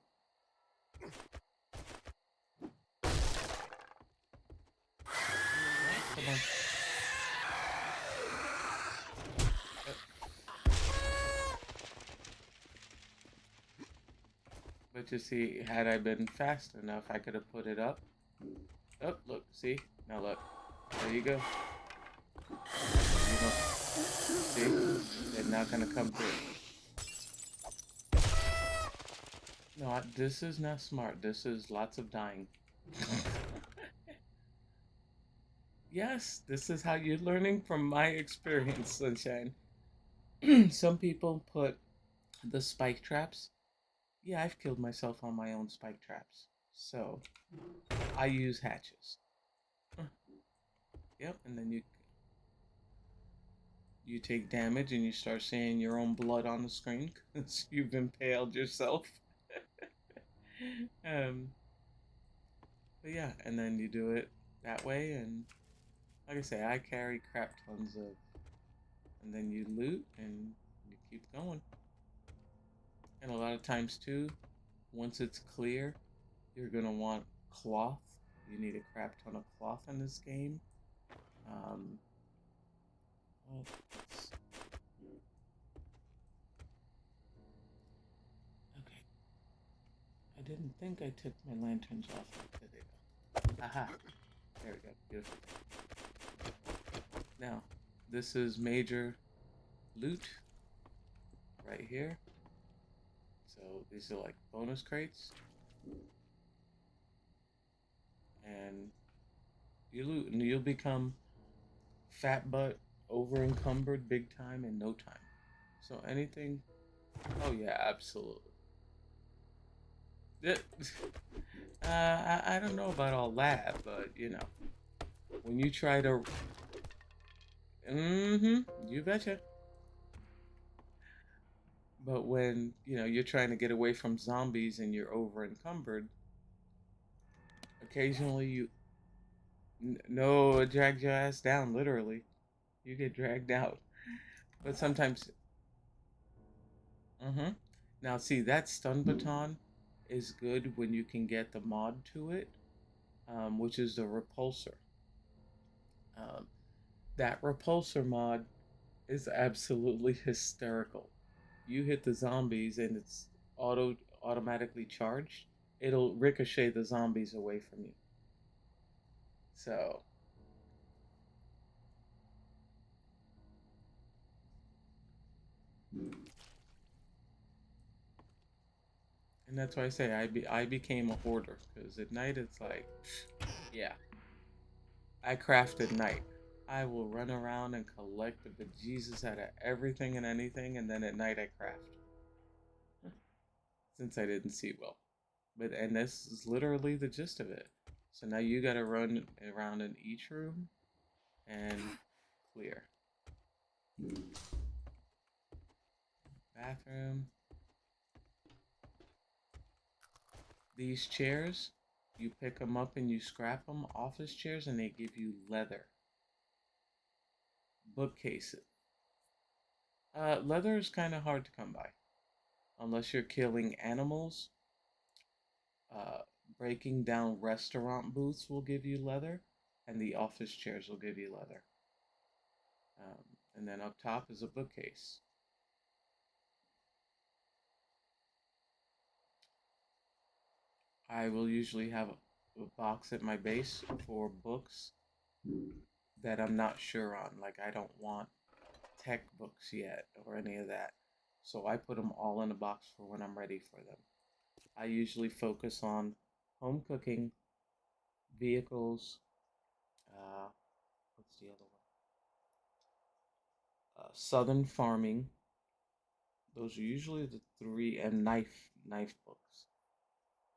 Come on. But you see, had I been fast enough, I could have put it up. Oh, look, see? Now look. There you go. You know, see? They're not gonna come through. No, this is not smart. This is lots of dying. Yes, this is how you're learning from my experience, Sunshine. Some people put the spike traps. Yeah, I've killed myself on my own spike traps. So, I use hatches. Yep, and then you take damage and you start seeing your own blood on the screen because you've impaled yourself. But yeah, and then you do it that way, and like I say, I carry crap tons of, and then you loot and you keep going. And a lot of times too, once it's clear, you're gonna want cloth. You need a crap ton of cloth in this game. Okay. I didn't think I took my lanterns off. There they go. Aha. There we go. Beautiful. Now, this is major loot right here. So these are like bonus crates. And you loot and you'll become fat butt, over encumbered big time in no time. So anything. Oh, yeah, absolutely. I don't know about all that, but you know, when you try to. You betcha. But when, you know, you're trying to get away from zombies and you're over encumbered, occasionally you. No, it drags your ass down, literally. You get dragged out. But sometimes. Mm-hmm. Now, see, that stun baton is good when you can get the mod to it, which is the repulsor. Um, that repulsor mod is absolutely hysterical. You hit the zombies and it's automatically charged. It'll ricochet the zombies away from you. So, and that's why I say I became a hoarder because at night it's like, yeah, I crafted night. I will run around and collect the bejesus out of everything and anything, and then at night I craft. Since I didn't see well. But and this is literally the gist of it. So now you gotta run around in each room and clear. Bathroom. These chairs, you pick them up and you scrap them. Office chairs, and they give you leather. Bookcases. Leather is kind of hard to come by. Unless you're killing animals. Uh, Breaking down restaurant booths will give you leather. And the office chairs will give you leather. And then up top is a bookcase. I will usually have a box at my base for books that I'm not sure on. Like, I don't want tech books yet or any of that. So I put them all in a box for when I'm ready for them. I usually focus on home cooking, vehicles, what's the other one? Southern farming. Those are usually the three, and knife books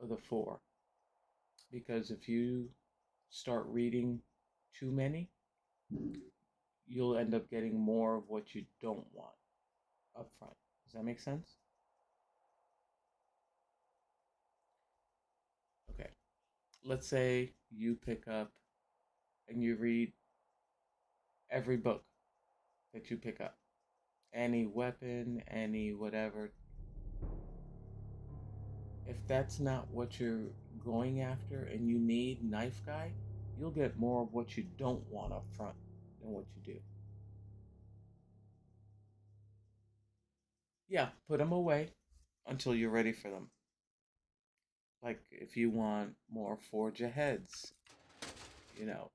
are the four. Because if you start reading too many, you'll end up getting more of what you don't want up front. Does that make sense? Okay. Let's say you pick up and you read every book that you pick up. Any weapon, any whatever. If that's not what you're going after and you need knife guy, you'll get more of what you don't want up front than what you do. Yeah, put them away until you're ready for them. Like if you want more forge aheads, you know,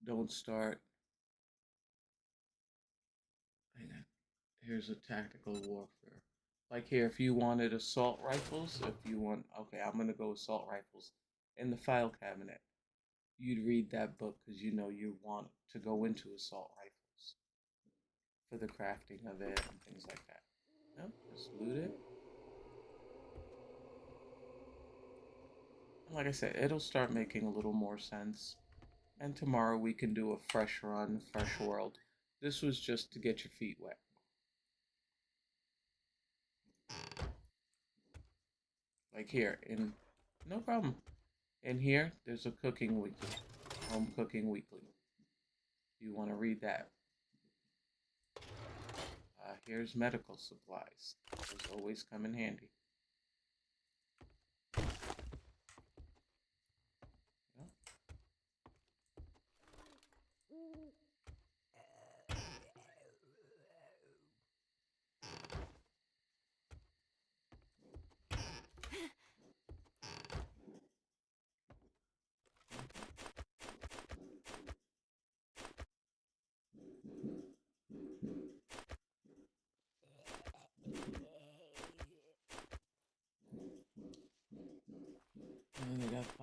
don't start. Hang on. Here's a tactical warfare. Like here, if you wanted assault rifles, if you want, okay, I'm gonna go assault rifles in the file cabinet. You'd read that book because you know you want to go into assault rifles for the crafting of it and things like that. No, just loot it. And like I said, it'll start making a little more sense. And tomorrow we can do a fresh run, fresh world. This was just to get your feet wet. Like here, in no problem. In here, there's a cooking weekly, home cooking weekly. You want to read that. Here's medical supplies. Those always come in handy. Yeah.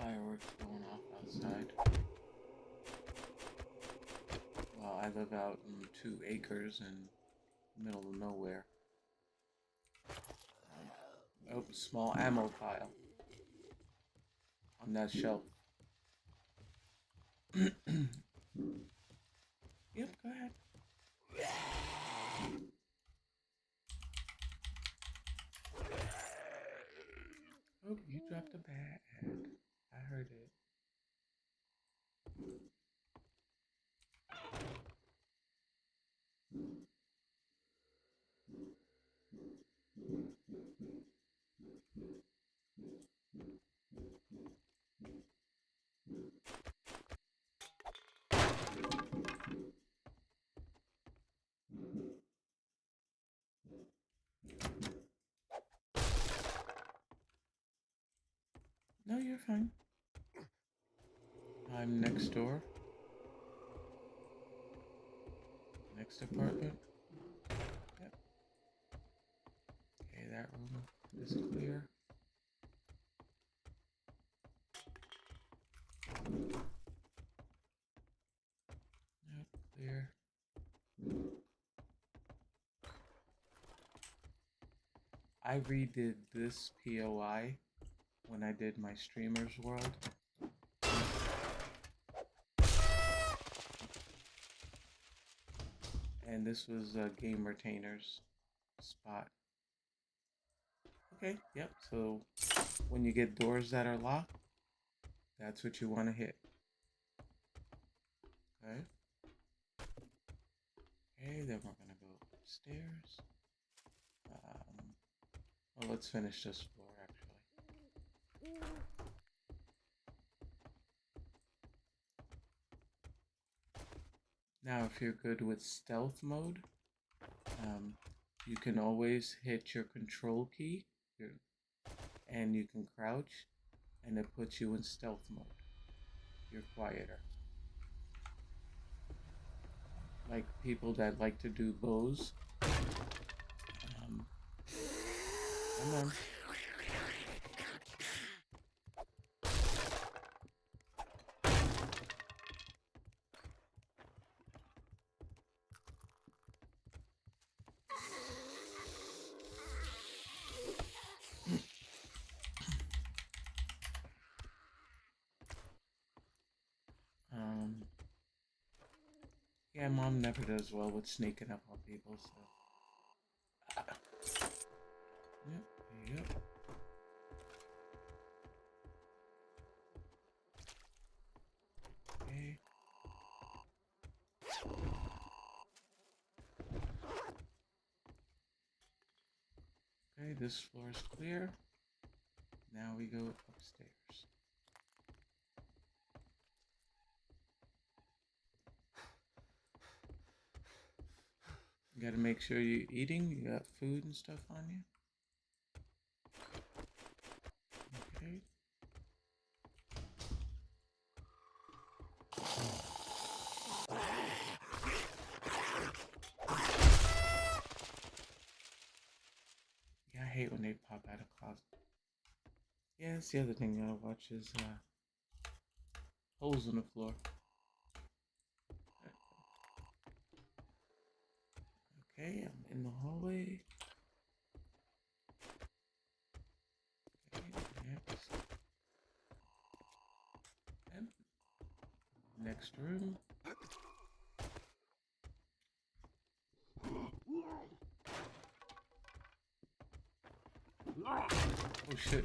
fireworks going off outside. Well, I live out in 2 acres in the middle of nowhere. Oh, small ammo pile on that shelf. Yep, go ahead. Oh, you dropped a bat. I heard it. No, you're fine. I'm next door. Next apartment. Yep. Okay, that room is clear. Yep, clear. I redid this POI when I did my streamer's world. And this was a game retainer's spot. Okay, yep, so when you get doors that are locked, that's what you want to hit. Okay. Okay, then we're gonna go upstairs. Well, let's finish this floor actually. Now, if you're good with stealth mode, you can always hit your control key and you can crouch and it puts you in stealth mode. You're quieter. Like people that like to do bows. Come on. Yeah, Mom never does well with sneaking up on people, so. Yep. Okay. Okay, this floor is clear. Now we go upstairs. You gotta make sure you're eating, you got food and stuff on you. Okay. Yeah, I hate when they pop out of closet. Yeah, that's the other thing you gotta watch is holes in the floor. Okay, I'm in the hallway. Okay, next. And next room. Oh shit.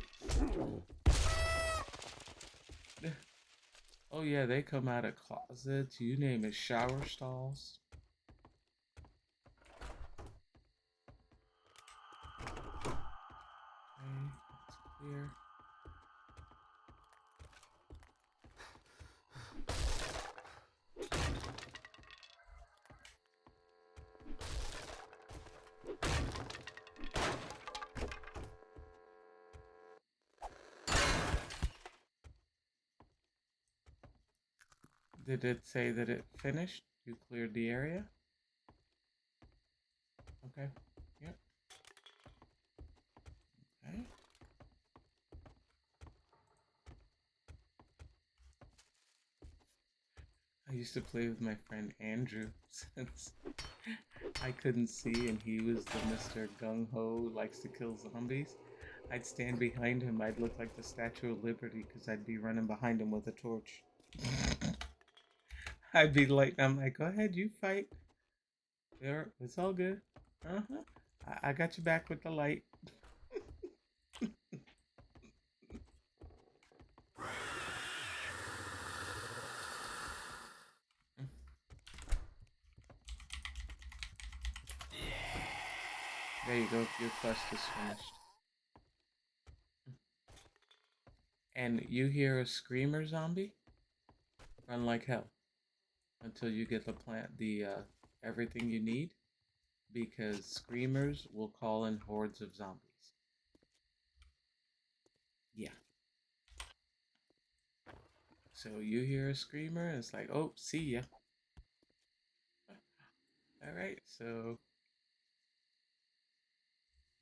Oh yeah, they come out of closets. You name it, shower stalls. Okay, that's clear. Did it say that it finished? You cleared the area? Okay. Yep. Okay. I used to play with my friend Andrew since I couldn't see and he was the Mr. Gung Ho, likes to kill zombies. I'd stand behind him. I'd look like the Statue of Liberty because I'd be running behind him with a torch. I'd be lighting. I'm like, go ahead, you fight. There, it's all good. Uh-huh. I got you back with the light. There you go. Your quest is finished. And you hear a screamer zombie? Run like hell until you get the everything you need, because screamers will call in hordes of zombies. Yeah. So you hear a screamer, and it's like, oh, see ya. All right. So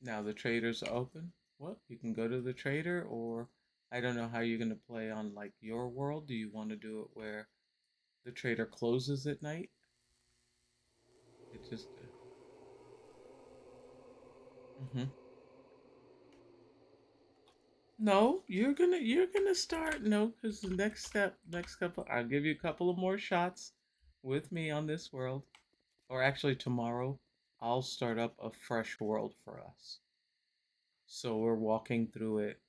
now the trader's open. Well, you can go to the trader, or I don't know how you're gonna play on like your world. Do you want to do it where the trader closes at night? It just. Mhm. No, you're gonna start. No, because the next step, next couple, I'll give you a couple of more shots with me on this world, or actually tomorrow, I'll start up a fresh world for us. So we're walking through it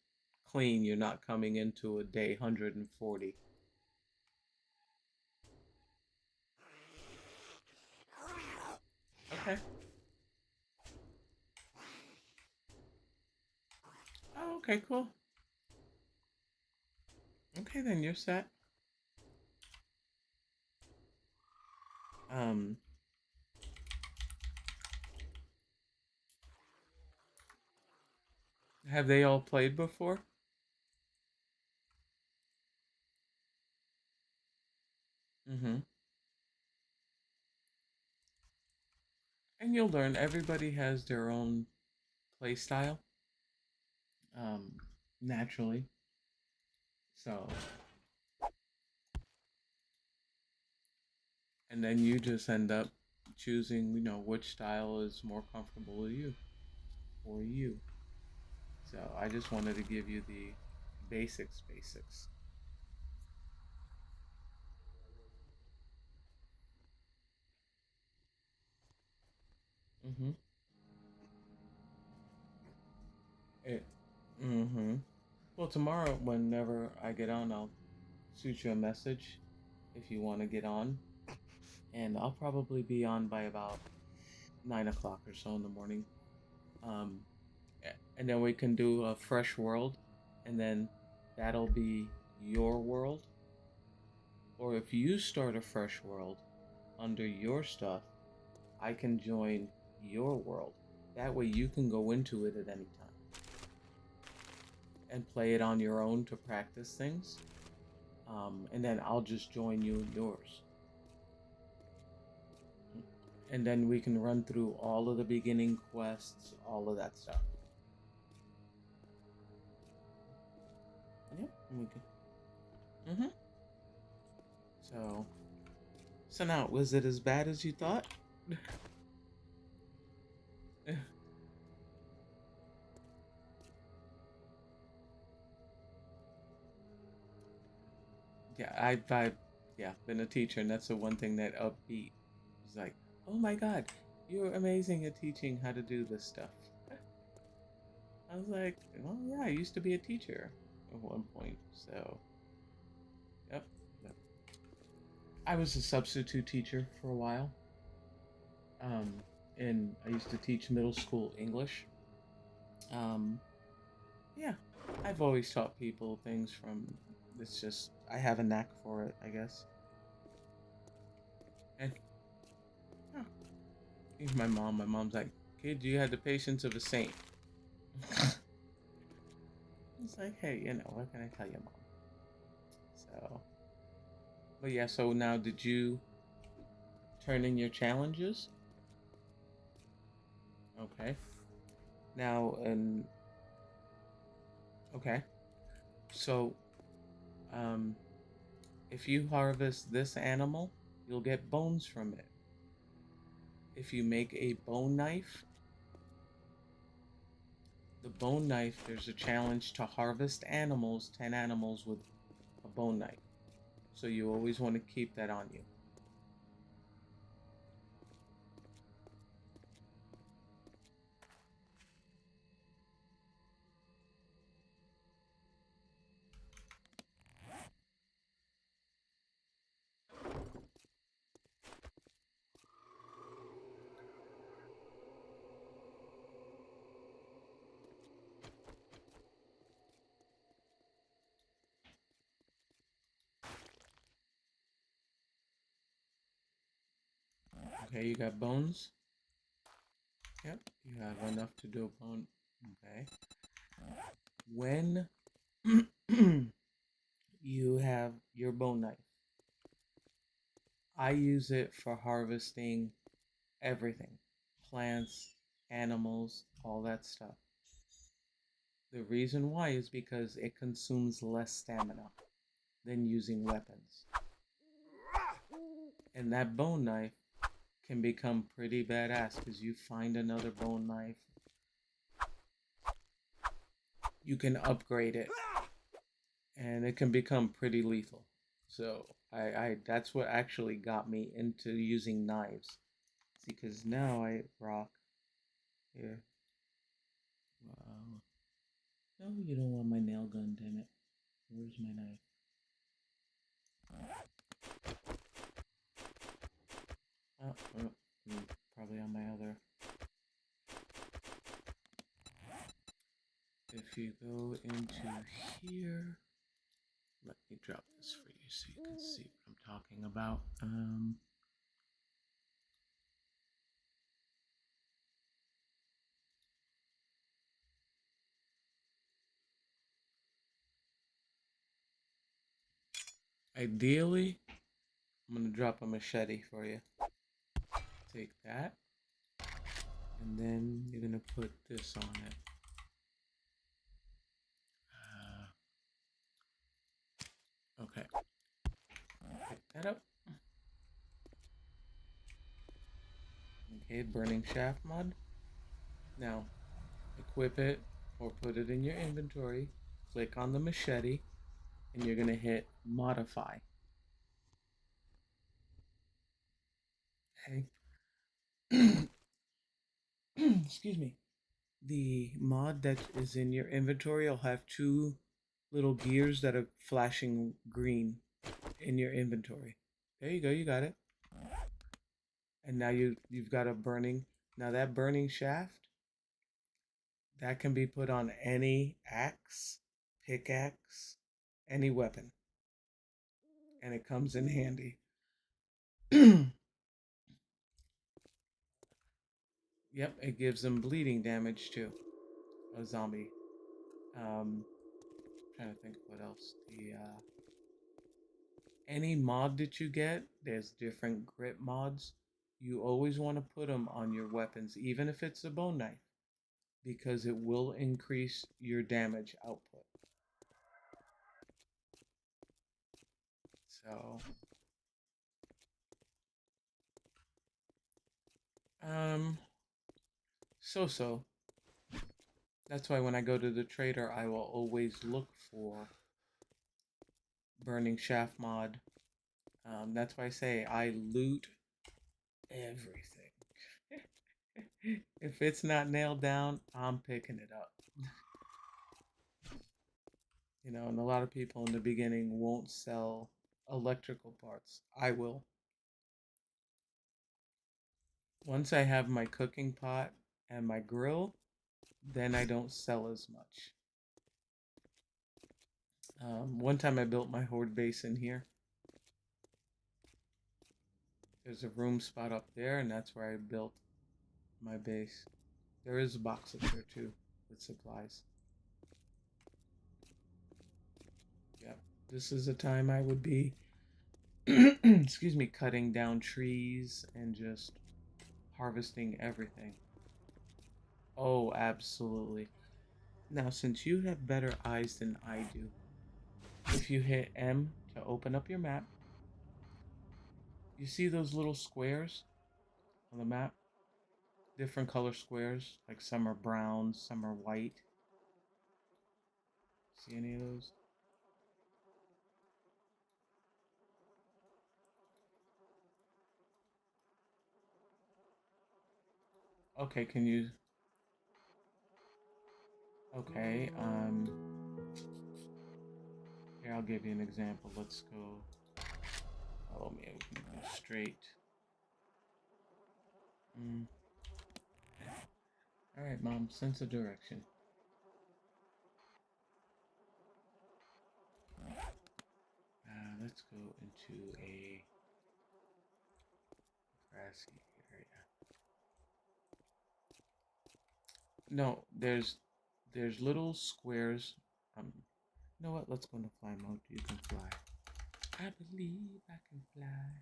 clean. You're not coming into a day 140. Okay. Oh, okay, cool. Okay, then you're set. Um, have they all played before? Mm-hmm. And you'll learn. Everybody has their own play style. Um, naturally. So, and then you just end up choosing, which style is more comfortable with you for you. So I just wanted to give you the basics. Mm-hmm. It, mm-hmm. Well, tomorrow, whenever I get on, I'll shoot you a message if you want to get on, and I'll probably be on by about 9 o'clock or so in the morning. Um, and then we can do a fresh world, and then that'll be your world. Or if you start a fresh world under your stuff, I can join your world. That way you can go into it at any time and play it on your own to practice things. And then I'll just join you in yours. And then we can run through all of the beginning quests, all of that stuff. Yep, we can. Mm-hmm. So, so now, was it as bad as you thought? Yeah, I've yeah, been a teacher, and that's the one thing that upbeat was like, oh my god, you're amazing at teaching how to do this stuff. I was like, well, yeah, I used to be a teacher at one point, so yep. Yep. I was a substitute teacher for a while, um, and I used to teach middle school English. Um, yeah, I've always taught people things from. It's just I have a knack for it, I guess. And oh, even my mom's like, kid, you had the patience of a saint. It's like, hey, what can I tell you, mom? So, but yeah, so now did you turn in your challenges? Okay. Now, and okay. So, um, If you harvest this animal, you'll get bones from it. If you make a bone knife, the bone knife, there's a challenge to harvest animals, 10 animals with a bone knife. So you always want to keep that on you. Okay, you got bones? Yep, you have enough to do a bone. Okay. When you have your bone knife, I use it for harvesting everything. Plants, animals, all that stuff. The reason why is because it consumes less stamina than using weapons. And that bone knife can become pretty badass because you find another bone knife, you can upgrade it, and it can become pretty lethal. So I that's what actually got me into using knives. See, because now I rock here. Wow. No, you don't want my nail gun, damn it. Where's my knife? Probably on my other. If you go into here, let me drop this for you so you can see what I'm talking about. Ideally, I'm gonna drop a machete for you. Take that, and then you're gonna put this on it. Okay. Pick that up. Okay, burning shaft mod. Now, equip it or put it in your inventory. Click on the machete, and you're gonna hit modify. Okay. Excuse me. The mod that is in your inventory will have two little gears that are flashing green in your inventory. There you go, you got it. And now you've got a burning. Now that burning shaft, that can be put on any axe, pickaxe, any weapon. And it comes in handy. Yep, it gives them bleeding damage too. A zombie. Trying to think of what else. Any mod that you get, there's different grip mods. You always want to put them on your weapons, even if it's a bone knife, because it will increase your damage output. So, so. That's why when I go to the trader, I will always look for burning shaft mod. That's why I say I loot everything. If it's not nailed down, I'm picking it up. You know, and a lot of people in the beginning won't sell electrical parts. I will. Once I have my cooking pot and my grill, then I don't sell as much. One time I built my horde base in here. There's a room spot up there, and that's where I built my base. There is a box up there too with supplies. Yep. This is a time I would be excuse me, cutting down trees and just harvesting everything. Oh, absolutely. Now, since you have better eyes than I do, if you hit M to open up your map. You see those little squares on the map? Different color squares, like some are brown, some are white. See any of those? Okay, can you... Okay, here, I'll give you an example. Let's go... Follow me, we can go straight. Alright, Mom, sense of direction. Let's go into a grassy area. No, there's little squares. You know what? Let's go into fly mode. You can fly. I believe I can fly.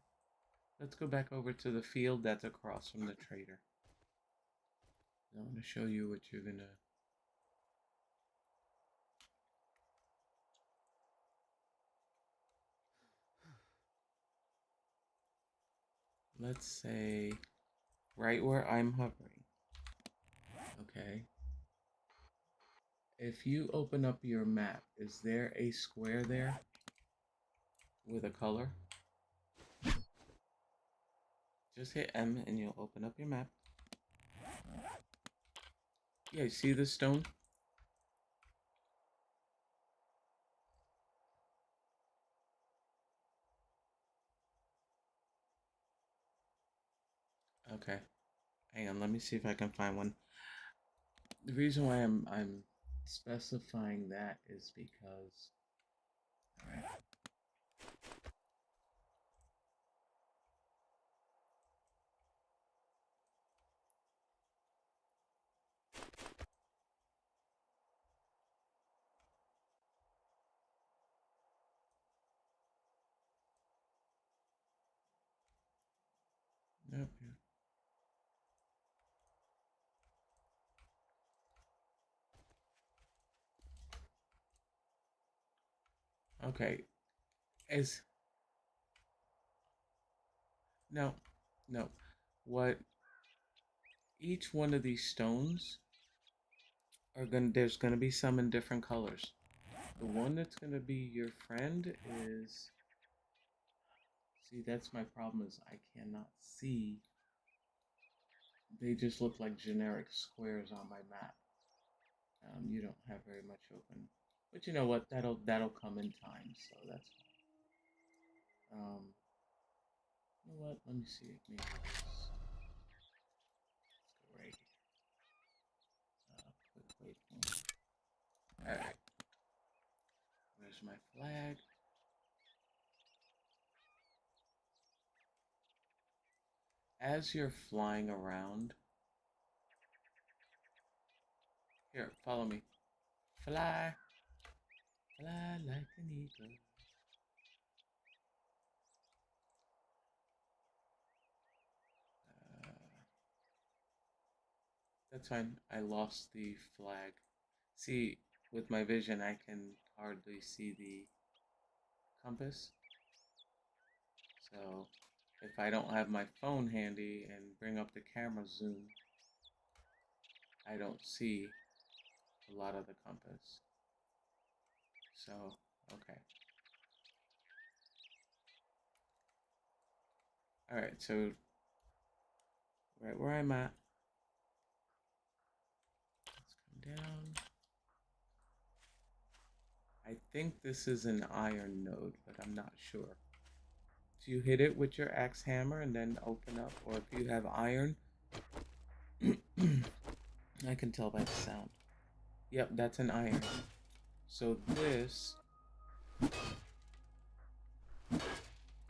Let's go back over to the field that's across from the trader. I want to show you what you're gonna... Let's say right where I'm hovering. Okay. If you open up your map, is there a square there with a color? Just hit M and you'll open up your map. Yeah, you see this stone? Okay. Hang on, let me see if I can find one. The reason why I'm specifying that is because... Alright. Nope. Okay. No. What each one of these stones are there's gonna be some in different colors. The one that's gonna be your friend is... See, that's my problem, is I cannot see. They just look like generic squares on my map. You don't have very much open. But you know what? That'll come in time, so that's fine. You know what? Let me see. Maybe let's go right here. Quick waypoint. Alright. Where's my flag? As you're flying around... Here, follow me. Fly. Fly like an eagle. That's fine. I lost the flag. See, with my vision, I can hardly see the compass. So, if I don't have my phone handy and bring up the camera zoom, I don't see a lot of the compass. So, okay. Alright, so, right where I'm at. Let's come down. I think this is an iron node, but I'm not sure. So you hit it with your axe hammer and then open up, or if you have iron, I can tell by the sound. Yep, that's an iron. So this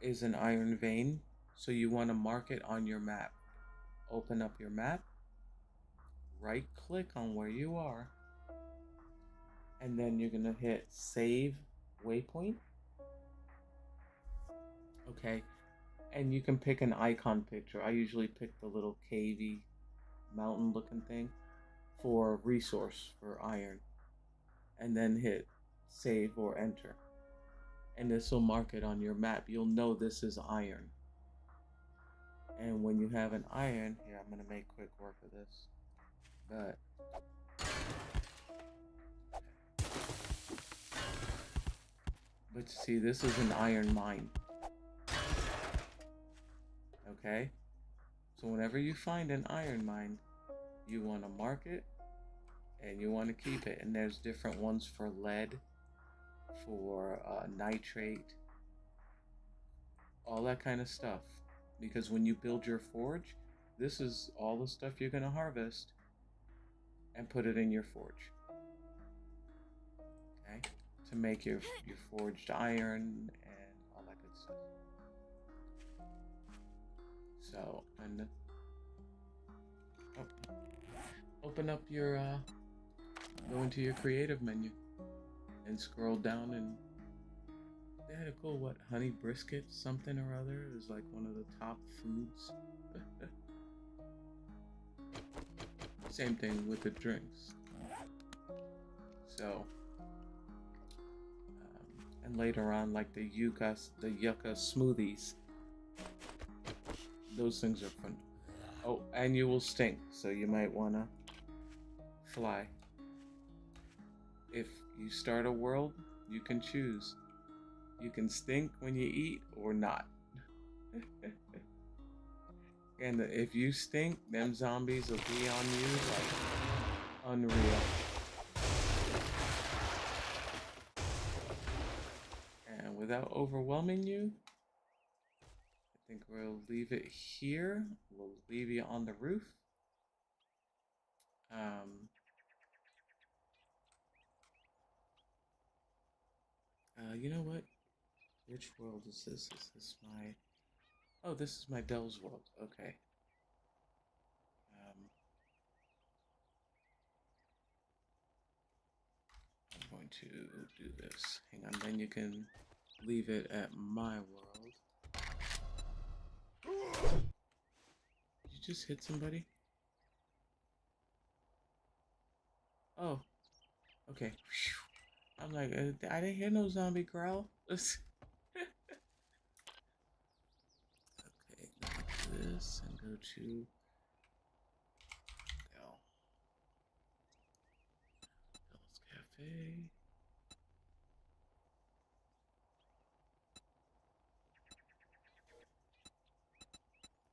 is an iron vein. So you want to mark it on your map. Open up your map, right click on where you are, and then you're going to hit save waypoint. Okay, and you can pick an icon picture. I usually pick the little cavey mountain looking thing for resource for iron, and then hit save or enter. and this will mark it on your map. You'll know this is iron. And when you have an iron, here, I'm gonna make quick work of this. But see, this is an iron mine. Okay? So whenever you find an iron mine, you want to mark it and you want to keep it. And there's different ones for lead, for nitrate, all that kind of stuff. Because when you build your forge, this is all the stuff you're going to harvest and put it in your forge. Okay? To make your forged iron and all that good stuff. So, and open up your, go into your creative menu and scroll down, and they had a cool, what, honey brisket something or other is like one of the top foods. Same thing with the drinks. So, and later on, like the yucca smoothies. Those things are fun. Oh, and you will stink, so you might wanna fly. If you start a world, you can choose. You can stink when you eat or not. And if you stink, them zombies will be on you like unreal. And without overwhelming you, I think we'll leave it here. We'll leave you on the roof. You know what? Which world is this? Is this my... Oh, this is my Dell's world. Okay. I'm going to do this. Hang on, then you can leave it at my world. Did you just hit somebody? Oh, okay. I'm like, I didn't hear no zombie growl. Okay, go to this and go to Bell's Cafe.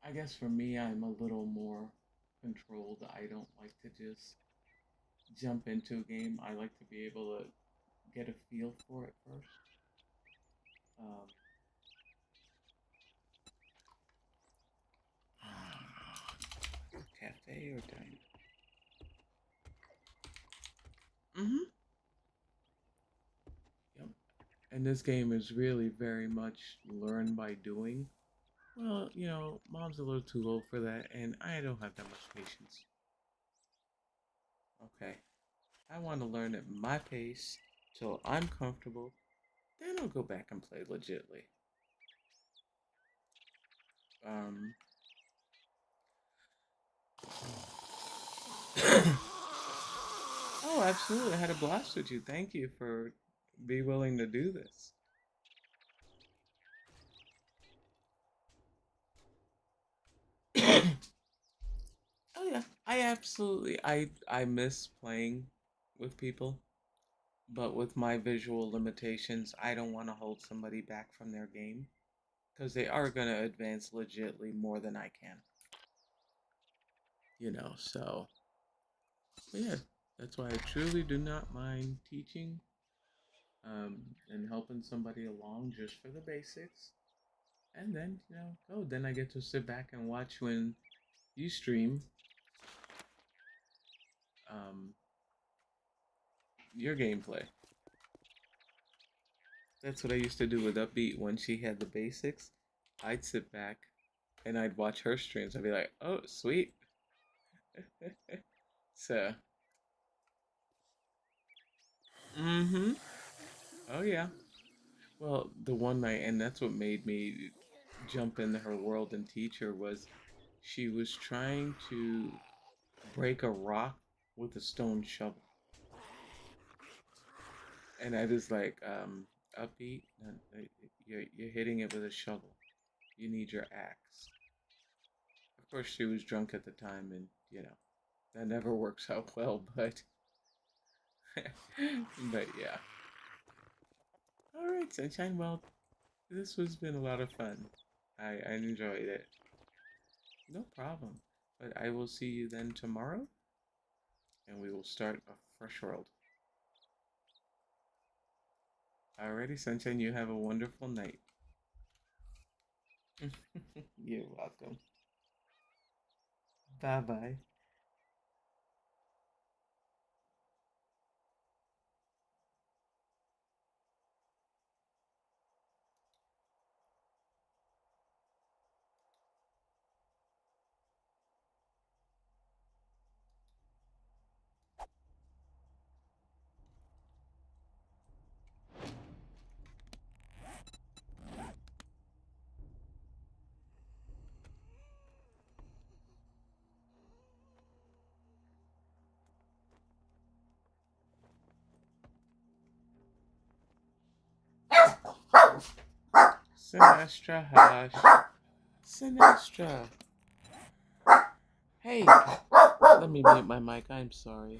I guess for me, I'm a little more controlled. I don't like to just jump into a game. I like to be able to get a feel for it first. Cafe or diner? Yep. And this game is really very much learn by doing. Well, you know, mom's a little too old for that, and I don't have that much patience. Okay. I want to learn at my pace, so I'm comfortable. Then I'll go back and play legitly. Oh, absolutely. I had a blast with you. Thank you for being willing to do this. Oh yeah, I miss playing with people, but with my visual limitations, I don't want to hold somebody back from their game because they are going to advance legitly more than I can. You know, so yeah, that's why I truly do not mind teaching and helping somebody along just for the basics. And then, you know, then I get to sit back and watch when you stream your gameplay. That's what I used to do with Upbeat when she had the basics. I'd sit back and I'd watch her streams. I'd be like, oh, sweet. So, oh yeah. Well, the one night, and that's what made me jump into her world and teach her, was she was trying to break a rock with a stone shovel. And I just like, upbeat. No, you're hitting it with a shovel. You need your axe. Of course, she was drunk at the time, and that never works out well. But but yeah. All right, sunshine. Well, this has been a lot of fun. I enjoyed it. No problem. But I will see you then tomorrow, and we will start a fresh world. Alrighty, sunshine. You have a wonderful night. You're welcome. Bye bye. Sinestra, hush. Sinestra. Hey, let me mute my mic. I'm sorry.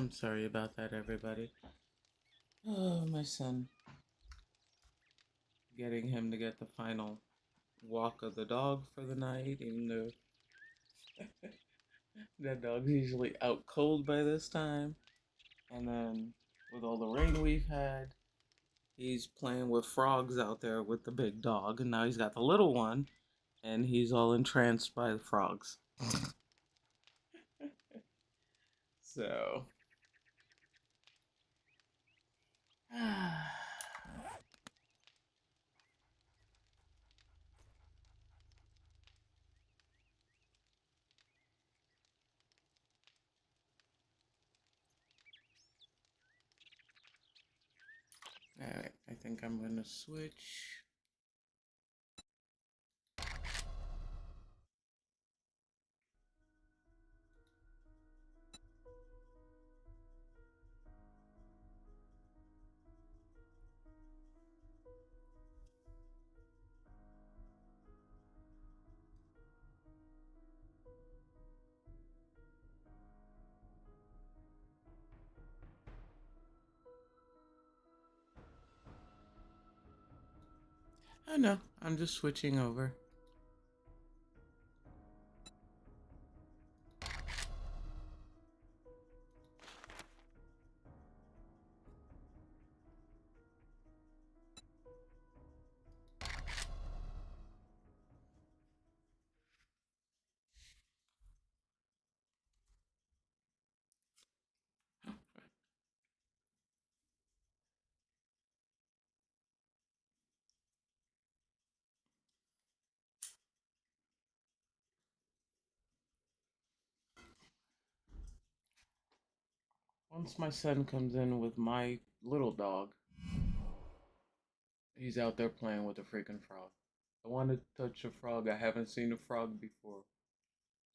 I'm sorry about that, everybody. Oh, my son. Getting him to get the final walk of the dog for the night, even though that dog's usually out cold by this time. And then, with all the rain we've had, he's playing with frogs out there with the big dog, and now he's got the little one, and he's all entranced by the frogs. So. Alright, I think I'm gonna switch. Oh no, I'm just switching over. Once my son comes in with my little dog, he's out there playing with a freaking frog. I want to touch a frog. I haven't seen a frog before.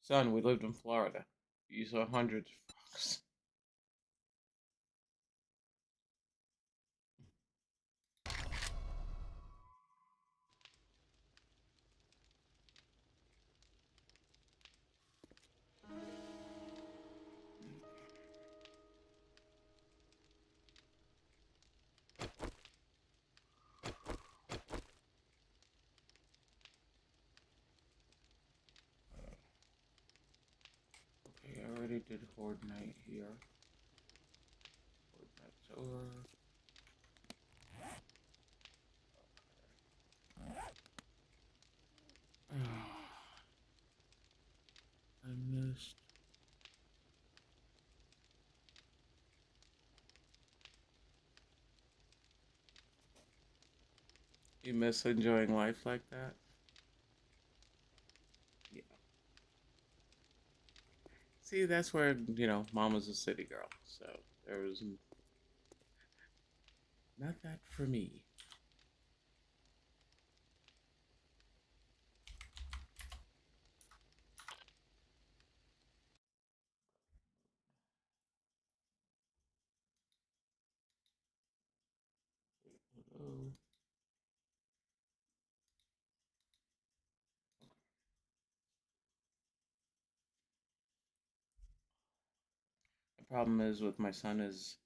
Son, we lived in Florida. You saw hundreds of frogs. Okay, I already did Horde Night here. Horde Night's over. I missed. You miss enjoying life like that? Yeah. See, that's where, mom was a city girl. So there was not that for me. Hello. The problem is with my son is,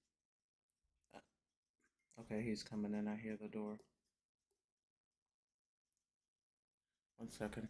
okay, he's coming in. I hear the door. 1 second.